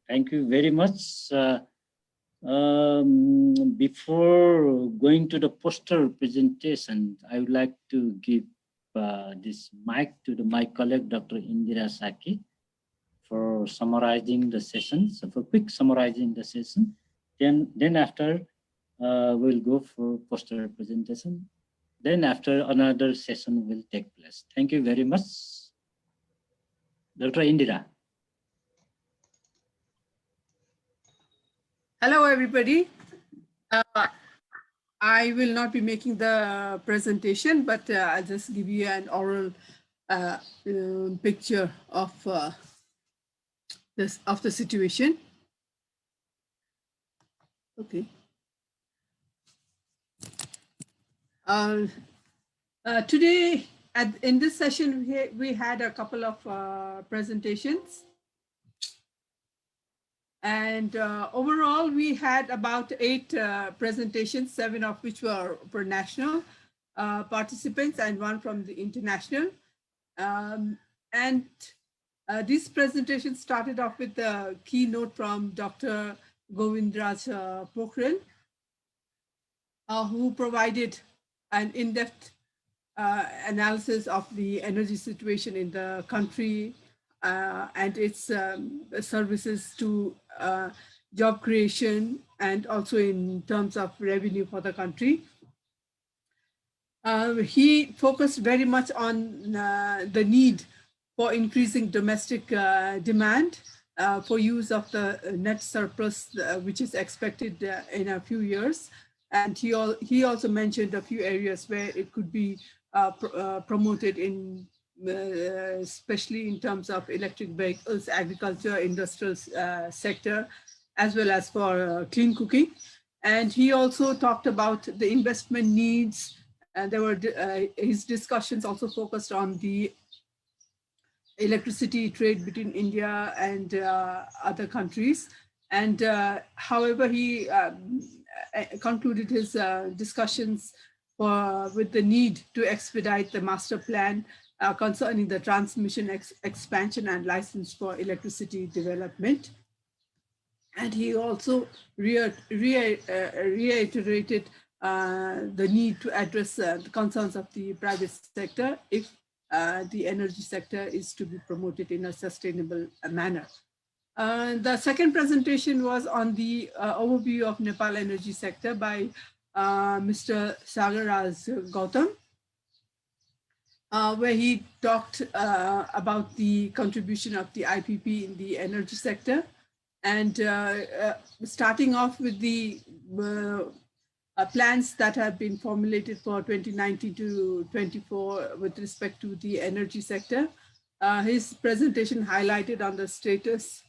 Thank you very much. Before going to the poster presentation, I would like to give this mic to my colleague, Dr. Indira Saki, for summarizing the session. So for quick summarizing the session, then after we'll go for poster presentation. Then after another session will take place. Thank you very much. Dr. Indira. Hello, everybody. I will not be making the presentation, but I'll just give you an oral picture of the situation. Okay. Today, in this session, we had a couple of presentations. And overall, we had about 8 presentations, 7 of which were for national participants and 1 from the international. These presentations started off with the keynote from Dr. Govinda Pukhare, who provided an in-depth analysis of the energy situation in the country and its services to job creation and also in terms of revenue for the country. He focused very much on the need for increasing domestic demand for use of the net surplus, which is expected in a few years. And he also mentioned a few areas where it could be promoted in especially in terms of electric vehicles, agriculture, industrial sector, as well as for clean cooking. And he also talked about the investment needs. And there were his discussions also focused on the electricity trade between India and other countries. And however, he concluded his discussions with the need to expedite the master plan concerning the transmission expansion and license for electricity development. And he also reiterated the need to address the concerns of the private sector if the energy sector is to be promoted in a sustainable manner. The second presentation was on the overview of Nepal energy sector by Mr. Sagar Raj Gautam, where he talked about the contribution of the IPP in the energy sector. And starting off with the plans that have been formulated for 2019 to 24 with respect to the energy sector. His presentation highlighted on the status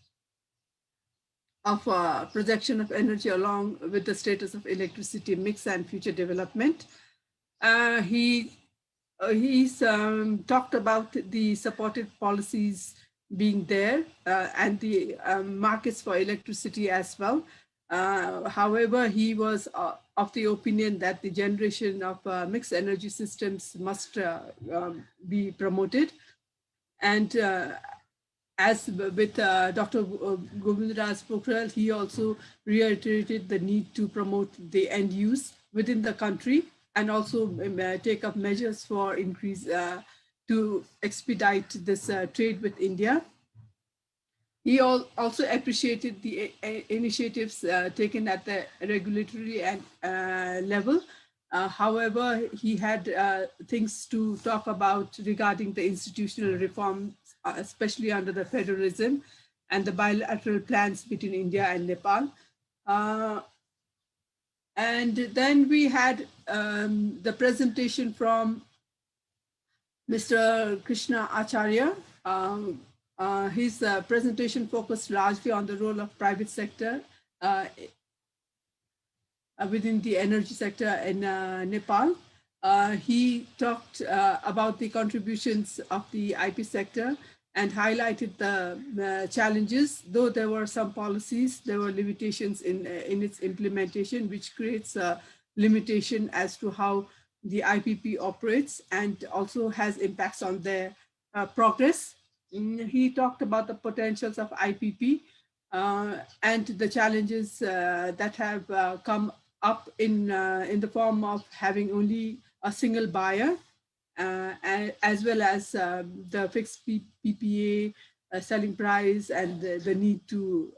of projection of energy along with the status of electricity mix and future development. He's talked about the supportive policies being there and the markets for electricity as well. However, he was of the opinion that the generation of mixed energy systems must be promoted. And as with Dr. Govinda Pukhare, he also reiterated the need to promote the end use within the country and also take up measures for increase to expedite this trade with India. He also appreciated the initiatives taken at the regulatory and level. However, he had things to talk about regarding the institutional reforms, especially under the federalism and the bilateral plans between India and Nepal. And then we had the presentation from Mr. Krishna Acharya. His presentation focused largely on the role of private sector within the energy sector in Nepal. He talked about the contributions of the IP sector and highlighted the challenges. Though there were some policies, there were limitations in its implementation, which creates a limitation as to how the IPP operates and also has impacts on their progress. He talked about the potentials of IPP and the challenges that have come up in the form of having only a single buyer, as well as the fixed PPA selling price and the need to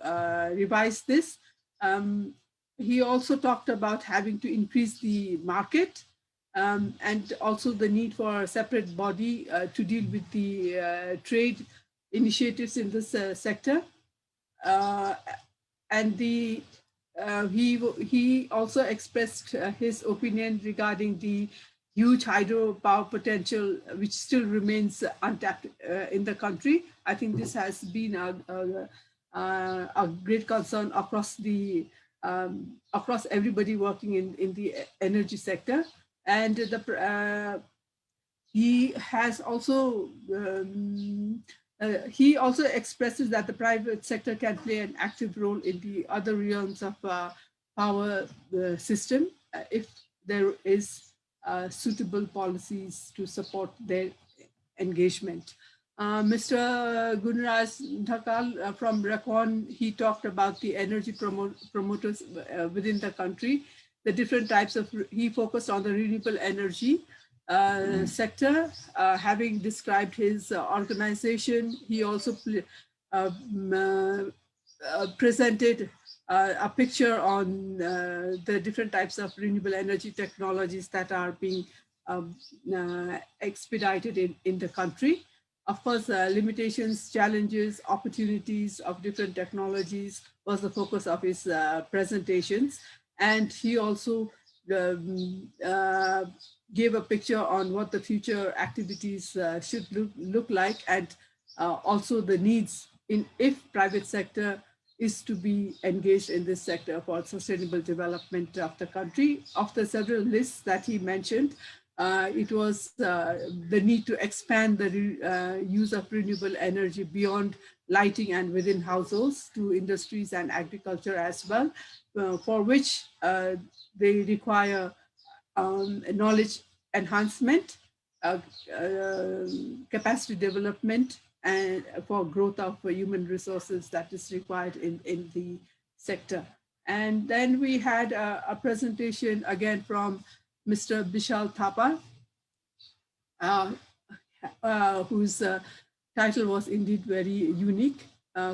revise this. He also talked about having to increase the market and also the need for a separate body to deal with the trade initiatives in this sector. And he also expressed his opinion regarding the huge hydropower potential, which still remains untapped in the country. I think this has been a great concern across the across everybody working in the energy sector. And he has also he also expresses that the private sector can play an active role in the other realms of power system if there is suitable policies to support their engagement. Mr. Gunraj Dhakal from Rakon, he talked about the energy promoters within the country, the different types of, he focused on the renewable energy sector. Having described his organization, he also presented a picture on the different types of renewable energy technologies that are being expedited in the country. Of course, limitations, challenges, opportunities of different technologies was the focus of his presentations. And he also gave a picture on what the future activities should look like, and also the needs in if private sector is to be engaged in this sector for sustainable development of the country. Of the several lists that he mentioned, it was the need to expand the use of renewable energy beyond lighting and within households to industries and agriculture as well, for which they require knowledge enhancement, capacity development, and for growth of human resources that is required in the sector. And then we had a presentation again from Mr. Bishal Thapa, whose title was indeed very unique,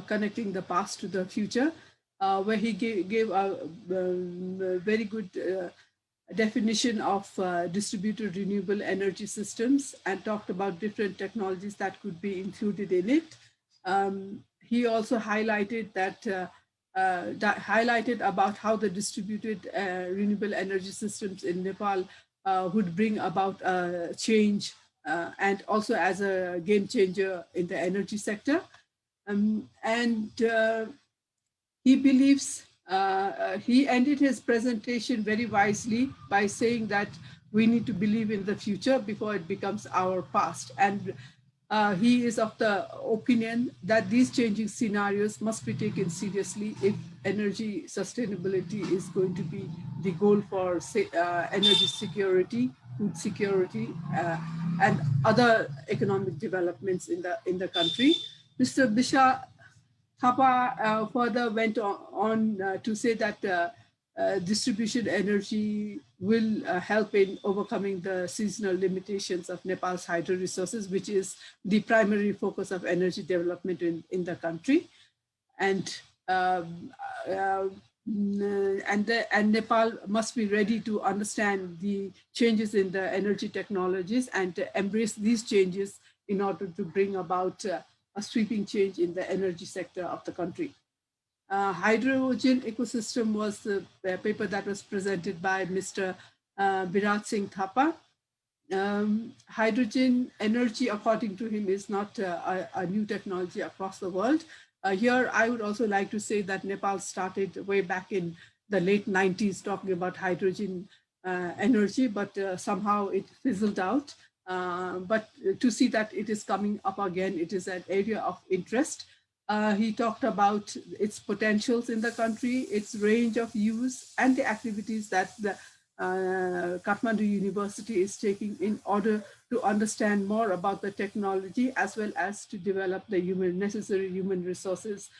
Connecting the Past to the Future, where he gave a very good definition of distributed renewable energy systems and talked about different technologies that could be included in it. He also highlighted that highlighted about how the distributed renewable energy systems in Nepal would bring about a change and also as a game changer in the energy sector. He believes, he ended his presentation very wisely by saying that we need to believe in the future before it becomes our past. And he is of the opinion that these changing scenarios must be taken seriously if energy sustainability is going to be the goal for energy security, food security, and other economic developments in the country. Mr. Bisha Thapa further went on to say that distribution energy will help in overcoming the seasonal limitations of Nepal's hydro resources, which is the primary focus of energy development in the country. And Nepal must be ready to understand the changes in the energy technologies and to embrace these changes in order to bring about a sweeping change in the energy sector of the country. Hydrogen ecosystem was the paper that was presented by Mr. Virat Singh Thapa. Hydrogen energy, according to him, is not a new technology across the world. Here, I would also like to say that Nepal started way back in the late 90s talking about hydrogen energy, but somehow it fizzled out. But to see that it is coming up again, it is an area of interest. He talked about its potentials in the country, its range of use, and the activities that Kathmandu University is taking in order to understand more about the technology as well as to develop the necessary human resources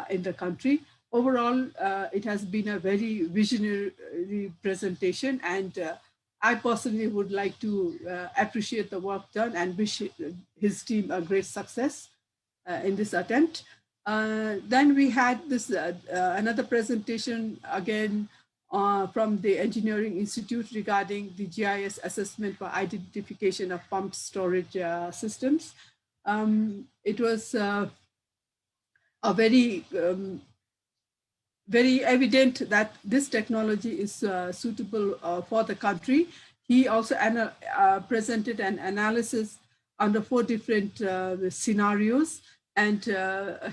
in the country. Overall, it has been a very visionary presentation, and I personally would like to appreciate the work done and wish his team a great success in this attempt. Then we had this another presentation again from the Engineering Institute regarding the GIS assessment for identification of pumped storage systems. It was a very evident that this technology is suitable for the country. He also presented an analysis under 4 different scenarios, and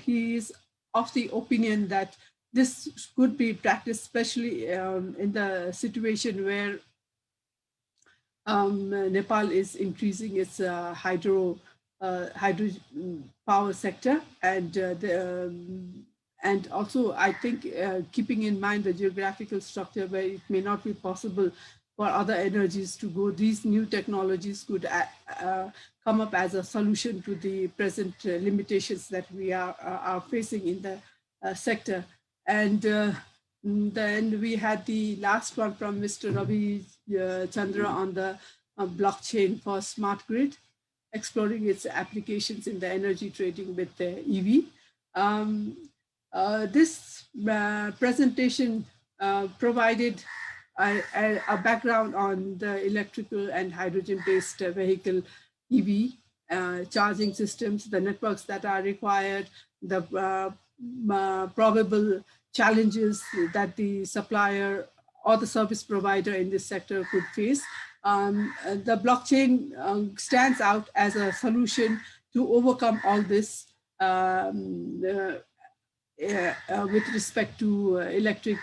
he is of the opinion that this could be practiced, especially in the situation where Nepal is increasing its hydro power sector, and also I think keeping in mind the geographical structure where it may not be possible for other energies to go, these new technologies could come up as a solution to the present limitations that we are facing in the sector. And then we had the last one from Mr. Ravi Chandra on the blockchain for smart grid, exploring its applications in the energy trading with the EV. This presentation provided a background on the electrical and hydrogen-based vehicle EV charging systems, the networks that are required, the probable challenges that the supplier or the service provider in this sector could face. The blockchain stands out as a solution to overcome all this with respect to electric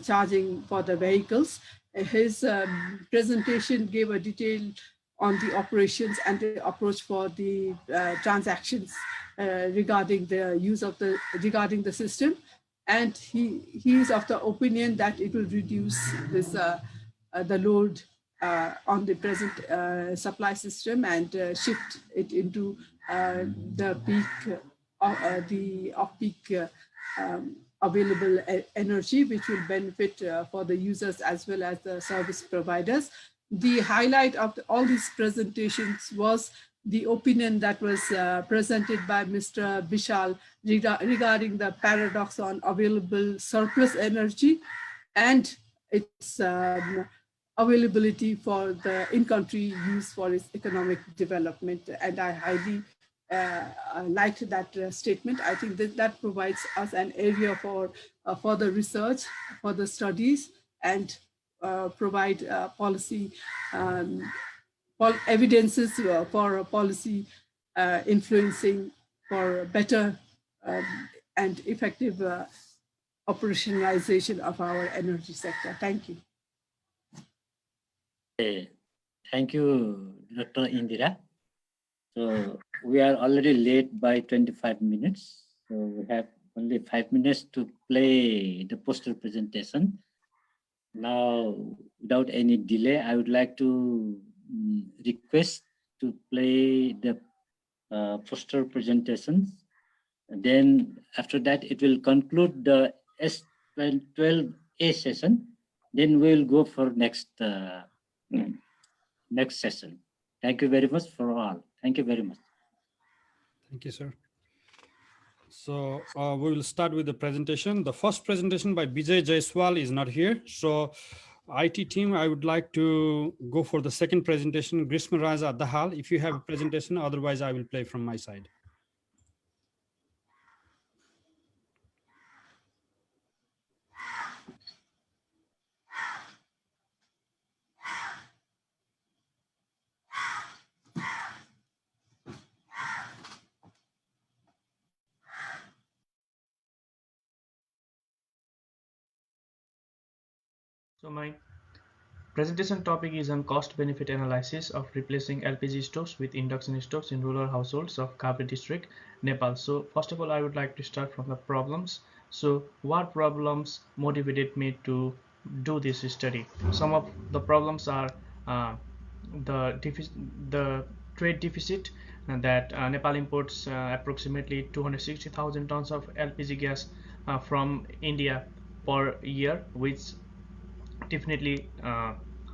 charging for the vehicles. His presentation gave a detail on the operations and the approach for the transactions regarding the use of the system. And he is of the opinion that it will reduce this the load on the present supply system and shift it into the peak, the off-peak available energy, which will benefit for the users as well as the service providers. The highlight of all these presentations was the opinion that was presented by Mr. Bishal regarding the paradox on available surplus energy and its availability for the in-country use for its economic development. And I highly liked that statement. I think that provides us an area for further research, further studies, and provide policy evidences for policy influencing for better and effective operationalization of our energy sector. Thank you. Thank you, Dr. Indira. So we are already late by 25 minutes. So we have only 5 minutes to play the poster presentation. Now, without any delay, I would like to request to play the poster presentations. And then after that, it will conclude the S12A session. Then we'll go for next session. Thank you very much for all. Thank you very much. Thank you, sir. So we will start with the presentation. The first presentation by Vijay Jaiswal is not here. So IT team, I would like to go for the second presentation, Grishma Raja Dahal. If you have a presentation, otherwise I will play from my side. So my presentation topic is on cost-benefit analysis of replacing LPG stoves with induction stoves in rural households of Kaveri district, Nepal. So first of all, I would like to start from the problems. So what problems motivated me to do this study. Some of the problems are the trade deficit, that Nepal imports approximately 260,000 tons of LPG gas from India per year, which definitely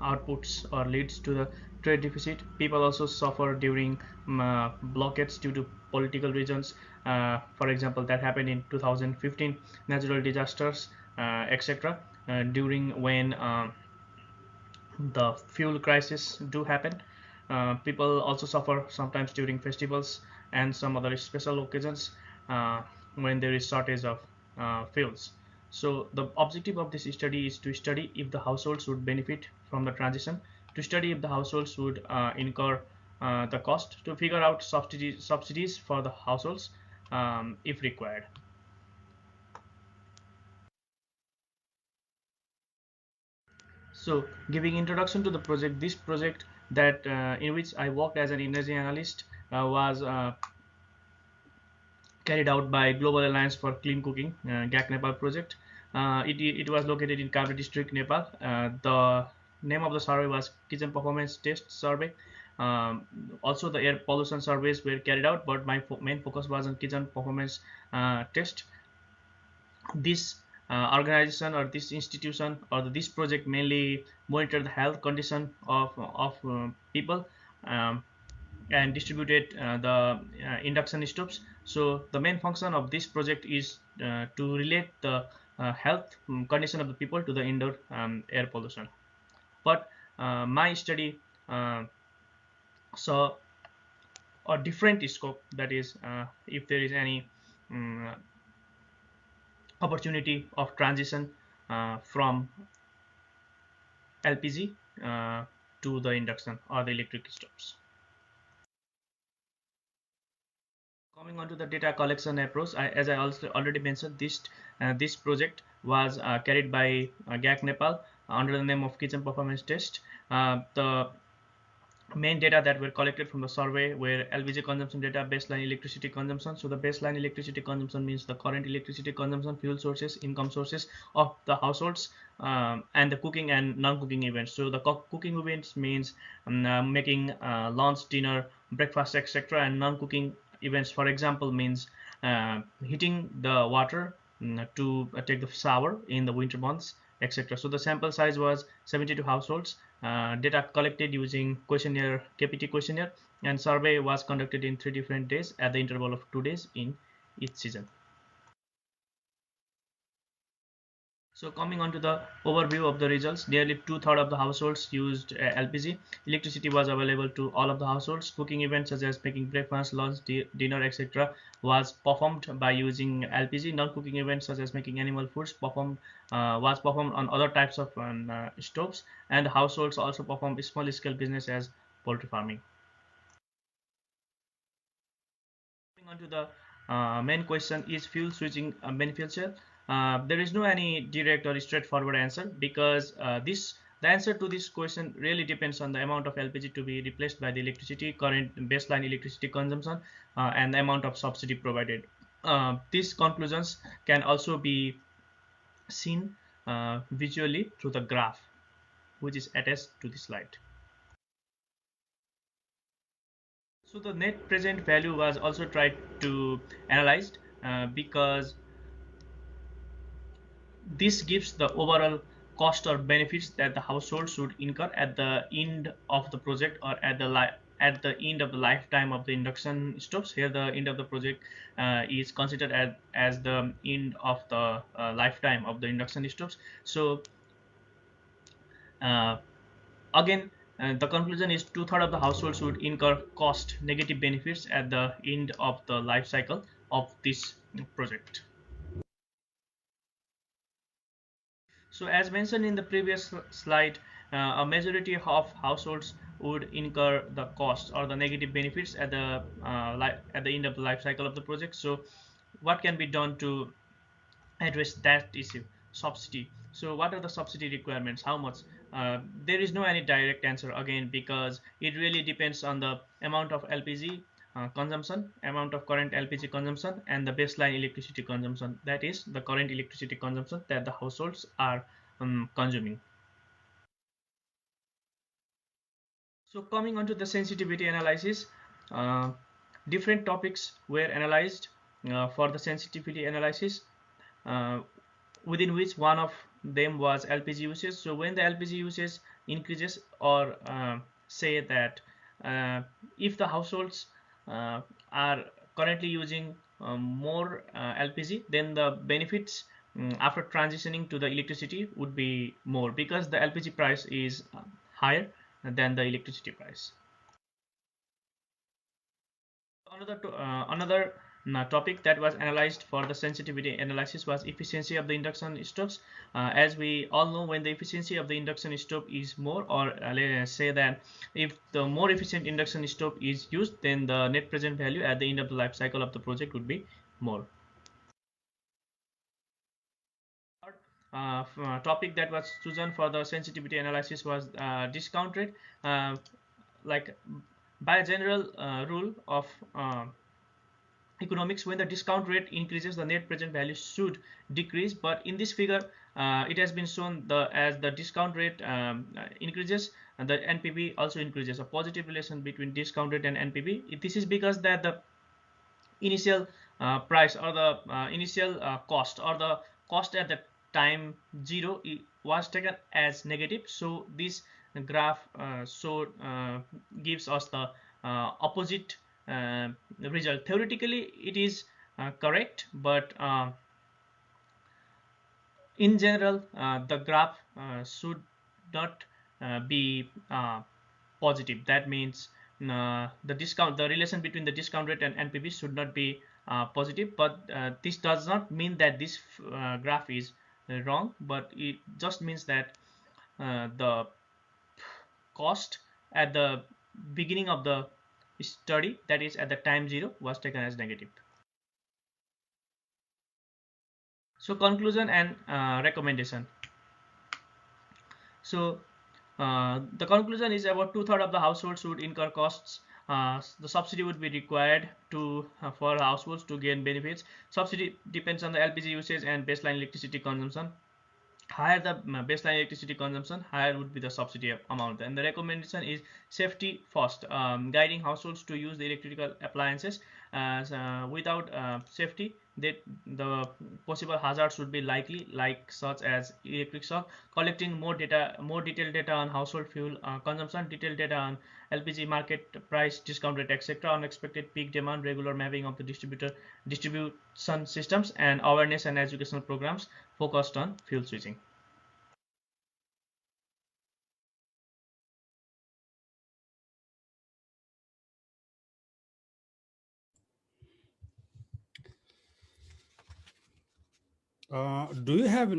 outputs or leads to the trade deficit. People also suffer during blockades due to political reasons. For example, that happened in 2015, natural disasters, etc. During when the fuel crisis do happen. People also suffer sometimes during festivals and some other special occasions when there is shortage of fuels. So the objective of this study is to study if the households would benefit from the transition, to study if the households would incur the cost, to figure out subsidies for the households if required. So, giving introduction to the project, this project that in which I worked as an energy analyst was carried out by Global Alliance for Clean Cooking, GAC Nepal project. It was located in Kaveri district, Nepal. The name of the survey was Kitchen Performance Test Survey. Also, the air pollution surveys were carried out, but my main focus was on kitchen performance test. This organization or this institution or this project mainly monitored the health condition of people and distributed the induction stoves. So the main function of this project is to relate the health condition of the people to the indoor air pollution. But my study saw a different scope, that is if there is any opportunity of transition from LPG to the induction or the electric stoves. Coming on to the data collection approach, as I also already mentioned, this project was carried by GAC Nepal under the name of Kitchen Performance Test. The main data that were collected from the survey were LPG consumption data, baseline electricity consumption. So the baseline electricity consumption means the current electricity consumption, fuel sources, income sources of the households, and the cooking and non-cooking events. So the cooking events means making lunch, dinner, breakfast, etc., and non-cooking events, for example, means heating the water to take the shower in the winter months, etc. So the sample size was 72 households. Data collected using questionnaire, KPT questionnaire, and survey was conducted in 3 different days at the interval of 2 days in each season. So coming on to the overview of the results, nearly 2/3 of the households used LPG. Electricity was available to all of the households. Cooking events such as making breakfast, lunch, dinner, etc. was performed by using LPG. Non-cooking events such as making animal foods was performed on other types of stoves, and households also performed small-scale business as poultry farming. Coming on to the main question, is fuel switching beneficial? There is no any direct or straightforward answer, because the answer to this question really depends on the amount of LPG to be replaced by the electricity, current baseline electricity consumption, and the amount of subsidy provided. These conclusions can also be seen visually through the graph, which is attached to the slide. So the net present value was also tried to analyze because this gives the overall cost or benefits that the household should incur at the end of the project or at the end of the lifetime of the induction stoves. Here the end of the project is considered as the end of the lifetime of the induction stoves. So again, the conclusion is 2/3 of the households would incur cost negative benefits at the end of the life cycle of this project. So as mentioned in the previous slide, a majority of households would incur the costs or the negative benefits at the end of the life cycle of the project. So what can be done to address that issue? Subsidy. So what are the subsidy requirements? How much? There is no any direct answer, again, because it really depends on the amount of LPG consumption, amount of current LPG consumption, and the baseline electricity consumption, that is the current electricity consumption that the households are consuming. So coming on to the sensitivity analysis, different topics were analyzed for the sensitivity analysis, within which one of them was LPG usage. So when the LPG usage increases, or say that if the households are currently using more LPG, then the benefits after transitioning to the electricity would be more, because the LPG price is higher than the electricity price. Another topic that was analyzed for the sensitivity analysis was efficiency of the induction stoves. As we all know, when the efficiency of the induction stove is more, or let's say that if the more efficient induction stove is used, then the net present value at the end of the life cycle of the project would be more. Topic that was chosen for the sensitivity analysis was discount rate. Like by a general rule of economics, when the discount rate increases, the net present value should decrease. But in this figure, it has been shown as the discount rate increases, and the NPV also increases. A positive relation between discount rate and NPV. This is because that the initial price, or the initial cost, or the cost at the time 0 was taken as negative. So this graph gives us the opposite result. Theoretically it is correct, but in general the graph should not be positive. That means the relation between the discount rate and NPV should not be positive. But this does not mean that this graph is wrong, but it just means that the cost at the beginning of the study, that is at the time 0, was taken as negative. So conclusion and recommendation. So the conclusion is about 2/3 of the households would incur costs. The subsidy would be required for households to gain benefits. Subsidy depends on the LPG usage and baseline electricity consumption. Higher the baseline electricity consumption, higher would be the subsidy amount. And the recommendation is safety first, guiding households to use the electrical appliances. Without safety, the possible hazards would be likely, like such as electric shock. Collecting more detailed data on household fuel consumption, detailed data on LPG market price, discount rate, etc., unexpected peak demand, regular mapping of the distribution systems, and awareness and educational programs focused on fuel switching. Do you have